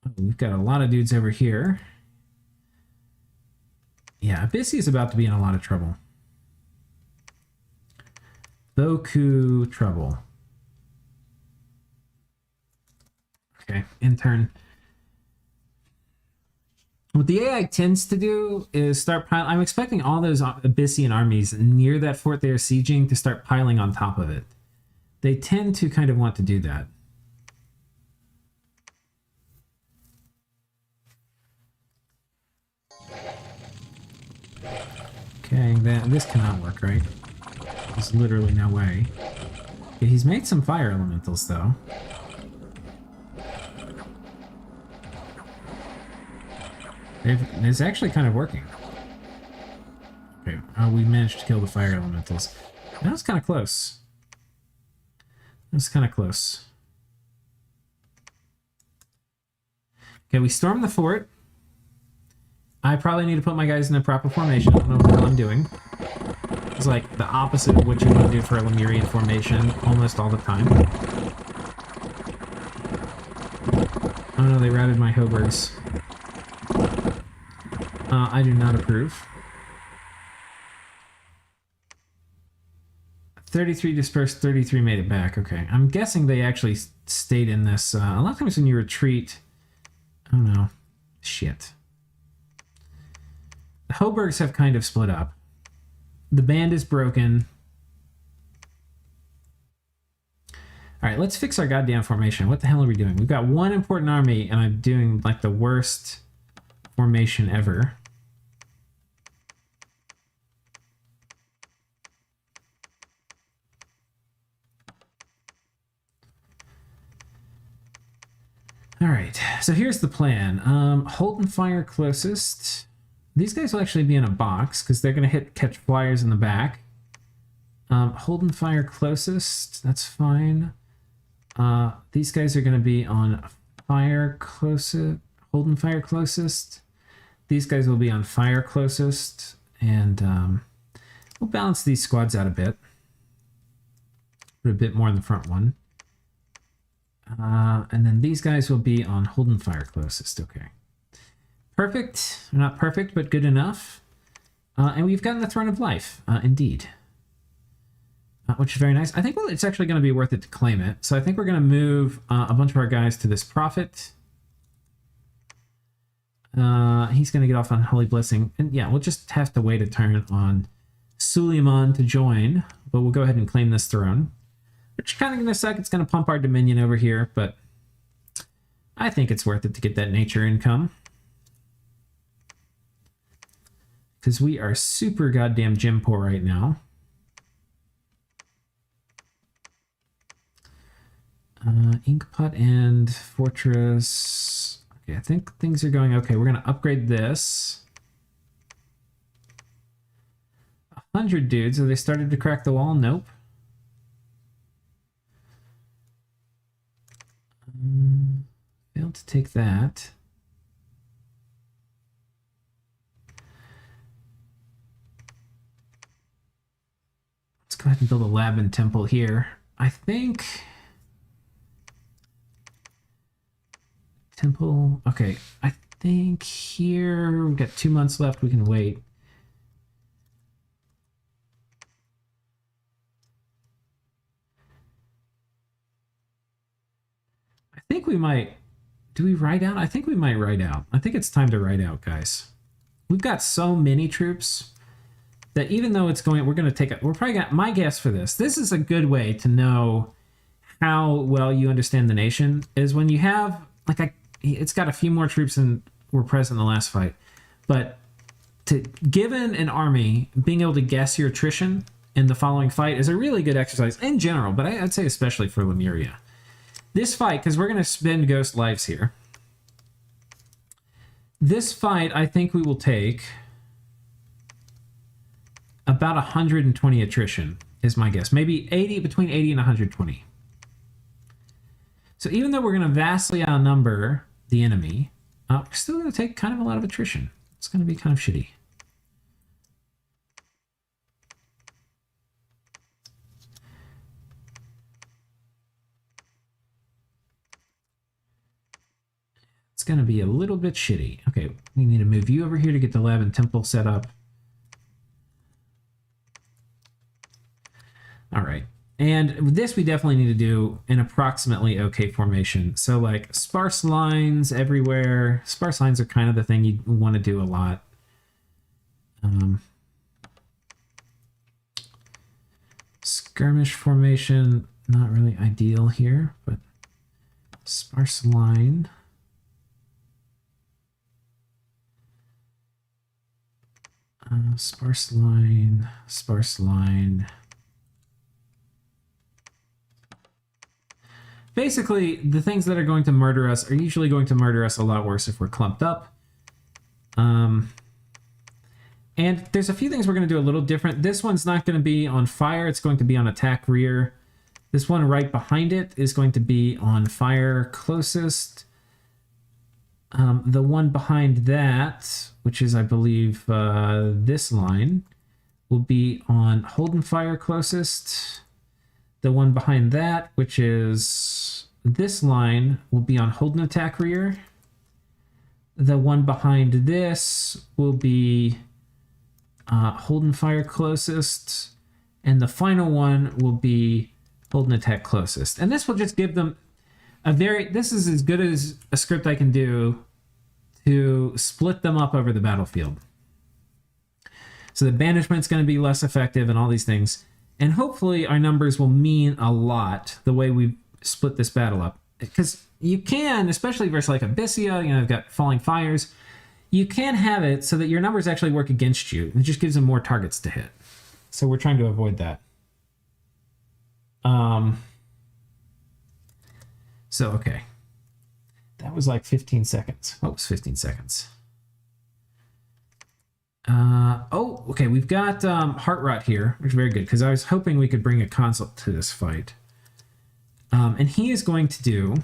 Oh, we've got a lot of dudes over here. Yeah, Abyssia is about to be in a lot of trouble. Boku trouble. Okay, intern. What the AI tends to do is start piling. I'm expecting all those Abyssian armies near that fort they are sieging to start piling on top of it. They tend to kind of want to do that. Okay, this cannot work, right? There's literally no way. Okay, he's made some fire elementals, though. It's actually kind of working. Okay, we managed to kill the fire elementals. That was kind of close. That was kind of close. Okay, we stormed the fort. I probably need to put my guys in a proper formation. I don't know what the hell I'm doing. It's like the opposite of what you want to do for a Lemurian formation almost all the time. Oh no, they routed my Hoburgs. I do not approve. 33 dispersed, 33 made it back. Okay, I'm guessing they actually stayed in this. A lot of times when you retreat... Oh no. Shit. The Hoburgs have kind of split up. The band is broken. Alright, let's fix our goddamn formation. What the hell are we doing? We've got one important army, and I'm doing like the worst formation ever. Alright, so here's the plan. Hold and fire closest. These guys will actually be in a box because they're going to catch flyers in the back. Hold and fire closest. That's fine. These guys are going to be on fire closest. Hold and fire closest. These guys will be on fire closest. And we'll balance these squads out a bit. Put a bit more in the front one. And then these guys will be on hold and fire closest. Okay. Perfect. Not perfect, but good enough. And we've gotten the Throne of Life, indeed. Which is very nice. I think it's actually going to be worth it to claim it. So I think we're going to move a bunch of our guys to this Prophet. He's going to get off on Holy Blessing. And yeah, we'll just have to wait a turn on Suleiman to join. But we'll go ahead and claim this throne. Which is kind of going to suck. It's going to pump our Dominion over here. But I think it's worth it to get that nature income. because we are super goddamn gem poor right now. Inkpot and Fortress. Okay, I think things are going okay. We're going to upgrade this. 100 dudes. Have they started to crack the wall? Nope. Failed to take that. Let's go ahead and build a lab and temple here. I think... Temple... Okay, I think here... We've got 2 months left. We can wait. I think we might... Do we ride out? I think we might ride out. I think it's time to ride out, guys. We've got so many troops that even though it's going... We're going to take it... We're probably got... My guess for this. This is a good way to know how well you understand the nation, is when you have... Like, it's got a few more troops than were present in the last fight. But given an army, being able to guess your attrition in the following fight is a really good exercise in general, but I'd say especially for Lemuria. This fight, because we're going to spend ghost lives here. This fight, I think we will take about 120 attrition, is my guess. Maybe 80, between 80 and 120. So even though we're going to vastly outnumber the enemy, we're still going to take kind of a lot of attrition. It's going to be kind of shitty. It's going to be a little bit shitty. Okay, we need to move you over here to get the lab and temple set up. All right. And this we definitely need to do an approximately okay formation. So like sparse lines everywhere. Sparse lines are kind of the thing you want to do a lot. Skirmish formation, not really ideal here, but sparse line. Sparse line, sparse line. Basically, the things that are going to murder us are usually going to murder us a lot worse if we're clumped up. And there's a few things we're going to do a little different. This one's not going to be on fire. It's going to be on attack rear. This one right behind it is going to be on fire closest. The one behind that, which is, I believe, this line, will be on hold and fire closest. The one behind that, which is this line, will be on hold and attack rear. The one behind this will be hold and fire closest. And the final one will be hold and attack closest. And this will just give them a very... This is as good as a script I can do to split them up over the battlefield. So the banishment's going to be less effective and all these things. And hopefully our numbers will mean a lot the way we split this battle up. Because you can, especially versus like Abyssia, I've got falling fires. You can have it so that your numbers actually work against you. It just gives them more targets to hit. So we're trying to avoid that. So, okay. That was like 15 seconds. Oh, it was 15 seconds. Oh, okay. We've got Heart Rot here, which is very good, because I was hoping we could bring a consult to this fight. And he is going to do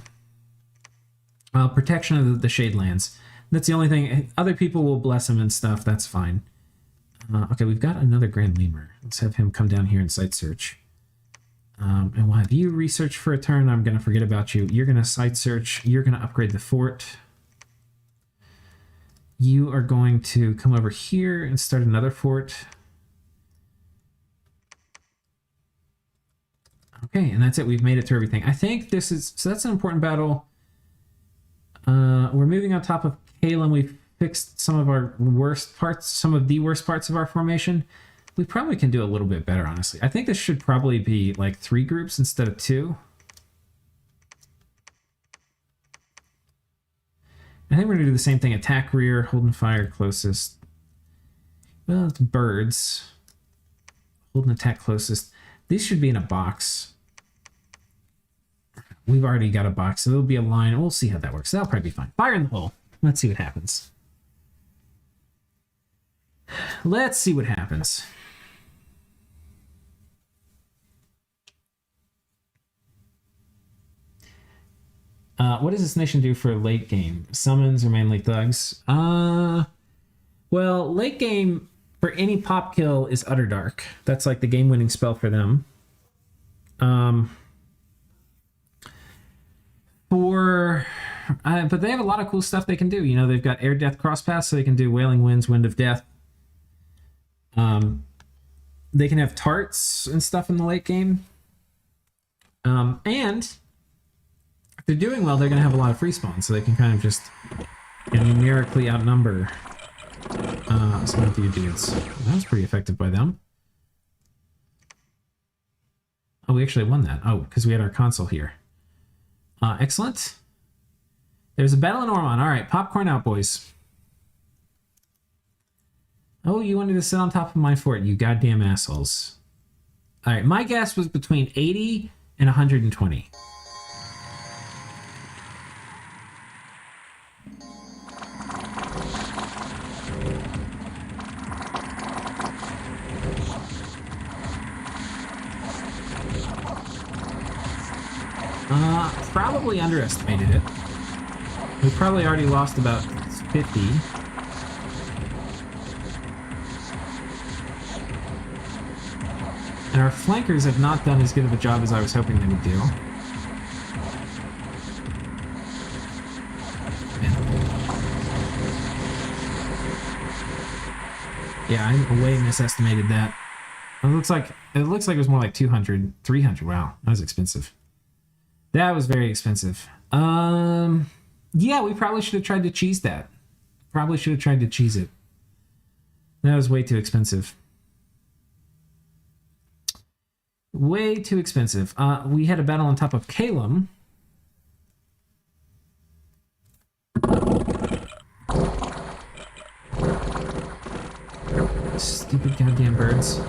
protection of the Shadelands. That's the only thing. Other people will bless him and stuff. That's fine. Okay, we've got another Grand Lemur. Let's have him come down here and site search. And we'll have you research for a turn. I'm going to forget about you. You're going to site search. You're going to upgrade the fort. You are going to come over here and start another fort. Okay, and that's it. We've made it through everything. I think this is... So that's an important battle. We're moving on top of Kalem. We've fixed some of our worst parts, some of the worst parts of our formation. We probably can do a little bit better, honestly. I think this should probably be like 3 groups instead of 2. I think we're going to do the same thing. Attack rear, hold and fire closest. Well, it's birds. Hold an attack closest. These should be in a box. We've already got a box, so it'll be a line. We'll see how that works. That'll probably be fine. Fire in the hole. Let's see what happens. Let's see what happens. What does this nation do for late game? Summons are mainly thugs. Well, late game for any pop kill is Utter Dark. That's like the game-winning spell for them. But they have a lot of cool stuff they can do. You know, they've got Air Death Crosspass, so they can do Wailing Winds, Wind of Death. They can have tarts and stuff in the late game. And if they're doing well, they're going to have a lot of free spawns, so they can kind of just numerically outnumber some of the dudes. That was pretty effective by them. Oh, we actually won that. Oh, because we had our console here. Excellent. There's a battle in Ormond. All right, popcorn out, boys. Oh, you wanted to sit on top of my fort, you goddamn assholes. All right, my guess was between 80 and 120. Probably underestimated it. We probably already lost about 50. And our flankers have not done as good of a job as I was hoping they would do. Yeah, I way misestimated that. It looks like it was more like 200, 300. Wow, that was expensive. That was very expensive. Yeah, we probably should have tried to cheese that. Probably should have tried to cheese it. That was way too expensive. Way too expensive. We had a battle on top of Calum. Stupid goddamn birds.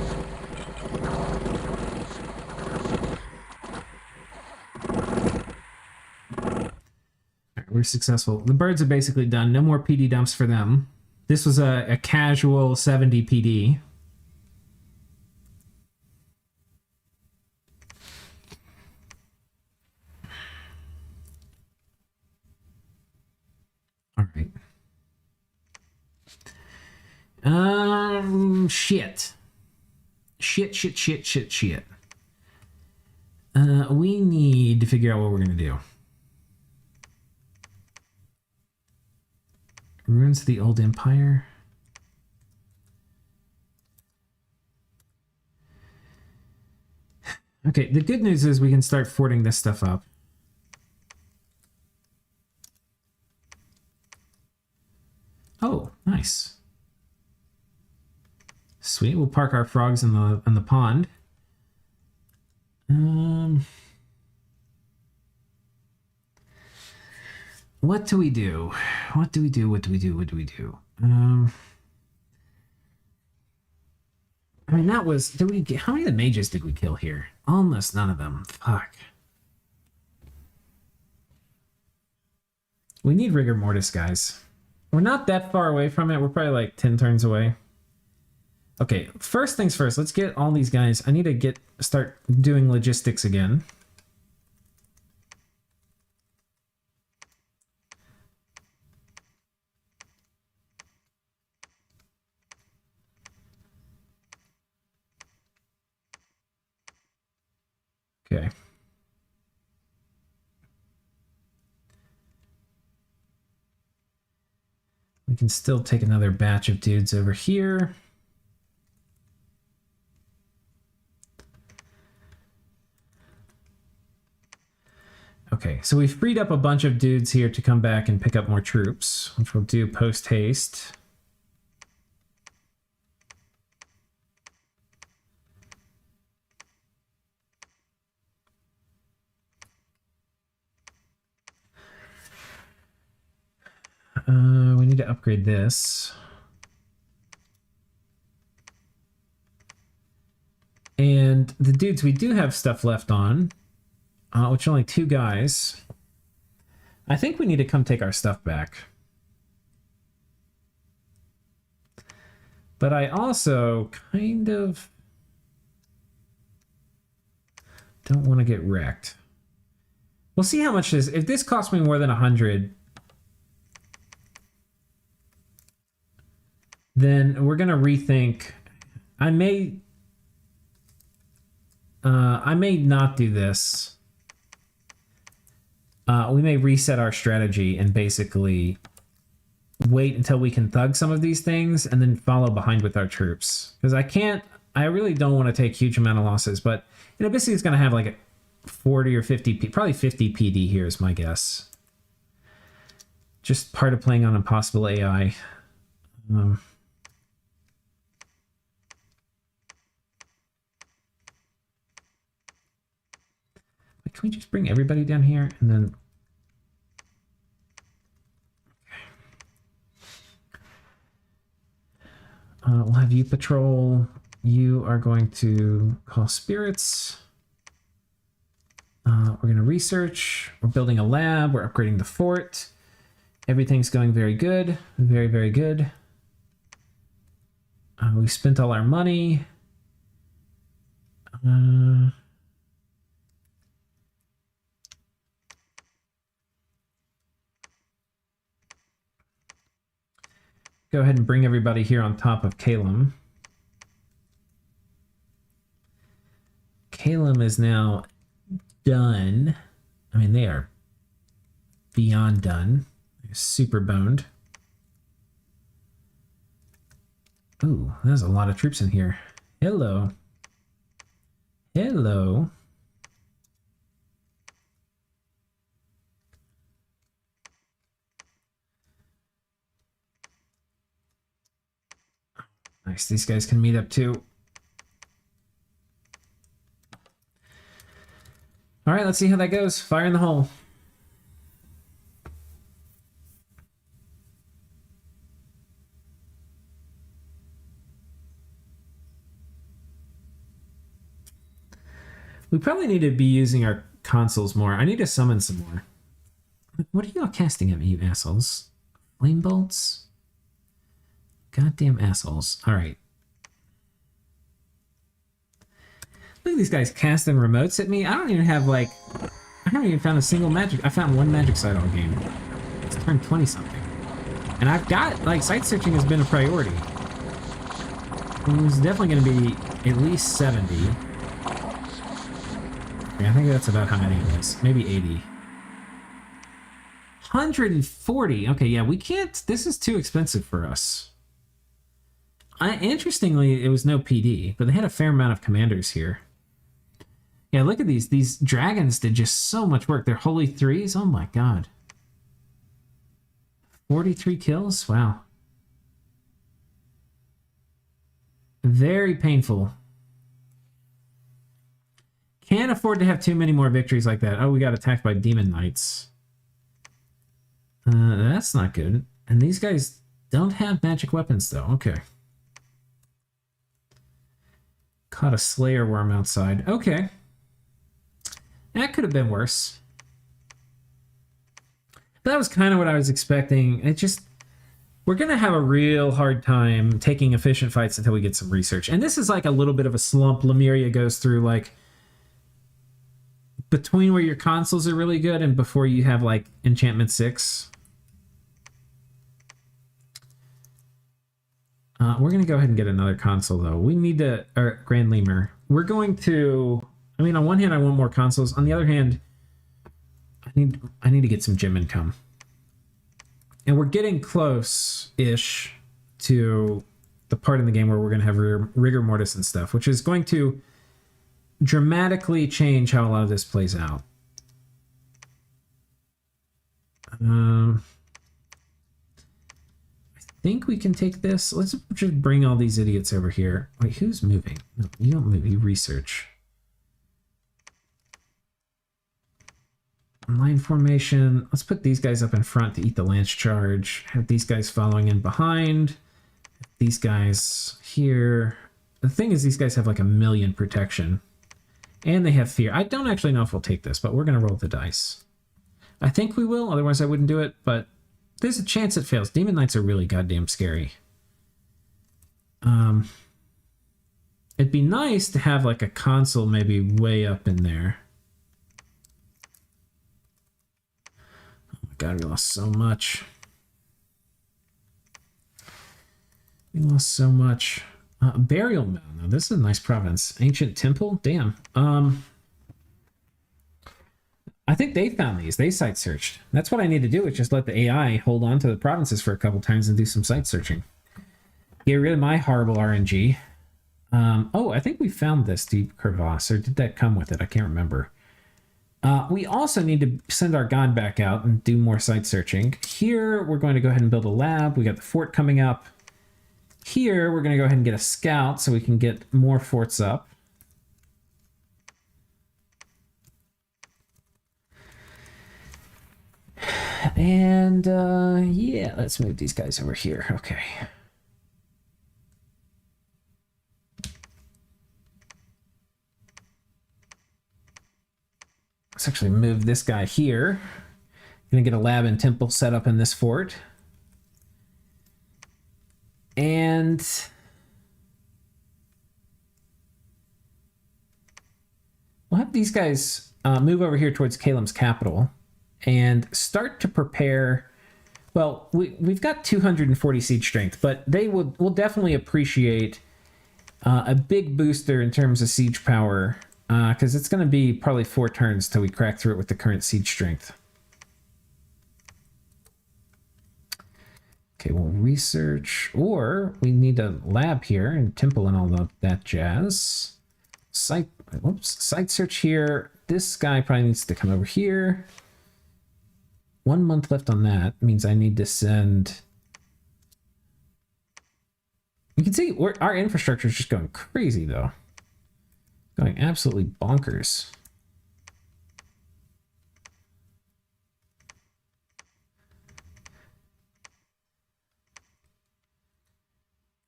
We're successful. The birds are basically done. No more PD dumps for them. This was a casual 70 PD. All right. Shit. Shit. We need to figure out what we're gonna do. Ruins of the Old Empire. Okay, the good news is we can start forting this stuff up. Oh, nice. Sweet, we'll park our frogs in the pond. What do we do? What do we do? I mean, that was... how many of the mages did we kill here? Almost none of them. Fuck. We need Rigor Mortis, guys. We're not that far away from it. We're probably like 10 turns away. Okay, first things first. Let's get all these guys. I need to start doing logistics again. Okay. We can still take another batch of dudes over here. Okay, so we've freed up a bunch of dudes here to come back and pick up more troops, which we'll do post-haste. We need to upgrade this. And the dudes we do have stuff left on, which are only 2 guys. I think we need to come take our stuff back. But I also kind of don't want to get wrecked. We'll see how much this... If this costs me more than 100, then we're going to rethink. I may not do this. We may reset our strategy and basically wait until we can thug some of these things and then follow behind with our troops. Because I really don't want to take huge amount of losses, but Abyssia is going to have like a 40 or 50, probably 50 PD here is my guess. Just part of playing on impossible AI. Can we just bring everybody down here and then... we'll have you patrol. You are going to call spirits. We're going to research. We're building a lab. We're upgrading the fort. Everything's going very good. Very, very good. We spent all our money. Go ahead and bring everybody here on top of Calum. Calum is now done. I mean, they are beyond done. They're super boned. Ooh, there's a lot of troops in here. Hello. Hello. Nice, these guys can meet up too. All right, let's see how that goes. Fire in the hole. We probably need to be using our consoles more. I need to summon some more. What are y'all casting at me, you assholes? Flame bolts? Goddamn assholes. All right. Look at these guys casting remotes at me. I don't even have, like... I haven't even found a single magic... I found 1 magic site all game. It's turned 20-something. And I've got... Like, site searching has been a priority. It was definitely going to be at least 70. Yeah, I think that's about how many it was. Maybe 80. 140. Okay, yeah, we can't... This is too expensive for us. Interestingly, it was no PD, but they had a fair amount of commanders here. Yeah, look at these. These dragons did just so much work. They're holy threes. Oh my god. 43 kills? Wow. Very painful. Can't afford to have too many more victories like that. Oh, we got attacked by demon knights. That's not good. And these guys don't have magic weapons, though. Okay. Caught a slayer worm outside. Okay. That could have been worse. But that was kind of what I was expecting. It just... We're going to have a real hard time taking efficient fights until we get some research. And this is like a little bit of a slump Lemuria goes through, like... Between where your consoles are really good and before you have, like, Enchantment 6. We're going to go ahead and get another console, though. We need to... Or Grand Lemur. We're going to... I mean, on one hand, I want more consoles. On the other hand, I need to get some gym income. And we're getting close-ish to the part in the game where we're going to have rigor mortis and stuff, which is going to dramatically change how a lot of this plays out. I think we can take this. Let's just bring all these idiots over here. Wait, who's moving? No, you don't move. You research. Line formation. Let's put these guys up in front to eat the lance charge. Have these guys following in behind. These guys here. The thing is, these guys have like 1,000,000 protection. And they have fear. I don't actually know if we'll take this, but we're going to roll the dice. I think we will, otherwise I wouldn't do it, but there's a chance it fails. Demon Knights are really goddamn scary. It'd be nice to have like a console maybe way up in there. Oh my god, we lost so much. We lost so much. Burial Mound. Now, this is a nice province. Ancient Temple? Damn. I think they found these. They site searched. That's what I need to do, is just let the AI hold on to the provinces for a couple times and do some site searching. Get rid of my horrible RNG. Oh, I think we found this deep crevasse, or did that come with it? I can't remember. We also need to send our god back out and do more site searching. Here, we're going to go ahead and build a lab. We got the fort coming up. Here, we're going to go ahead and get a scout so we can get more forts up. And, yeah, let's move these guys over here. Okay. Let's actually move this guy here. Gonna get a lab and temple set up in this fort. And we'll have these guys move over here towards Calem's capital and start to prepare. Well, we've got 240 siege strength, but they will definitely appreciate a big booster in terms of siege power, because it's going to be probably 4 turns till we crack through it with the current siege strength. Okay, we'll research, or we need a lab here and temple and all that jazz. Site search here. This guy probably needs to come over here. 1 month left on that means I need to send. You can see our infrastructure is just going crazy, though. Going absolutely bonkers.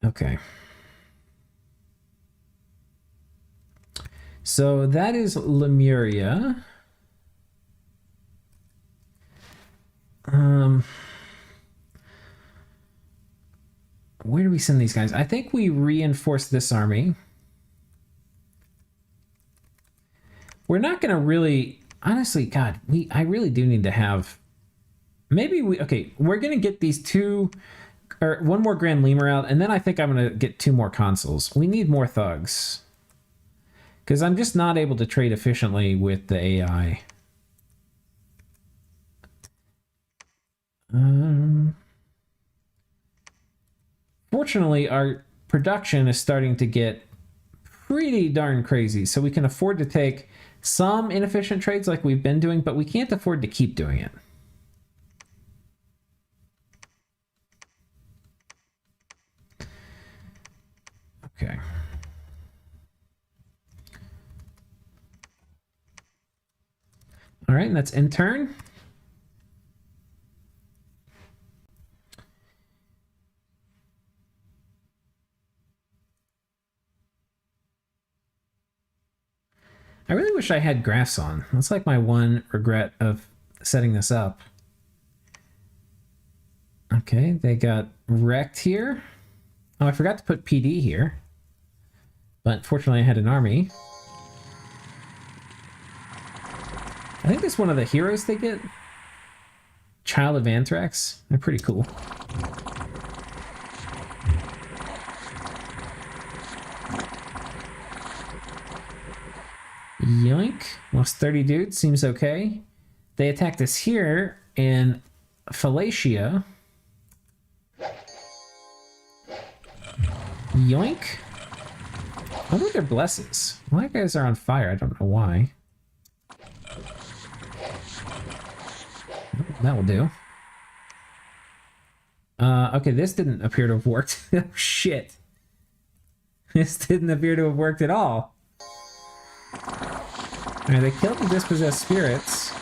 Okay. So that is Lemuria. Where do we send these guys? I think we reinforce this army. We're not going to really, honestly, God, I really do need to have, maybe okay, we're going to get these 2, or 1 more Grand Lemur out, and then I think I'm going to get 2 more consuls. We need more thugs, because I'm just not able to trade efficiently with the AI. Fortunately, our production is starting to get pretty darn crazy, so we can afford to take some inefficient trades like we've been doing, but we can't afford to keep doing it. Okay. All right, and that's in turn. I really wish I had grass on. That's like my one regret of setting this up. Okay, they got wrecked here. Oh, I forgot to put PD here. But fortunately I had an army. I think that's one of the heroes they get. Child of Anthrax. They're pretty cool. Yoink. Lost 30 dudes. Seems okay. They attacked us here in Phallacia. Yoink. I wonder what their blesses. Well, that guys are on fire. I don't know why. That will do. Okay, this didn't appear to have worked. Oh, shit. This didn't appear to have worked at all. Alright, they killed the dispossessed spirits.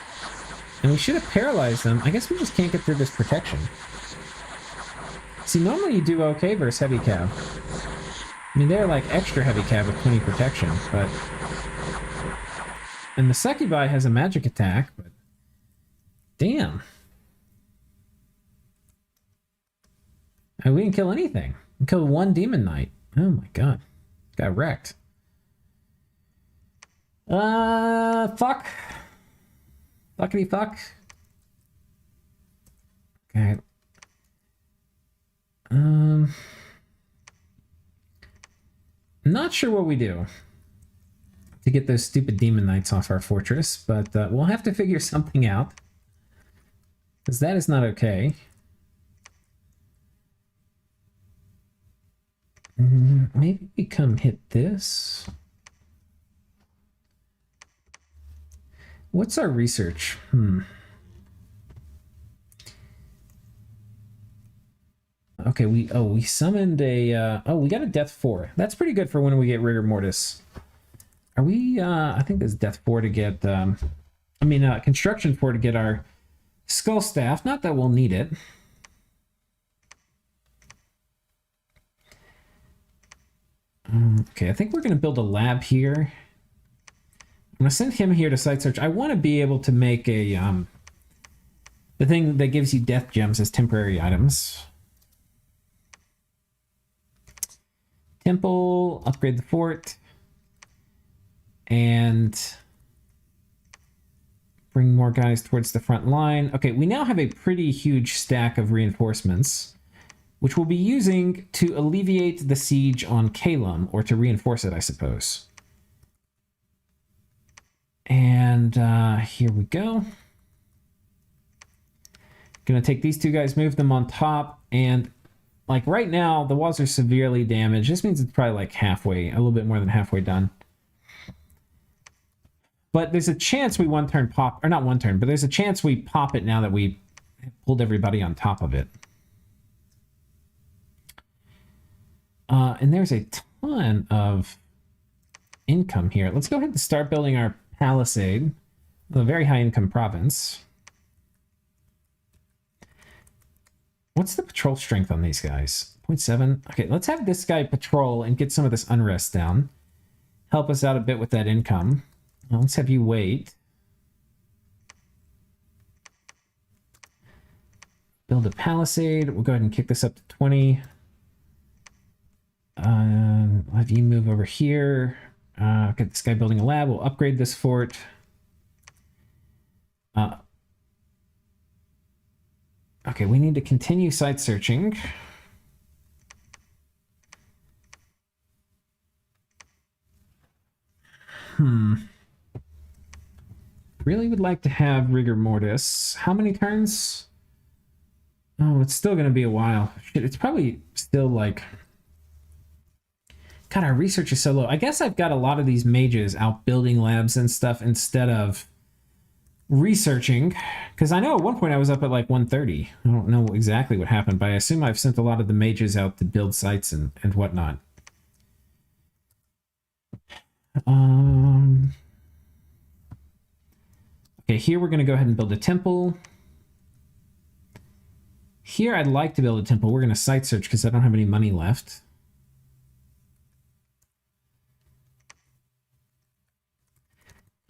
And we should have paralyzed them. I guess we just can't get through this protection. See, normally you do okay versus heavy cav. I mean, they're like extra heavy cab with 20 protection, but... And the Succubi has a magic attack, but... Damn. Oh, we didn't kill anything. We killed one Demon Knight. Oh my god. Got wrecked. Fuck. Fuckity fuck. Okay. I'm not sure what we do to get those stupid Demon Knights off our fortress, but we'll have to figure something out. Because that is not okay. Maybe we come hit this. What's our research? Okay, we summoned a we got a Death 4. That's pretty good for when we get Rigor Mortis. Are we I think there's Death 4 to get Construction 4 to get our Skull Staff. Not that we'll need it. Okay, I think we're going to build a lab here. I'm going to send him here to site search. I want to be able to make a the thing that gives you death gems as temporary items. Temple, upgrade the fort, and bring more guys towards the front line. Okay, we now have a pretty huge stack of reinforcements, which we'll be using to alleviate the siege on Calum, or to reinforce it, I suppose. And here we go. Gonna take these two guys, move them on top, and like right now, the walls are severely damaged. This means it's probably like halfway, a little bit more than halfway done. But there's a chance we one turn pop, or not one turn, but there's a chance we pop it now that we pulled everybody on top of it. And there's a ton of income here. Let's go ahead and start building our palisade, a very high income province. What's the patrol strength on these guys? 0.7. Okay, let's have this guy patrol and get some of this unrest down. Help us out a bit with that income. Let's have you wait. Build a palisade. We'll go ahead and kick this up to 20. I'll have you move over here. Get this guy building a lab. We'll upgrade this fort. Okay, we need to continue site searching. Really would like to have Rigor Mortis. How many turns? Oh, it's still going to be a while. Shit, it's probably still like... God, our research is so low. I guess I've got a lot of these mages out building labs and stuff instead of researching, because I know at one point I was up at like 130. I don't know exactly what happened, but I assume I've sent a lot of the mages out to build sites and whatnot. Okay, here we're going to go ahead and build a temple. Here I'd like to build a temple. We're going to site search because I don't have any money left.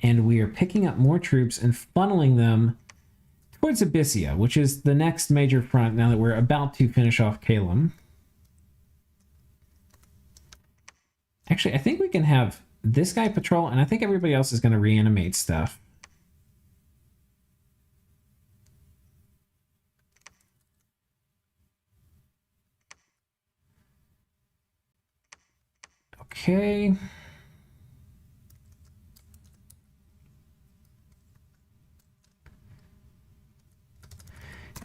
And we are picking up more troops and funneling them towards Abyssia, which is the next major front now that we're about to finish off Calum. Actually, I think we can have this guy patrol, and I think everybody else is going to reanimate stuff. Okay.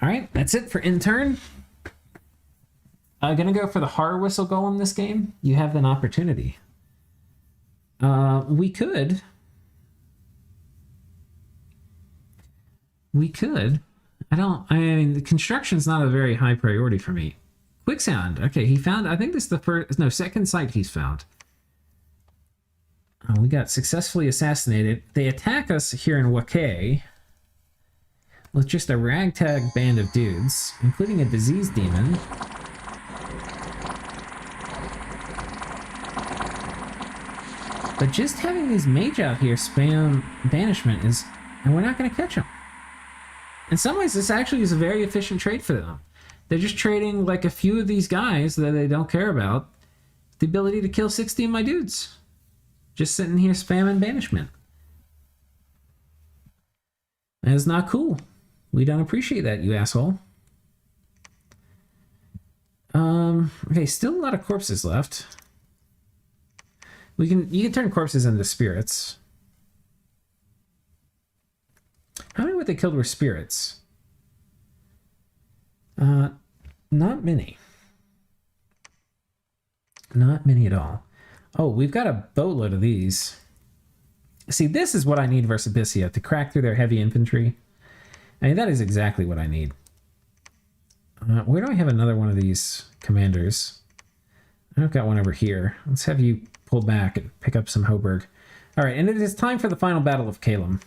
All right, that's it for intern. Gonna go for the horror whistle golem this game. You have an opportunity. We could. I mean, the construction's not a very high priority for me. Quicksound. Okay, he found, I think this is the second site he's found. We got successfully assassinated. They attack us here in Wakay with just a ragtag band of dudes, including a disease demon. But just having these mage out here spam banishment is... And we're not going to catch them. In some ways, this actually is a very efficient trade for them. They're just trading like a few of these guys that they don't care about. The ability to kill 60 of my dudes. Just sitting here spamming banishment. That is not cool. We don't appreciate that, you asshole. Okay, still a lot of corpses left. You can turn corpses into spirits. How many what they killed were spirits? Not many. Not many at all. Oh, we've got a boatload of these. See, this is what I need versus Abyssia, to crack through their heavy infantry. I mean, that is exactly what I need. Where do I have another one of these commanders? I've got one over here. Let's have you pull back and pick up some Hoburg. All right, and it is time for the final battle of Calum.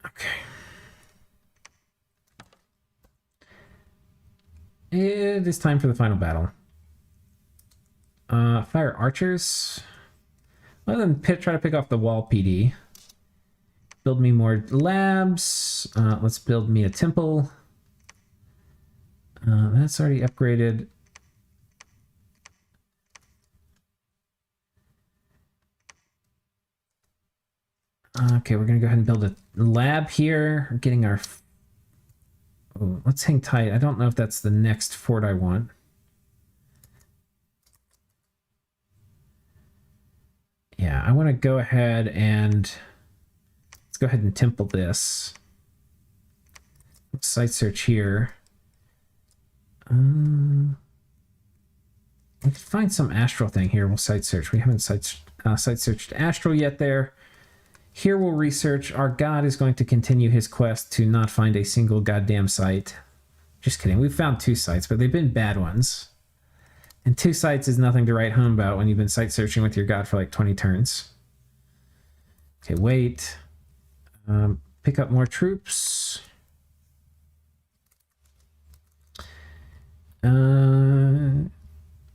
Okay. It is time for the final battle. Fire archers. Other than try to pick off the wall PD. Build me more labs. Let's build me a temple. That's already upgraded. Okay, we're gonna go ahead and build a lab here. We're getting our... Oh, let's hang tight. I don't know if that's the next fort I want. Yeah, I want to go ahead and... Let's go ahead and temple this. Let's site search here. We can find some astral thing here. We'll site search. We haven't site searched astral yet there. Here we'll research. Our god is going to continue his quest to not find a single goddamn site. Just kidding. We've found 2 sites, but they've been bad ones. And 2 sites is nothing to write home about when you've been site searching with your god for like 20 turns. Okay, wait. Pick up more troops.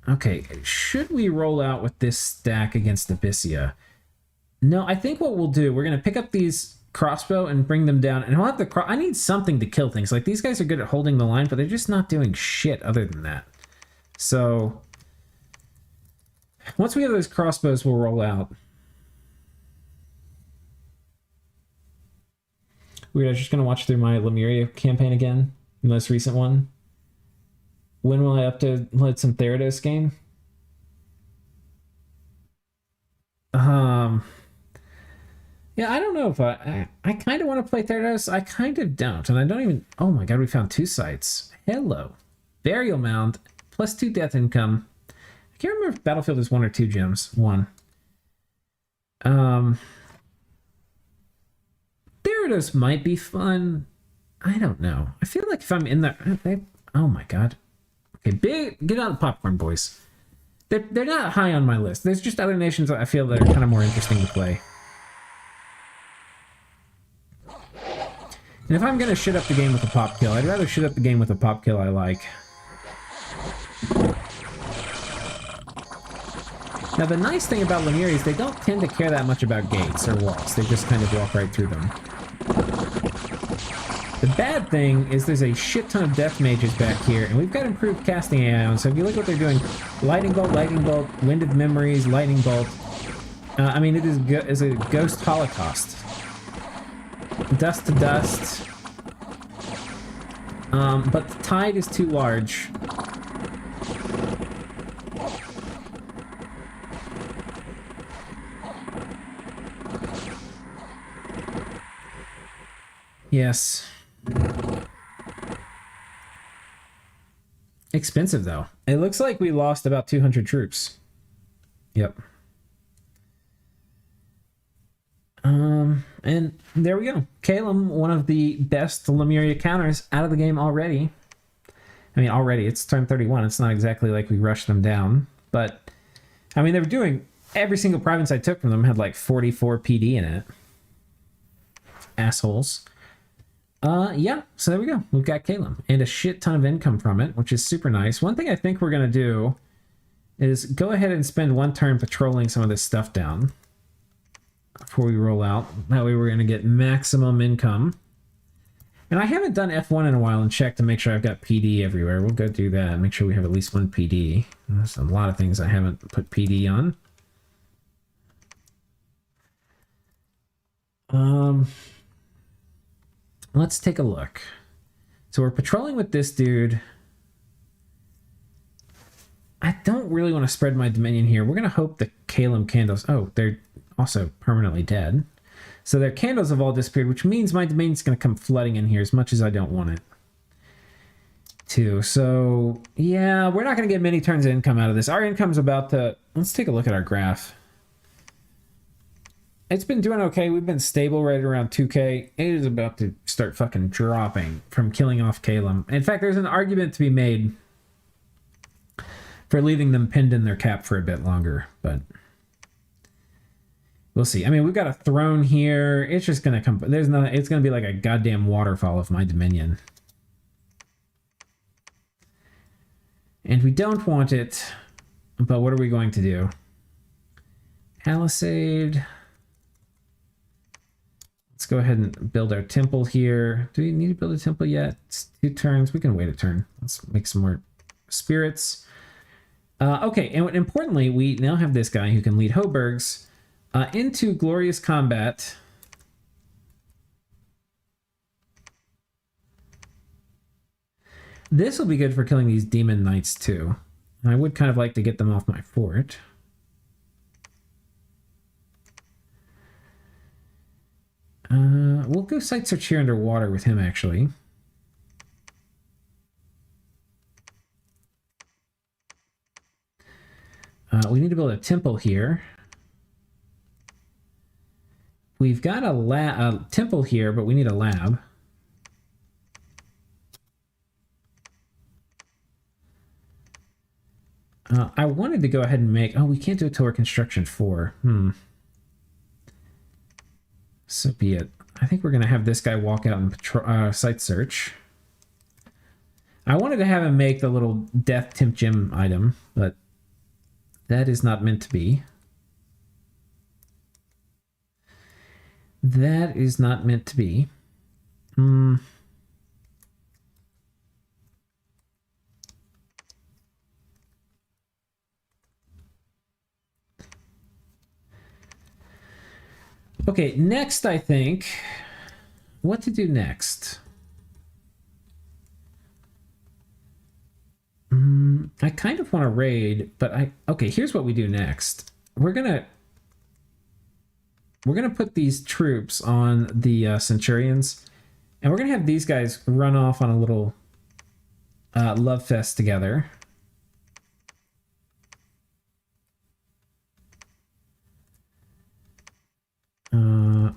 Okay, should we roll out with this stack against Abyssia? No, I think what we'll do, we're going to pick up these crossbow and bring them down. And I'll have I need something to kill things. Like, these guys are good at holding the line, but they're just not doing shit other than that. So, once we have those crossbows, we'll roll out. Weird, I was just going to watch through my Lemuria campaign again. The most recent one. When will I upload some Therados game? Yeah, I don't know if I kind of want to play Therados. I kind of don't. And I don't even... Oh my god, we found 2 sites. Hello. Burial Mound, plus 2 death income. I can't remember if Battlefield is 1 or 2 gems. 1. Therados might be fun. I don't know. I feel like if I'm in there... Oh my god. Okay, get out of the popcorn, boys. They're not high on my list. There's just other nations that I feel that are kind of more interesting to play. And if I'm going to shit up the game with a pop kill, I'd rather shit up the game with a pop kill I like. Now, the nice thing about Lemuria is they don't tend to care that much about gates or walls. They just kind of walk right through them. The bad thing is there's a shit ton of death mages back here, and we've got improved casting AI on, so if you look what they're doing, Lightning Bolt, Wind of Memories, Lightning Bolt. I mean, it is a ghost holocaust. Dust to dust. But the tide is too large. Yes. Expensive, though. It looks like we lost about 200 troops. Yep. And there we go. Calum, one of the best Lemuria counters out of the game already. I mean, already. It's turn 31. It's not exactly like we rushed them down. But, I mean, they were doing... Every single province I took from them had like 44 PD in it. Assholes. Yeah, so there we go. We've got Calum and a shit ton of income from it, which is super nice. One thing I think we're going to do is go ahead and spend one turn patrolling some of this stuff down before we roll out. That way we're going to get maximum income. And I haven't done F1 in a while and checked to make sure I've got PD everywhere. We'll go do that. Make sure we have at least one PD. There's a lot of things I haven't put PD on. Let's take a look. So we're patrolling with this dude. I don't really want to spread my dominion here. We're going to hope the Calum candles... Oh, they're also permanently dead. So their candles have all disappeared, which means my dominion's going to come flooding in here as much as I don't want it to. So, yeah, we're not going to get many turns of income out of this. Our income's about to... Let's take a look at our graph. It's been doing okay. We've been stable right around 2K. It is about to start fucking dropping from killing off Calum. In fact, there's an argument to be made for leaving them pinned in their cap for a bit longer, but we'll see. I mean, we've got a throne here. It's just gonna come. There's not. It's gonna be like a goddamn waterfall of my dominion, and we don't want it. But what are we going to do? Palisade. Let's go ahead and build our temple here. Do we need to build a temple yet? It's 2 turns. We can wait a turn. Let's make some more spirits. Okay, and importantly, we now have this guy who can lead Hoburgs into glorious combat. This will be good for killing these demon knights too. I would kind of like to get them off my fort. We'll go site search here underwater with him, actually. We need to build a temple here. We've got a temple here, but we need a lab. I wanted to go ahead and make... Oh, we can't do it till we're construction 4. So be it. I think we're going to have this guy walk out and site search. I wanted to have him make the little death temp gem item, but that is not meant to be. That is not meant to be. Okay, next, I think, what to do next? I kind of want to raid, but okay, here's what we do next. We're gonna put these troops on the Centurions, and we're gonna have these guys run off on a little love fest together.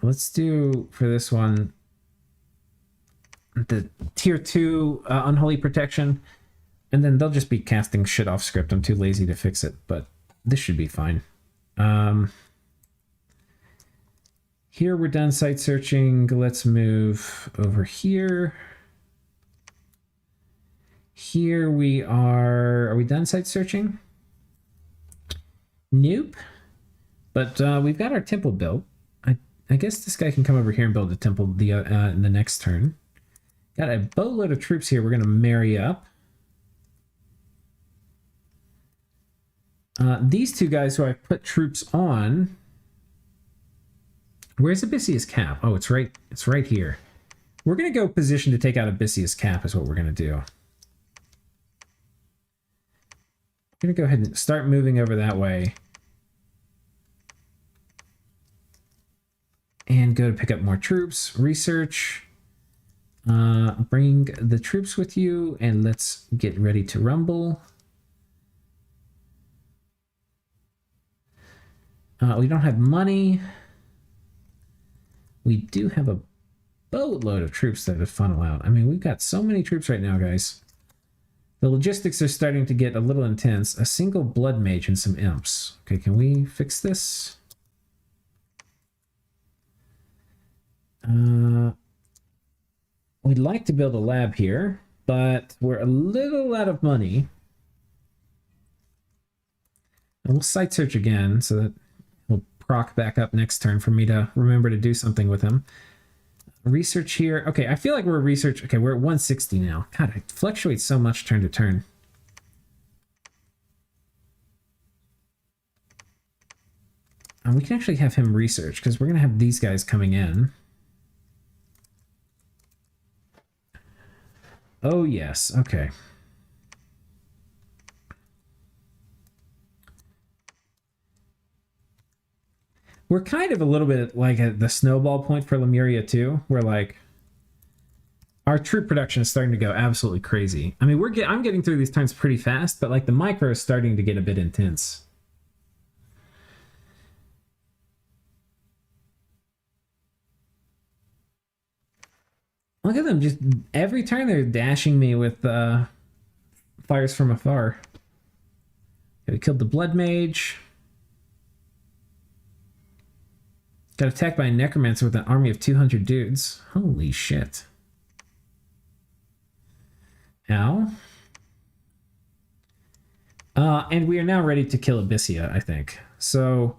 Let's do, for this one, the tier 2 unholy protection, and then they'll just be casting shit off script. I'm too lazy to fix it, but this should be fine. Here we're done site searching. Let's move over here. Here we are we done site searching? Nope. But we've got our temple built. I guess this guy can come over here and build a temple in the next turn. Got a boatload of troops here we're going to marry up. These two guys who I put troops on. Where's Abyssia's cap? Oh, it's right here. We're going to go position to take out Abyssia's cap is what we're going to do. I'm going to go ahead and start moving over that way. And go to pick up more troops. Research. Bring the troops with you, and let's get ready to rumble. We don't have money. We do have a boatload of troops that have funnel out. I mean, we've got so many troops right now, guys. The logistics are starting to get a little intense. A single blood mage and some imps. Okay, can we fix this? we'd like to build a lab here, but we're a little out of money. And we'll site search again so that we'll proc back up next turn for me to remember to do something with him. Research here. Okay, I feel like we're research. Okay, we're at 160 now. God, it fluctuates so much turn to turn. And we can actually have him research because we're going to have these guys coming in. Oh, yes. Okay. We're kind of a little bit like at the snowball point for Lemuria too, where like our troop production is starting to go absolutely crazy. I mean, I'm getting through these turns pretty fast, but like the micro is starting to get a bit intense. Look at them, just every turn they're dashing me with fires from afar. Okay, we killed the Blood Mage. Got attacked by a Necromancer with an army of 200 dudes. Holy shit. Ow. And we are now ready to kill Abyssia, I think. So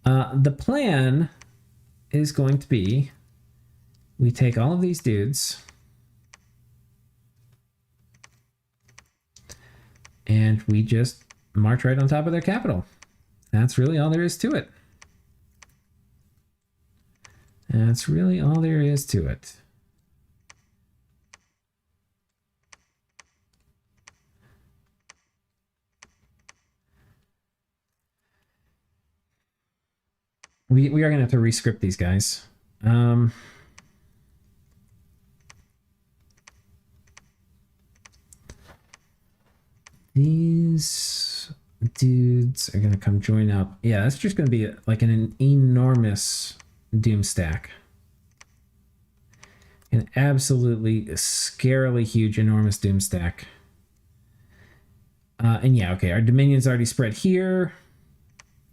the plan is going to be we take all of these dudes and we just march right on top of their capital. That's really all there is to it. That's really all there is to it. We are going to have to rescript these guys. These dudes are going to come join up. Yeah, that's just going to be like an enormous doom stack. An absolutely scarily huge, enormous doom stack. And yeah, okay, our dominion's already spread here.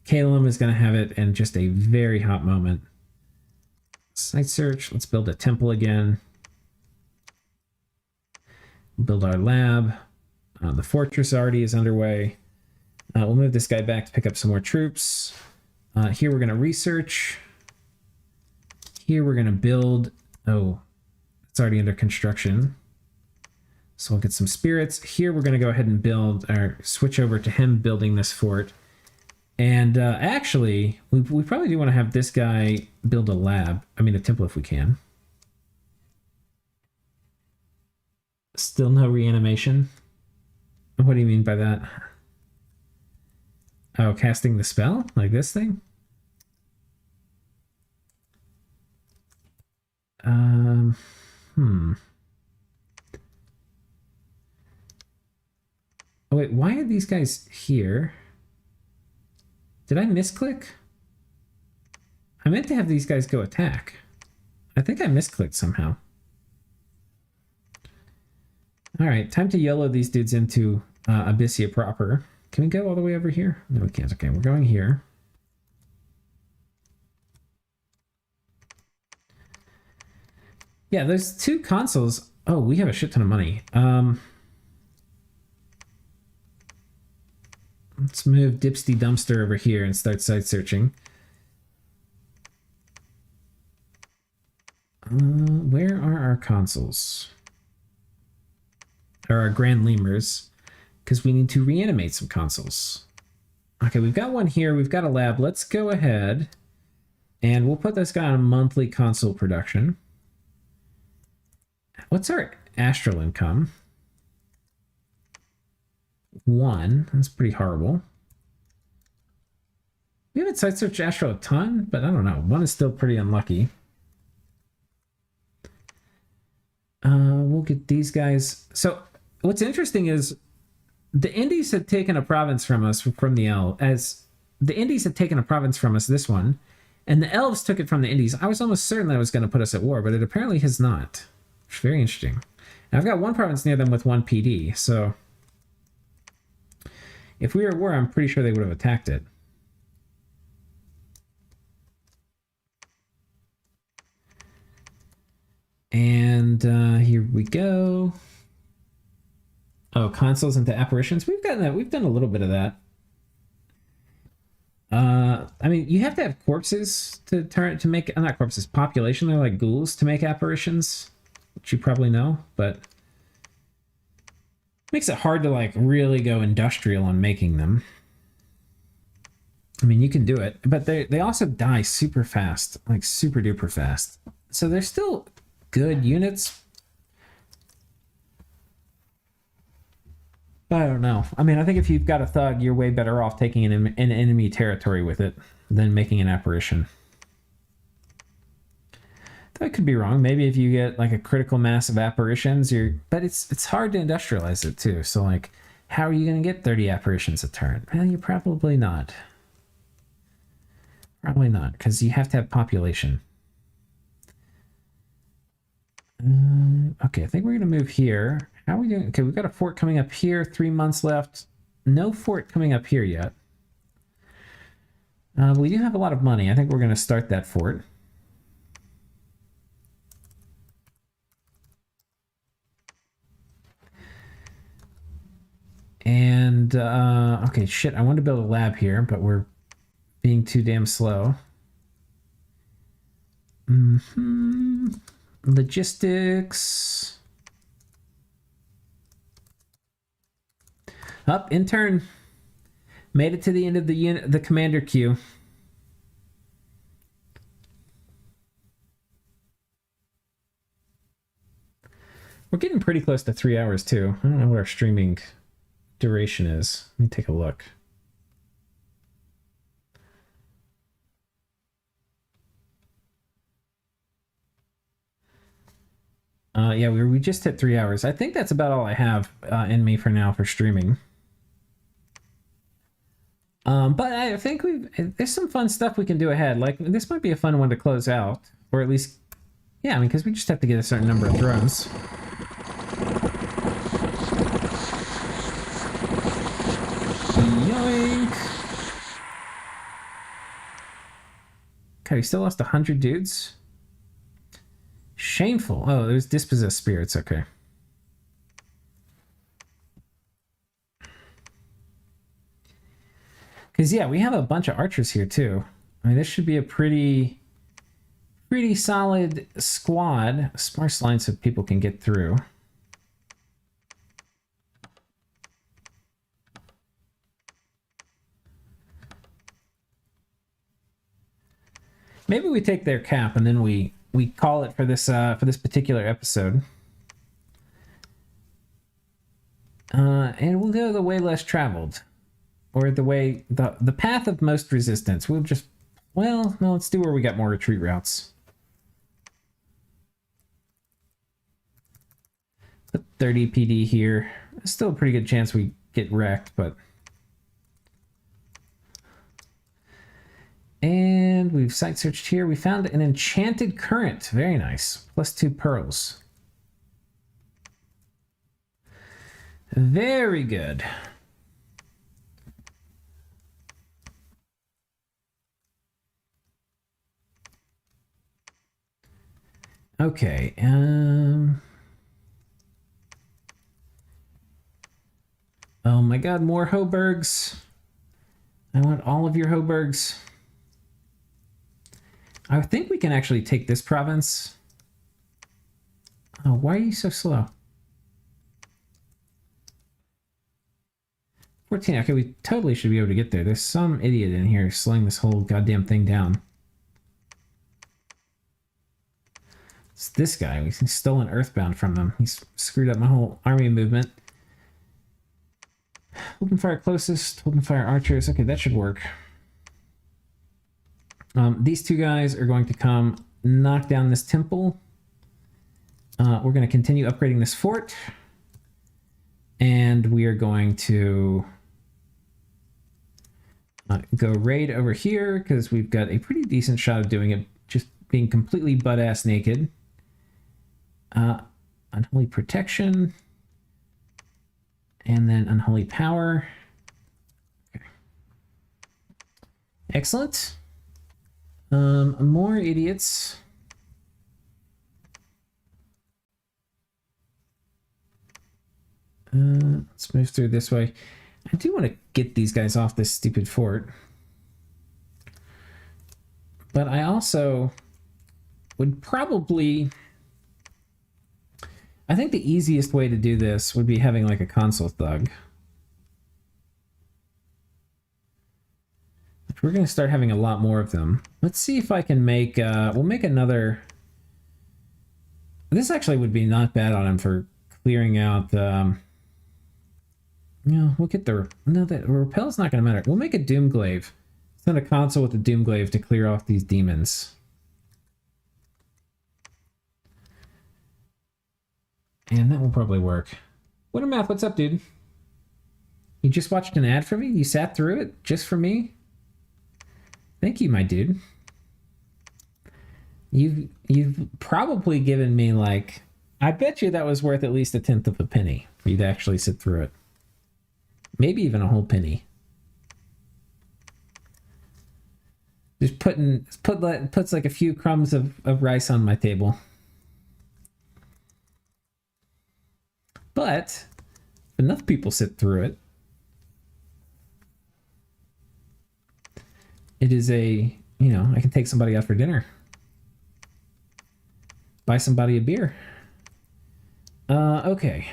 Calum is going to have it in just a very hot moment. Site search. Let's build a temple again. Build our lab. The fortress already is underway. We'll move this guy back to pick up some more troops. Here we're going to research. Here we're going to build. Oh, it's already under construction. So we'll get some spirits. Here we're going to go ahead and build, or switch over to him building this fort. And actually, we probably do want to have this guy build a lab. I mean, a temple if we can. Still no reanimation? What do you mean by that? Oh, casting the spell? Like this thing? Oh, wait, why are these guys here? Did I misclick? I meant to have these guys go attack. I think I misclicked somehow. All right, time to YOLO these dudes into Abyssia proper. Can we go all the way over here? No, we can't. Okay, we're going here. Yeah, there's 2 consoles. Oh, we have a shit ton of money. Let's move Dipsty Dumpster over here and start site searching. Where are our consoles? Or our Grand Lemurs? Because we need to reanimate some consoles. Okay, we've got one here. We've got a lab. Let's go ahead and we'll put this guy on monthly console production. What's our astral income? 1. That's pretty horrible. We haven't site searched astral a ton, but I don't know. 1 is still pretty unlucky. We'll get these guys. So what's interesting is the Indies had taken a province from us from the Elves. As the Indies had taken a province from us, this one, and the Elves took it from the Indies. I was almost certain that it was going to put us at war, but it apparently has not. It's very interesting. And I've got 1 province near them with 1 PD, so if we were at war, I'm pretty sure they would have attacked it. And here we go. Oh, consoles into apparitions. We've gotten that. We've done a little bit of that. I mean, you have to have corpses to make not corpses, population. They're like ghouls to make apparitions, which you probably know, but makes it hard to like really go industrial on making them. I mean, you can do it, but they also die super fast, like super duper fast. So they're still good units. I don't know. I mean, I think if you've got a thug, you're way better off taking an enemy territory with it than making an apparition. I could be wrong. Maybe if you get like a critical mass of apparitions, but it's hard to industrialize it too. So like, how are you going to get 30 apparitions a turn? Well, you're probably not. Probably not, because you have to have population. Okay, I think we're going to move here. How are we doing? Okay, we've got a fort coming up here. 3 months left. No fort coming up here yet. We do have a lot of money. I think we're going to start that fort. And, okay, shit, I wanted to build a lab here, but we're being too damn slow. Logistics. Up, intern. Made it to the end of the commander queue. We're getting pretty close to 3 hours too. I don't know what our streaming duration is. Let me take a look. Yeah, we just hit 3 hours. I think that's about all I have in me for now for streaming. But I think there's some fun stuff we can do ahead. Like, this might be a fun one to close out. Or at least, yeah, I mean, because we just have to get a certain number of thrones. Yoink! Okay, we still lost 100 dudes. Shameful. Oh, there's dispossessed spirits. Okay. Because, yeah, we have a bunch of archers here, too. I mean, this should be a pretty solid squad. Sparse line so people can get through. Maybe we take their cap and then we call it for this particular episode. And we'll go the way less traveled. Or the way, the path of most resistance. We'll just, well, no, let's do where we got more retreat routes. Put 30 PD here. Still a pretty good chance we get wrecked, but... And we've site searched here. We found an enchanted current. Very nice. +2 pearls. Very good. Okay, oh my god, more Hoburgs. I want all of your Hoburgs. I think we can actually take this province. Oh, why are you so slow? 14, okay, we totally should be able to get there. There's some idiot in here slowing this whole goddamn thing down. It's this guy. We stole an Earthbound from him. He's screwed up my whole army movement. Open fire closest, open fire archers. Okay, that should work. These two guys are going to come knock down this temple. We're going to continue upgrading this fort. And we are going to go raid over here because we've got a pretty decent shot of doing it just being completely butt-ass naked. Unholy protection. And then unholy power. Okay. Excellent. More idiots. Let's move through this way. I do want to get these guys off this stupid fort. But I also would probably... I think the easiest way to do this would be having like a console thug. We're going to start having a lot more of them. Let's see if I can make... we'll make another... This actually would be not bad on him for clearing out... No, we'll get the... No, the repel's not going to matter. We'll make a Doomglaive. Send a console with a Doomglaive to clear off these demons. And that will probably work. Wintermath, what's up, dude? You just watched an ad for me? You sat through it just for me? Thank you, my dude. You've probably given me like... I bet you that was worth at least 1/10 of a penny for you to actually sit through it. Maybe even a whole penny. Just puts like a few crumbs of rice on my table. But if enough people sit through it, it is a, you know, I can take somebody out for dinner. Buy somebody a beer. Okay.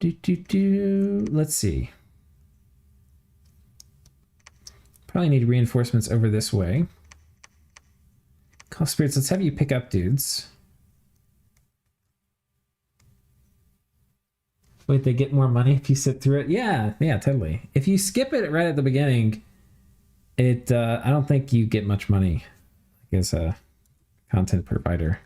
Let's see. Probably need reinforcements over this way. Call spirits, let's have you pick up dudes. Wait, they get more money if you sit through it? Yeah, totally. If you skip it right at the beginning, it I don't think you get much money as a content provider.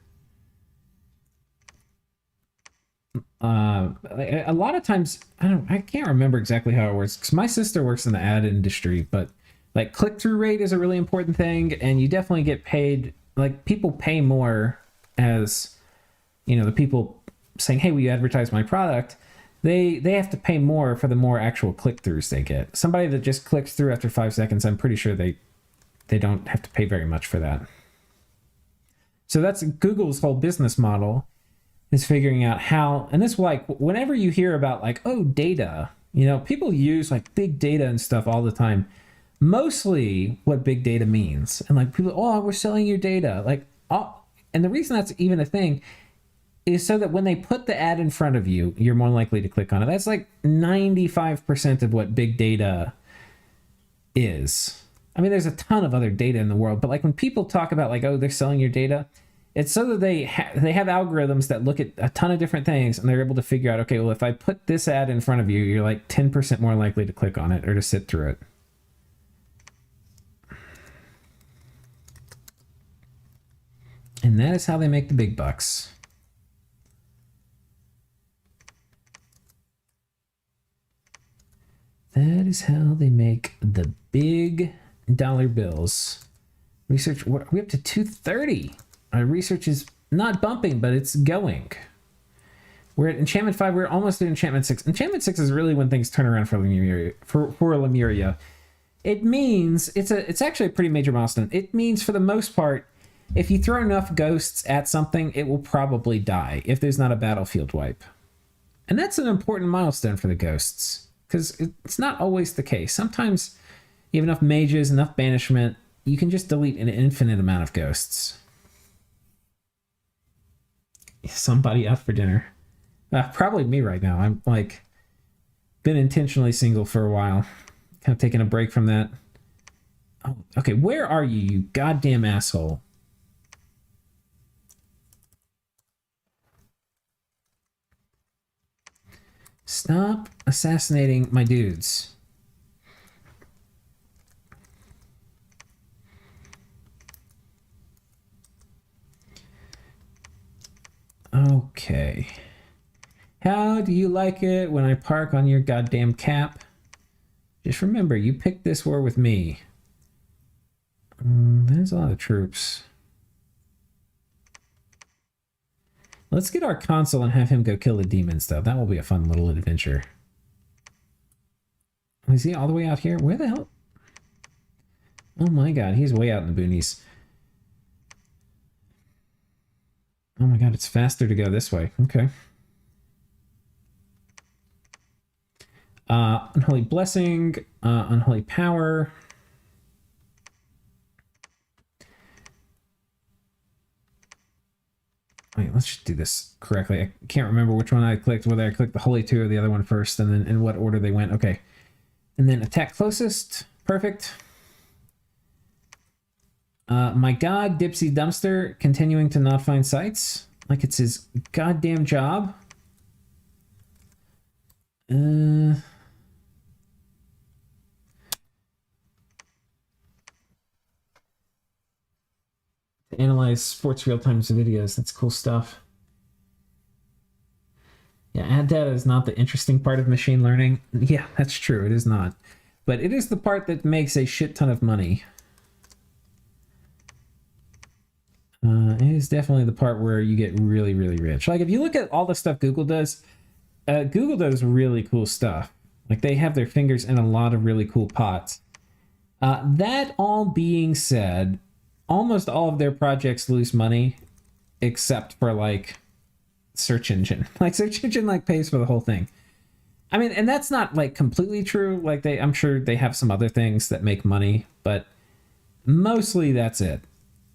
A lot of times, I can't remember exactly how it works because my sister works in the ad industry, but like click-through rate is a really important thing, and you definitely get paid. Like people pay more as, you know, the people saying, hey, will you advertise my product? They have to pay more for the more actual click-throughs they get. Somebody that just clicks through after 5 seconds, I'm pretty sure they don't have to pay very much for that. So that's Google's whole business model, is figuring out how, and this, like, whenever you hear about like, oh, data, you know, people use like big data and stuff all the time. Mostly what big data means, and like people, oh, we're selling your data, like, oh, and the reason that's even a thing is so that when they put the ad in front of you, you're more likely to click on it. That's like 95% of what big data is. I mean, there's a ton of other data in the world, but like when people talk about like, oh, they're selling your data, it's so that they have algorithms that look at a ton of different things, and they're able to figure out, okay, well, if I put this ad in front of you, you're like 10% more likely to click on it or to sit through it. And that is how they make the big bucks. That is how they make the big dollar bills. Research, we're up to 230. Our research is not bumping, but it's going. We're at Enchantment 5. We're almost at Enchantment 6. Enchantment 6 is really when things turn around for Lemuria. For Lemuria. It means, it's actually a pretty major milestone. It means, for the most part, if you throw enough ghosts at something, it will probably die if there's not a battlefield wipe. And that's an important milestone for the ghosts, because it's not always the case. Sometimes you have enough mages, enough banishment, you can just delete an infinite amount of ghosts. Somebody out for dinner. Probably me right now. I'm like, been intentionally single for a while. Kind of taking a break from that. Oh, okay, where are you, you goddamn asshole? Stop assassinating my dudes. Okay. How do you like it when I park on your goddamn cap? Just remember, you picked this war with me. There's a lot of troops. Let's get our consul and have him go kill the demons, though. That will be a fun little adventure. Is he all the way out here? Where the hell? Oh my god, he's way out in the boonies. Oh my god, it's faster to go this way. Okay. Unholy Blessing, Unholy Power. Wait, let's just do this correctly. I can't remember which one I clicked, whether I clicked the Holy 2 or the other one first, and then in what order they went. Okay. And then attack closest. Perfect. My god, Dipsy Dumpster, continuing to not find sites. Like it's his goddamn job. To analyze sports real-time videos. That's cool stuff. Yeah, ad data is not the interesting part of machine learning. Yeah, that's true. It is not. But it is the part that makes a shit ton of money. It is definitely the part where you get really, really rich. Like if you look at all the stuff Google does really cool stuff. Like they have their fingers in a lot of really cool pots. That all being said, almost all of their projects lose money except for like search engine. Like search engine like pays for the whole thing. I mean, and that's not like completely true. Like I'm sure they have some other things that make money, but mostly that's it.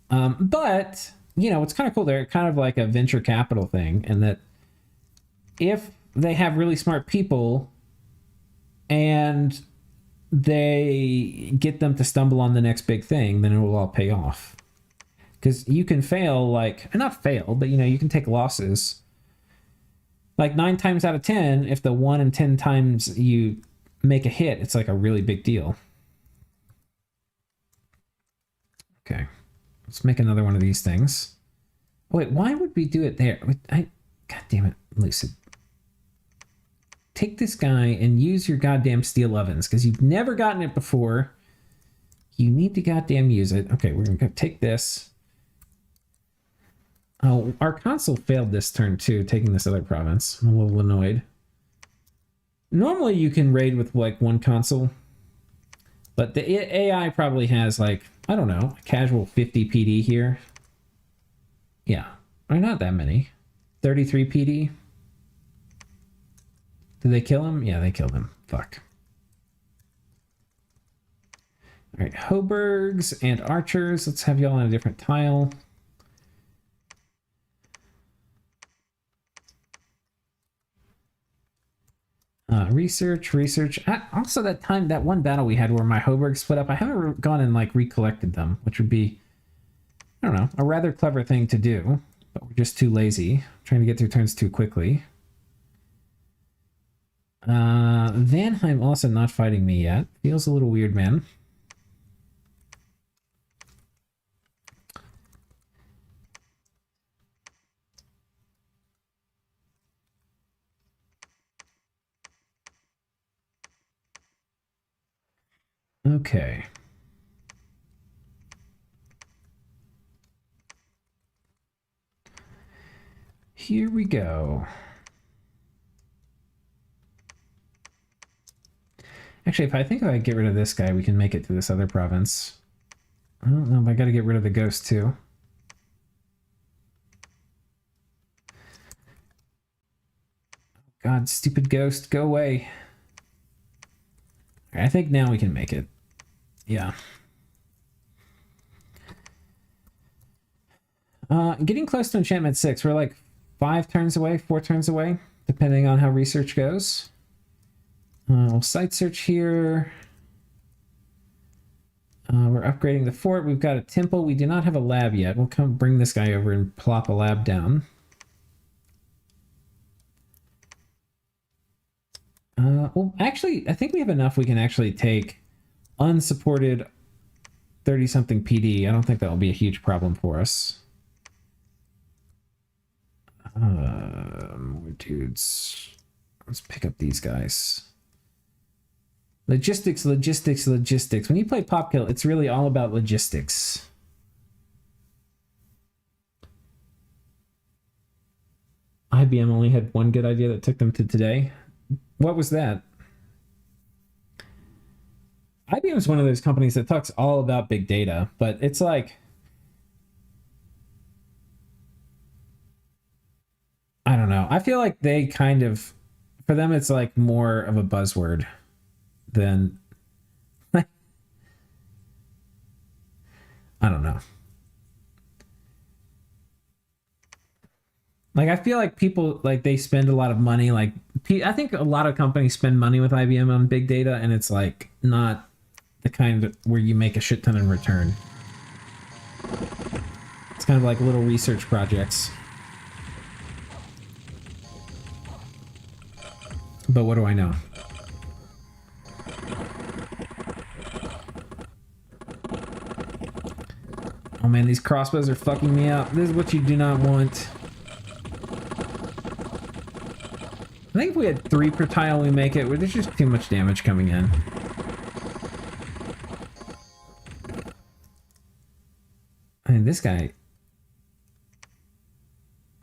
But you know, it's kind of cool. They're kind of like a venture capital thing, and that if they have really smart people and they get them to stumble on the next big thing, then it will all pay off. Because you can fail, like, not fail, but you know, you can take losses. Like 9 times out of 10, if the 1 in 10 times you make a hit, it's like a really big deal. Okay, let's make another one of these things. Oh, wait, why would we do it there? God damn it, Lucid. Take this guy and use your goddamn steel ovens, because you've never gotten it before. You need to goddamn use it. Okay, we're gonna go take this. Oh, our consul failed this turn too, taking this other province. I'm a little annoyed. Normally you can raid with like one consul, but the AI probably has like, I don't know, a casual 50 PD here. Yeah, or not that many. 33 PD. Did they kill him? Yeah, they killed him. Fuck. All right, Hoburgs and archers. Let's have y'all on a different tile. Research. Also, that one battle we had where my Hoburg split up, I haven't gone and like recollected them, which would be, I don't know, a rather clever thing to do, but we're just too lazy, trying to get through turns too quickly. Vanheim also not fighting me yet. Feels a little weird, man. Okay. Here we go. Actually, if I get rid of this guy, we can make it to this other province. I don't know if I gotta get rid of the ghost too. God, stupid ghost, go away. I think now we can make it. Yeah. Getting close to enchantment 6. We're like 5 turns away, 4 turns away, depending on how research goes. We'll site search here. We're upgrading the fort. We've got a temple. We do not have a lab yet. We'll come bring this guy over and plop a lab down. Well, actually, I think we have enough. We can actually take unsupported 30-something PD. I don't think that will be a huge problem for us. More dudes. Let's pick up these guys. Logistics. When you play Popkill, it's really all about logistics. IBM only had one good idea that took them to today. What was that? IBM is one of those companies that talks all about big data, but it's like know. I feel like they kind of, for them, it's like more of a buzzword than, I don't know. Like, I feel like people, like, they spend a lot of money. Like, I think a lot of companies spend money with IBM on big data, and it's, like, not the kind where you make a shit ton in return. It's kind of like little research projects. But what do I know? Oh man, these crossbows are fucking me up. This is what you do not want. I think if we had 3 per tile, we make it. There's just too much damage coming in. I mean, this guy...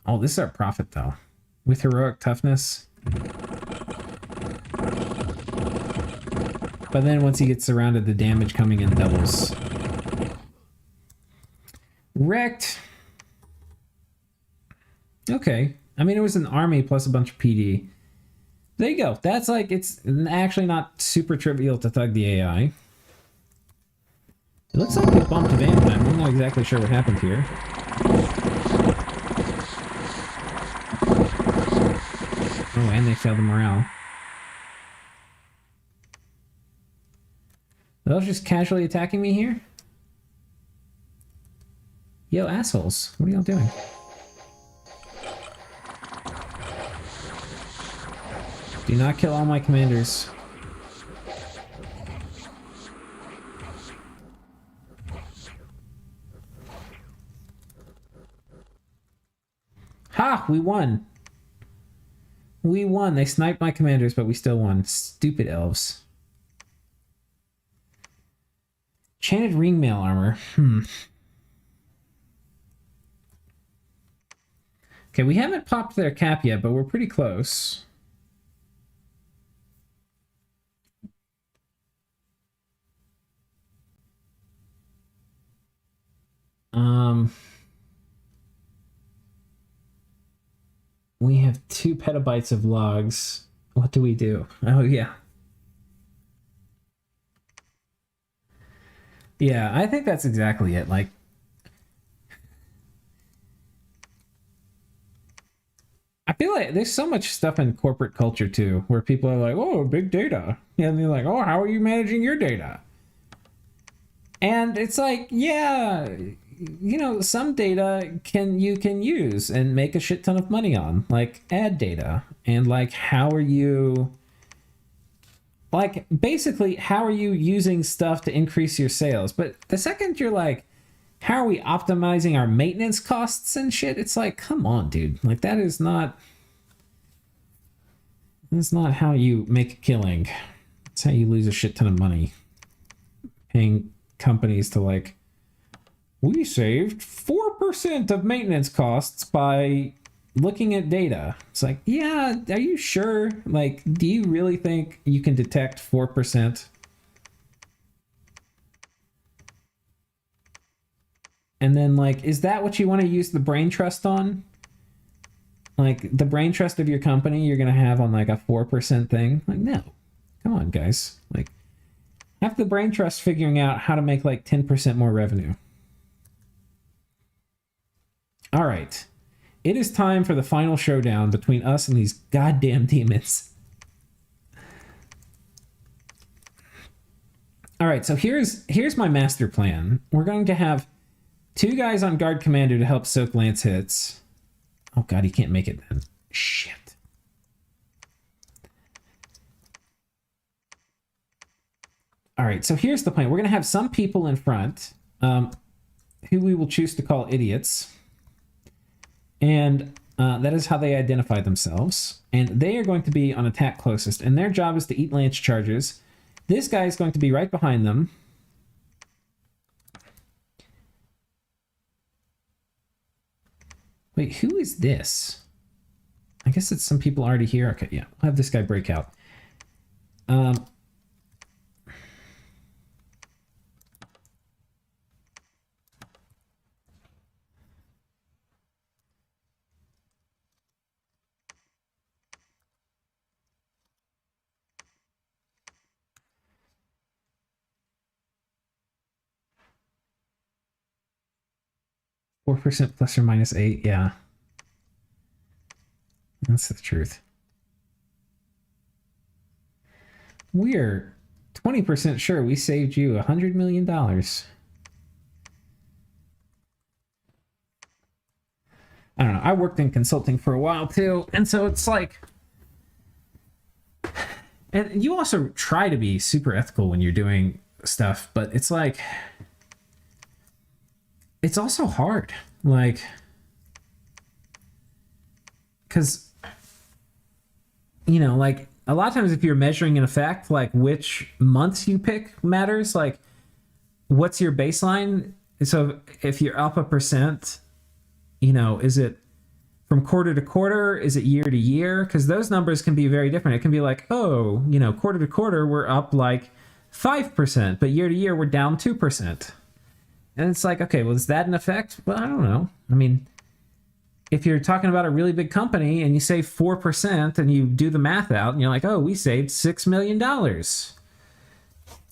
Oh, this is our profit, though. With heroic toughness. But then once he gets surrounded, the damage coming in doubles. Wrecked. Okay. I mean, it was an army plus a bunch of PD. There you go. That's like, it's actually not super trivial to thug the AI. It looks like we bumped Vandtime. I'm not exactly sure what happened here. Oh, and they failed the morale. Are those just casually attacking me here? Yo, assholes. What are y'all doing? Do not kill all my commanders. Ha! We won! We won! They sniped my commanders, but we still won. Stupid elves. Enchanted ringmail armor. Okay, we haven't popped their cap yet, but we're pretty close. We have 2 petabytes of logs. What do we do? Oh, yeah. Yeah, I think that's exactly it. Like, I feel like there's so much stuff in corporate culture, too, where people are like, oh, big data. And they're like, oh, how are you managing your data? And it's like, yeah, you know, some data you can use and make a shit ton of money on, like ad data. And like, how are you, like, basically, how are you using stuff to increase your sales? But the second you're like, how are we optimizing our maintenance costs and shit? It's like, come on, dude. Like, that's not how you make a killing. That's how you lose a shit ton of money. Paying companies to like, we saved 4% of maintenance costs by looking at data. It's like, yeah, are you sure? Like, do you really think you can detect 4%? And then, like, is that what you want to use the brain trust on? Like, the brain trust of your company you're going to have on, like, a 4% thing? Like, no. Come on, guys. Like, have the brain trust figuring out how to make, like, 10% more revenue. All right. It is time for the final showdown between us and these goddamn demons. All right, so here's my master plan. We're going to have 2 guys on guard commander to help soak lance hits. Oh god, he can't make it then. Shit. All right, so here's the plan. We're going to have some people in front who we will choose to call idiots. And that is how they identify themselves. And they are going to be on attack closest. And their job is to eat lance charges. This guy is going to be right behind them. Wait, who is this? I guess it's some people already here. Okay, yeah. We'll have this guy break out. 4% plus or minus 8. Yeah. That's the truth. We're 20% sure we saved you $100 million. I don't know. I worked in consulting for a while too. And so it's like, and you also try to be super ethical when you're doing stuff, but it's like, it's also hard. Like, because, you know, like a lot of times if you're measuring an effect, like which months you pick matters. Like, what's your baseline? So if you're up 1%, you know, is it from quarter to quarter? Is it year to year? Because those numbers can be very different. It can be like, oh, you know, quarter to quarter, we're up like 5%, but year to year, we're down 2%. And it's like, okay, well, is that an effect? Well, I don't know. I mean, if you're talking about a really big company and you save 4% and you do the math out and you're like, oh, we saved $6 million.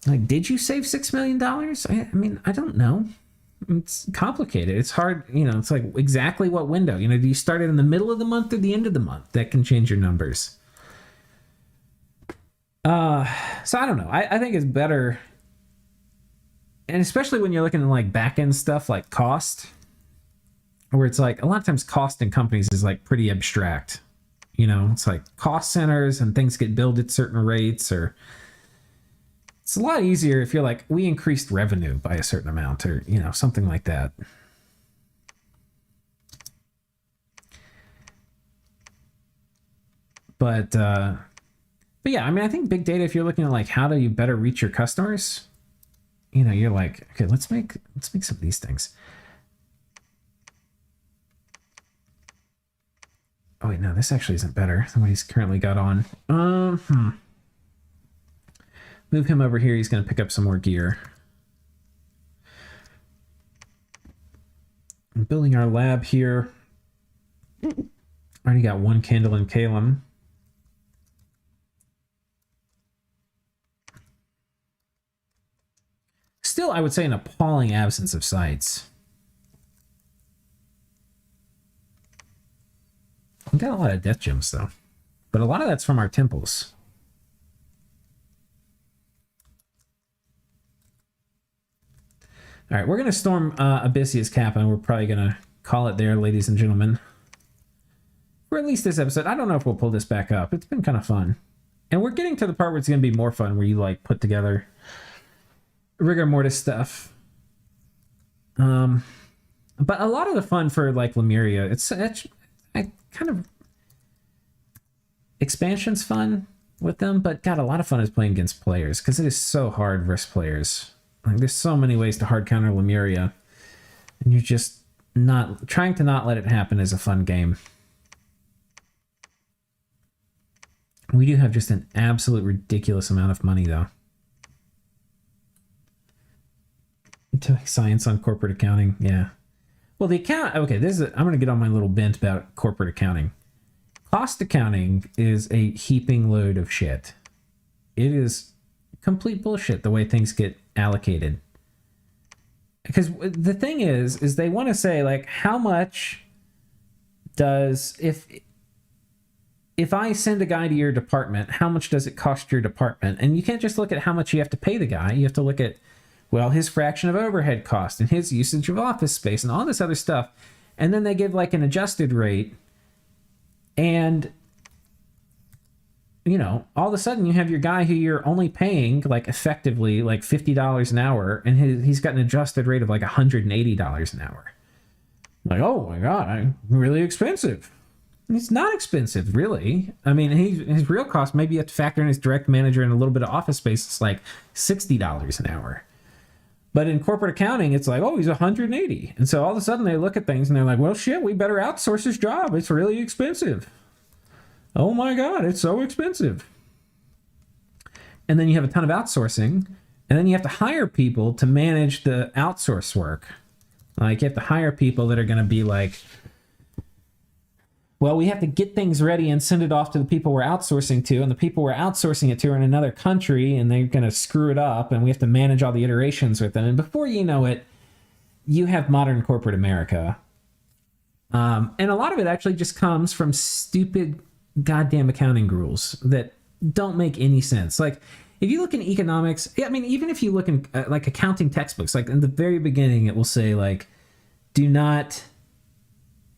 Like, did you save $6 million? I mean, I don't know. It's complicated. It's hard, you know, it's like exactly what window. You know, do you start it in the middle of the month or the end of the month? That can change your numbers. So I don't know. I think it's better, and especially when you're looking at like back end stuff like cost, where it's like a lot of times cost in companies is like pretty abstract. You know, it's like cost centers and things get billed at certain rates, or it's a lot easier if you're like, we increased revenue by a certain amount, or, you know, something like that. But yeah, I mean, I think big data, if you're looking at like, how do you better reach your customers? You know, you're like, okay, let's make some of these things. Oh wait, no, this actually isn't better than what he's currently got on. Move him over here. He's going to pick up some more gear. I'm building our lab here. Already got one candle in Calum. Still, I would say an appalling absence of sites. We got a lot of death gems, though. But a lot of that's from our temples. All right, we're going to storm Abyssia's cap, and we're probably going to call it there, ladies and gentlemen. For at least this episode. I don't know if we'll pull this back up. It's been kind of fun. And we're getting to the part where it's going to be more fun, where you, like, put together rigor mortis stuff. But a lot of the fun for, like, Lemuria, it's kind of... Expansion's fun with them, but, God, a lot of fun is playing against players, because it is so hard versus players. Like, there's so many ways to hard counter Lemuria, and you're just not trying to not let it happen is a fun game. We do have just an absolute ridiculous amount of money, though. Doing science on corporate accounting, yeah. Well, the account, okay, I'm going to get on my little bent about corporate accounting. Cost accounting is a heaping load of shit. It is complete bullshit the way things get allocated. Because the thing is they want to say, like, how much does, if I send a guy to your department, how much does it cost your department? And you can't just look at how much you have to pay the guy. You have to look at, well, his fraction of overhead cost and his usage of office space and all this other stuff. And then they give like an adjusted rate. And, you know, all of a sudden you have your guy who you're only paying like effectively like $50 an hour, and he's got an adjusted rate of like $180 an hour. Like, oh my God, really expensive. It's not expensive, really. I mean, his real cost, maybe you have to factor in his direct manager and a little bit of office space. It's like $60 an hour. But in corporate accounting, it's like, oh, he's 180. And so all of a sudden they look at things and they're like, well, shit, we better outsource his job. It's really expensive. Oh my God, it's so expensive. And then you have a ton of outsourcing, and then you have to hire people to manage the outsource work. Like, you have to hire people that are going to be like, well, we have to get things ready and send it off to the people we're outsourcing to, and the people we're outsourcing it to are in another country, and they're going to screw it up, and we have to manage all the iterations with them. And before you know it, you have modern corporate America, And a lot of it actually just comes from stupid goddamn accounting rules that don't make any sense. Like, if you look in economics, I mean, even if you look in like accounting textbooks, like in the very beginning, it will say like, do not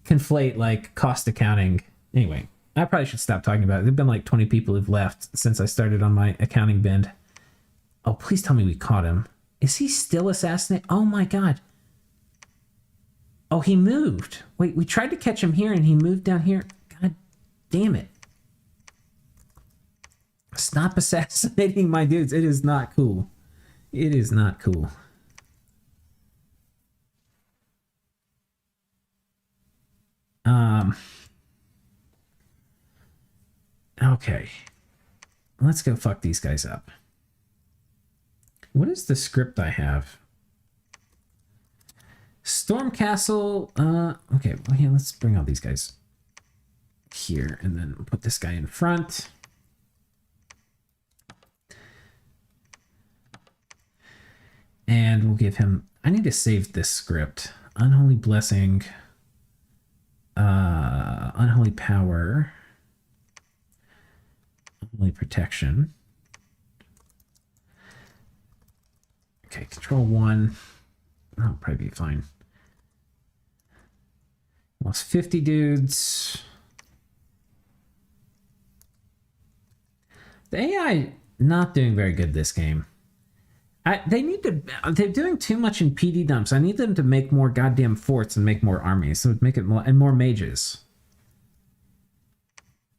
conflate like cost accounting. Anyway, I probably should stop talking about it. There've been like 20 people who've left since I started on my accounting bend. Oh, please tell me we caught him. Is he still assassinating? Oh my God. Oh, he moved. Wait, we tried to catch him here and he moved down here. God damn it. Stop assassinating my dudes. It is not cool. It is not cool. Okay. Let's go fuck these guys up. What is the script I have? Stormcastle. Okay, well, yeah, let's bring all these guys here and then put this guy in front. And we'll give him, I need to save this script. Unholy Blessing, Unholy Power, Unholy Protection. Okay, Control 1. That'll probably be fine. Lost 50 dudes. The AI not doing very good this game. They're doing too much in PD dumps. I need them to make more goddamn forts and make more armies. So make it more, and more mages.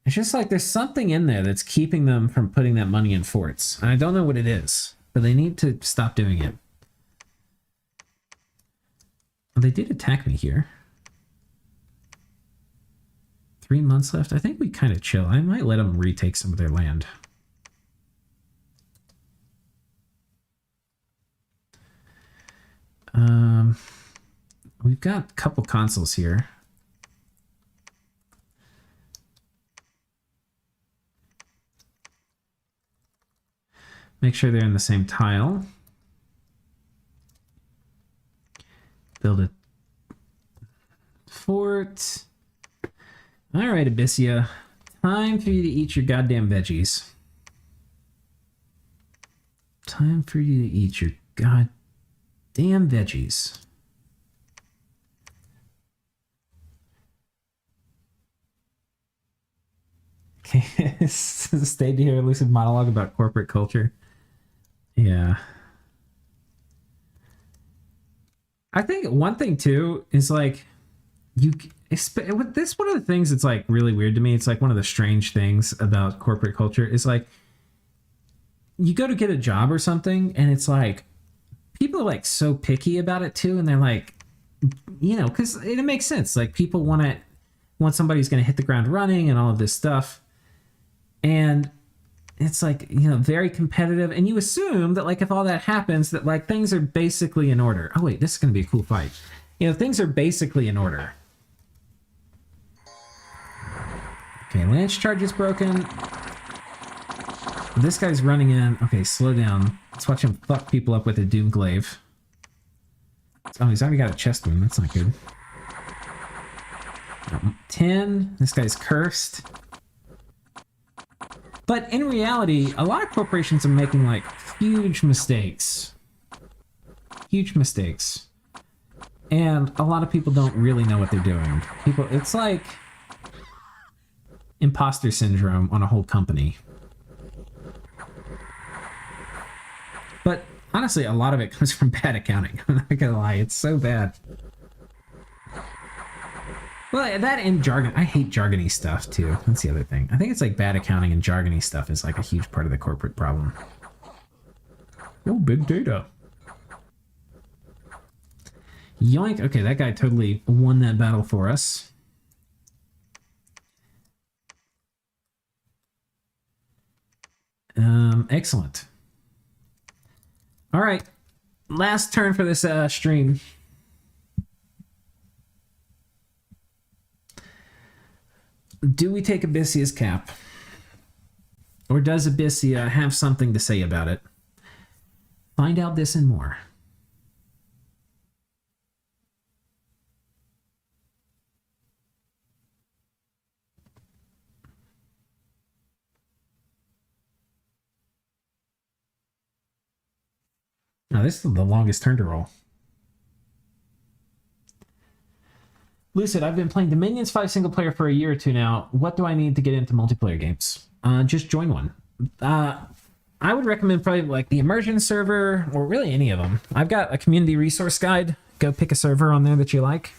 It's just like there's something in there that's keeping them from putting that money in forts. And I don't know what it is, but they need to stop doing it. Well, they did attack me here. 3 months left. I think we kind of chill. I might let them retake some of their land. We've got a couple consoles here. Make sure they're in the same tile. Build a fort. All right, Abyssia. Time for you to eat your goddamn veggies. Time for you to eat your goddamn veggies. Okay, stay to hear a lucid monologue about corporate culture. Yeah. I think one thing too is like this one of the things that's like really weird to me. It's like one of the strange things about corporate culture is like you go to get a job or something and it's like people are like so picky about it too, and they're like, you know, because it makes sense. Like people want somebody who's going to hit the ground running and all of this stuff. And it's like, you know, very competitive. And you assume that like if all that happens, that like things are basically in order. Oh wait, this is going to be a cool fight. You know, things are basically in order. Okay, lance charge is broken. This guy's running in. Okay, slow down. Let's watch him fuck people up with a Doomglaive. Oh, he's already got a chest wound. That's not good. 10. This guy's cursed. But in reality, a lot of corporations are making like huge mistakes. Huge mistakes. And a lot of people don't really know what they're doing. It's like imposter syndrome on a whole company. But honestly, a lot of it comes from bad accounting. I'm not gonna lie, it's so bad. Well, that and jargon. I hate jargony stuff too. That's the other thing. I think it's like bad accounting and jargony stuff is like a huge part of the corporate problem. Oh, big data. Yoink. Okay, that guy totally won that battle for us. Excellent. All right. Last turn for this stream. Do we take Abyssia's cap? Or does Abyssia have something to say about it? Find out this and more. Wow, this is the longest turn to roll. Lucid, I've been playing Dominion's 5 single player for a year or two now. What do I need to get into multiplayer games? Just join one. I would recommend probably like the immersion server, or really any of them. I've got a community resource guide. Go pick a server on there that you like.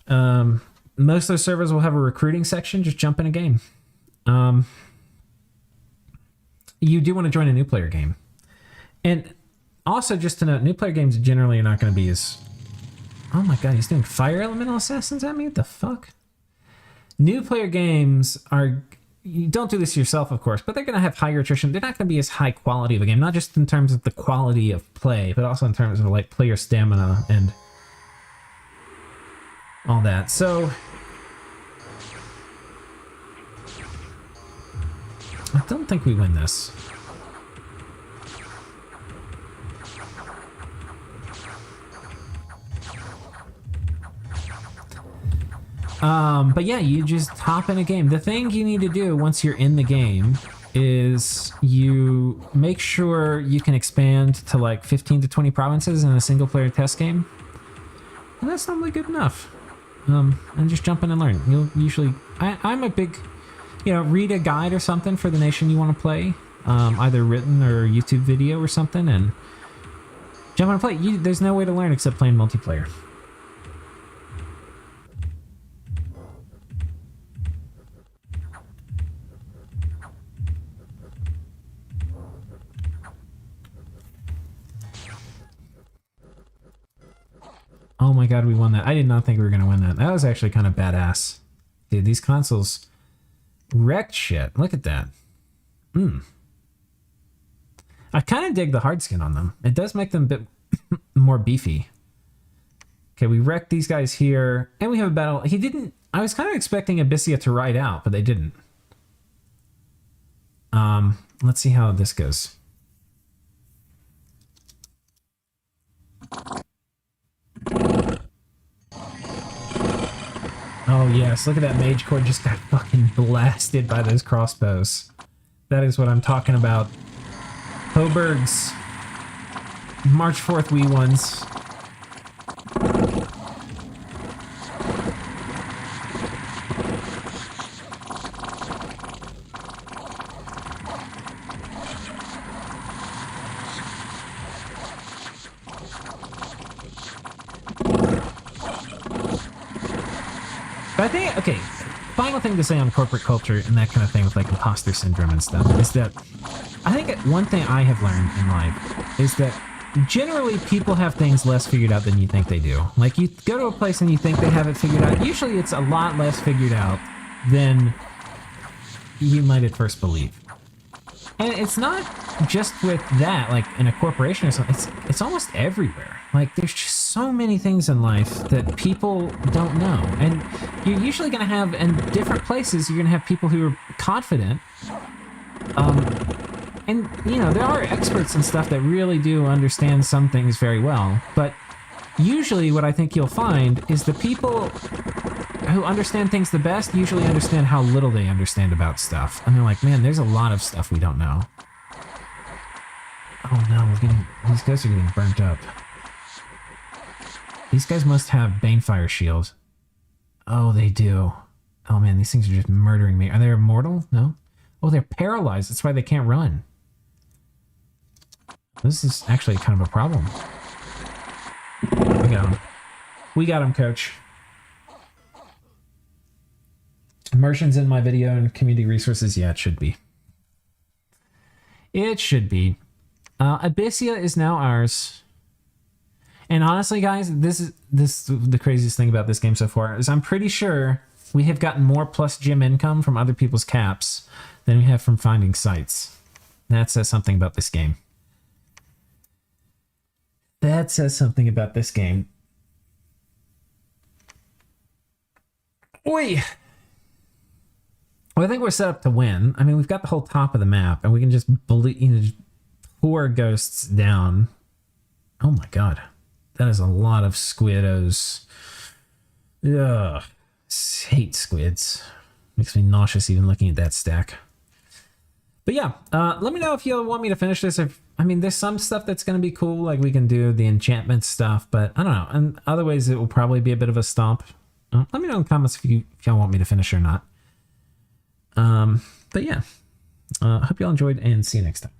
Most of those servers will have a recruiting section. Just jump in a game. You do want to join a new player game. And also, just to note, new player games generally are not going to be as... Oh my god, he's doing fire elemental assassins at me? What the fuck? New player games are... You don't do this yourself, of course, but they're going to have higher attrition. They're not going to be as high quality of a game, not just in terms of the quality of play, but also in terms of like player stamina and all that. So I don't think we win this. But yeah, you just hop in a game. The thing you need to do once you're in the game is you make sure you can expand to like 15 to 20 provinces in a single player test game. And that's normally good enough. And just jump in and learn. You'll usually... I'm a big... read a guide or something for the nation you want to play. Either written or YouTube video or something, and jump in and play. There's no way to learn except playing multiplayer. Oh my god, we won that. I did not think we were going to win that. That was actually kind of badass. Dude, these consoles wrecked shit. Look at that. I kind of dig the hard skin on them. It does make them a bit more beefy. Okay, we wrecked these guys here. And we have a battle. He didn't... I was kind of expecting Abyssia to ride out, but they didn't. Let's see how this goes. Oh yes, look at that mage core just got fucking blasted by those crossbows. That is what I'm talking about. Hoburgs. March 4th wee ones. But I think, okay, final thing to say on corporate culture and that kind of thing with like imposter syndrome and stuff is that I think one thing I have learned in life is that generally people have things less figured out than you think they do. Like you go to a place and you think they have it figured out. Usually it's a lot less figured out than you might at first believe. And it's not just with that, like in a corporation or something, it's almost everywhere. Like there's just so many things in life that people don't know. And you're usually going to have, in different places, you're going to have people who are confident. And, there are experts and stuff that really do understand some things very well. But usually what I think you'll find is the people who understand things the best usually understand how little they understand about stuff. And they're like, man, there's a lot of stuff we don't know. Oh no, these guys are getting burnt up. These guys must have Banefire shield. Oh, they do. Oh man, these things are just murdering me. Are they immortal? No? Oh, they're paralyzed. That's why they can't run. This is actually kind of a problem. We got him. We got him, coach. Immersion's in my video and community resources. Yeah, it should be. It should be. Abyssia is now ours. And honestly, guys, this is the craziest thing about this game so far is I'm pretty sure we have gotten more plus gym income from other people's caps than we have from finding sites. That says something about this game. That says something about this game. Oi! Well, I think we're set up to win. I mean, we've got the whole top of the map, and we can just pour ghosts down. Oh my god. That is a lot of squiddos. Ugh. Hate squids. Makes me nauseous even looking at that stack. But yeah, let me know if you want me to finish this. If I mean, there's some stuff that's going to be cool, like we can do the enchantment stuff, but I don't know. And other ways, it will probably be a bit of a stomp. Let me know in the comments if y'all want me to finish or not. But yeah, hope y'all enjoyed, and see you next time.